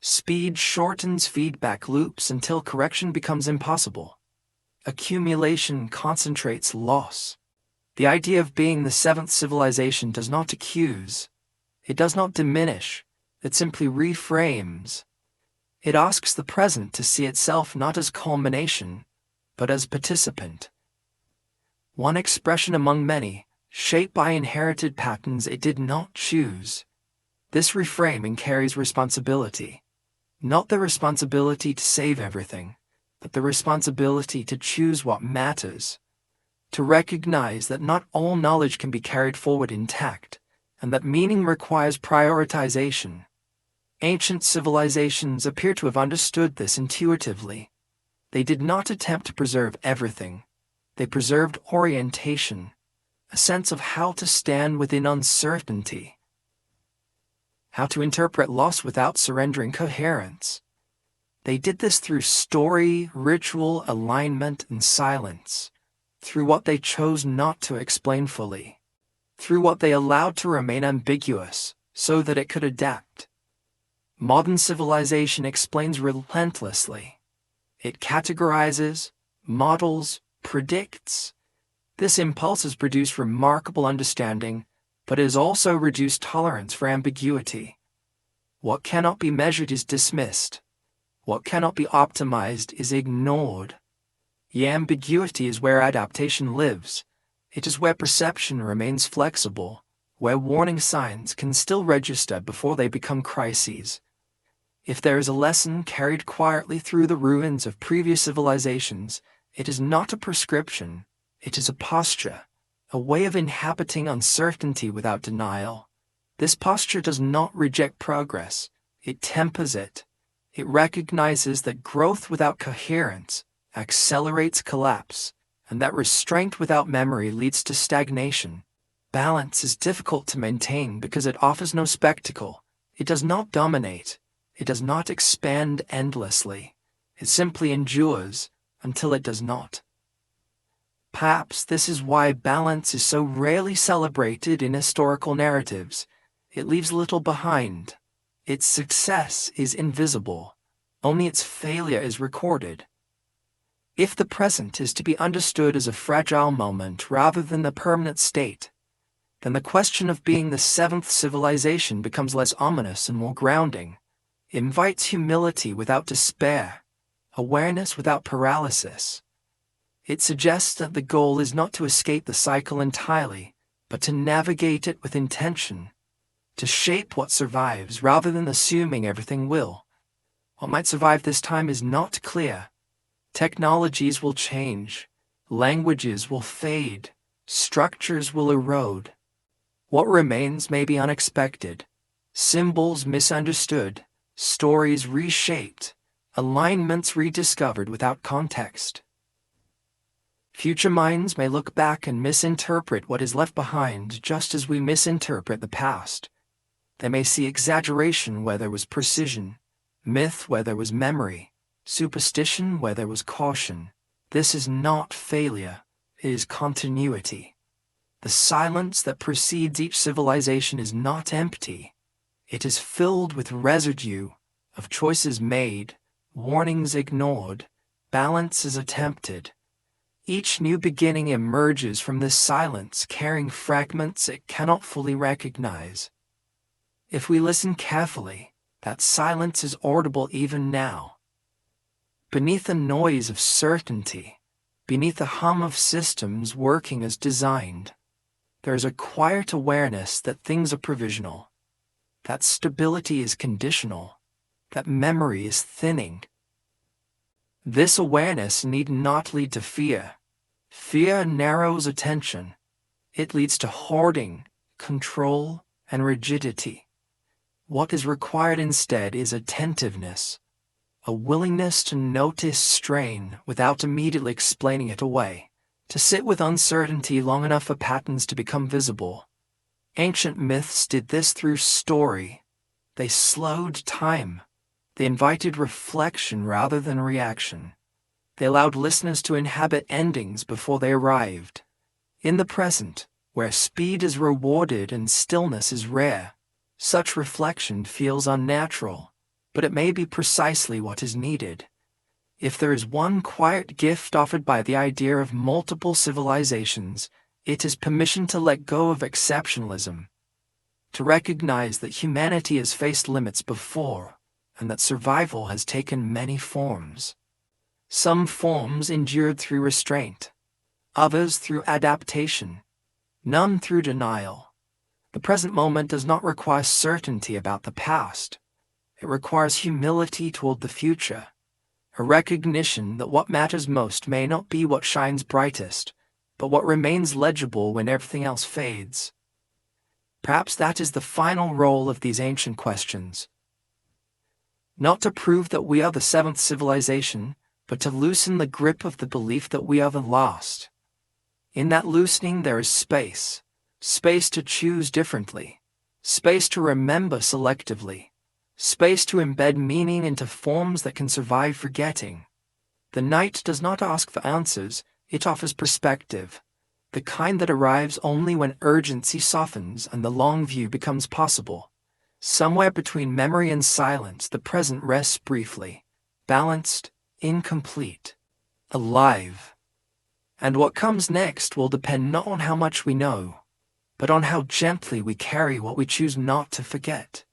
Speed shortens feedback loops until correction becomes impossible. Accumulation concentrates loss. The idea of being the seventh civilization does not accuse. It does not diminish. It simply reframes. It asks the present to see itself not as culmination, but as participant. One expression among many, shaped by inherited patterns it did not choose. This reframing carries responsibility. Not the responsibility to save everything, but the responsibility to choose what matters. To recognize that not all knowledge can be carried forward intact, and that meaning requires prioritization. Ancient civilizations appear to have understood this intuitively. They did not attempt to preserve everything. They preserved orientation, a sense of how to stand within uncertainty, how to interpret loss without surrendering coherence. They did this through story, ritual, alignment, and silence, through what they chose not to explain fully, through what they allowed to remain ambiguous so that it could adapt. Modern civilization explains relentlessly. It categorizes, models, predicts. This impulse has produced remarkable understanding, but it has also reduced tolerance for ambiguity. What cannot be measured is dismissed. What cannot be optimized is ignored. The ambiguity is where adaptation lives. It is where perception remains flexible, where warning signs can still register before they become crises. If there is a lesson carried quietly through the ruins of previous civilizations, it is not a prescription, it is a posture, a way of inhabiting uncertainty without denial. This posture does not reject progress, it tempers it. It recognizes that growth without coherence accelerates collapse, and that restraint without memory leads to stagnation. Balance is difficult to maintain because it offers no spectacle. It does not dominate. It does not expand endlessly. It simply endures until it does not. Perhaps this is why balance is so rarely celebrated in historical narratives. It leaves little behind. Its success is invisible. Only its failure is recorded. If the present is to be understood as a fragile moment rather than the permanent state, then the question of being the seventh civilization becomes less ominous and more grounding. It invites humility without despair, awareness without paralysis. It suggests that the goal is not to escape the cycle entirely, but to navigate it with intention, to shape what survives rather than assuming everything will. What might survive this time is not clear. Technologies will change, languages will fade, structures will erode. What remains may be unexpected, symbols misunderstood, stories reshaped, alignments rediscovered without context. Future minds may look back and misinterpret what is left behind just as we misinterpret the past. They may see exaggeration where there was precision, myth where there was memory, superstition where there was caution. This is not failure, it is continuity. The silence that precedes each civilization is not empty. It is filled with residue of choices made, warnings ignored, balances attempted. Each new beginning emerges from this silence carrying fragments it cannot fully recognize. If we listen carefully, that silence is audible even now. Beneath the noise of certainty, beneath the hum of systems working as designed, there is a quiet awareness that things are provisional, that stability is conditional, that memory is thinning. This awareness need not lead to fear. Fear narrows attention. It leads to hoarding, control, and rigidity. What is required instead is attentiveness, a willingness to notice strain without immediately explaining it away, to sit with uncertainty long enough for patterns to become visible. Ancient myths did this through story. They slowed time. They invited reflection rather than reaction. They allowed listeners to inhabit endings before they arrived. In the present, where speed is rewarded and stillness is rare, such reflection feels unnatural, but it may be precisely what is needed. If there is one quiet gift offered by the idea of multiple civilizations, it is permission to let go of exceptionalism, to recognize that humanity has faced limits before, and that survival has taken many forms. Some forms endured through restraint, others through adaptation, none through denial. The present moment does not require certainty about the past. It requires humility toward the future, a recognition that what matters most may not be what shines brightest, but what remains legible when everything else fades. Perhaps that is the final role of these ancient questions. Not to prove that we are the seventh civilization, but to loosen the grip of the belief that we are the last. In that loosening there is space, space to choose differently, space to remember selectively, space to embed meaning into forms that can survive forgetting. The night does not ask for answers, it offers perspective, the kind that arrives only when urgency softens and the long view becomes possible. Somewhere between memory and silence, the present rests briefly, balanced, incomplete, alive. And what comes next will depend not on how much we know, but on how gently we carry what we choose not to forget.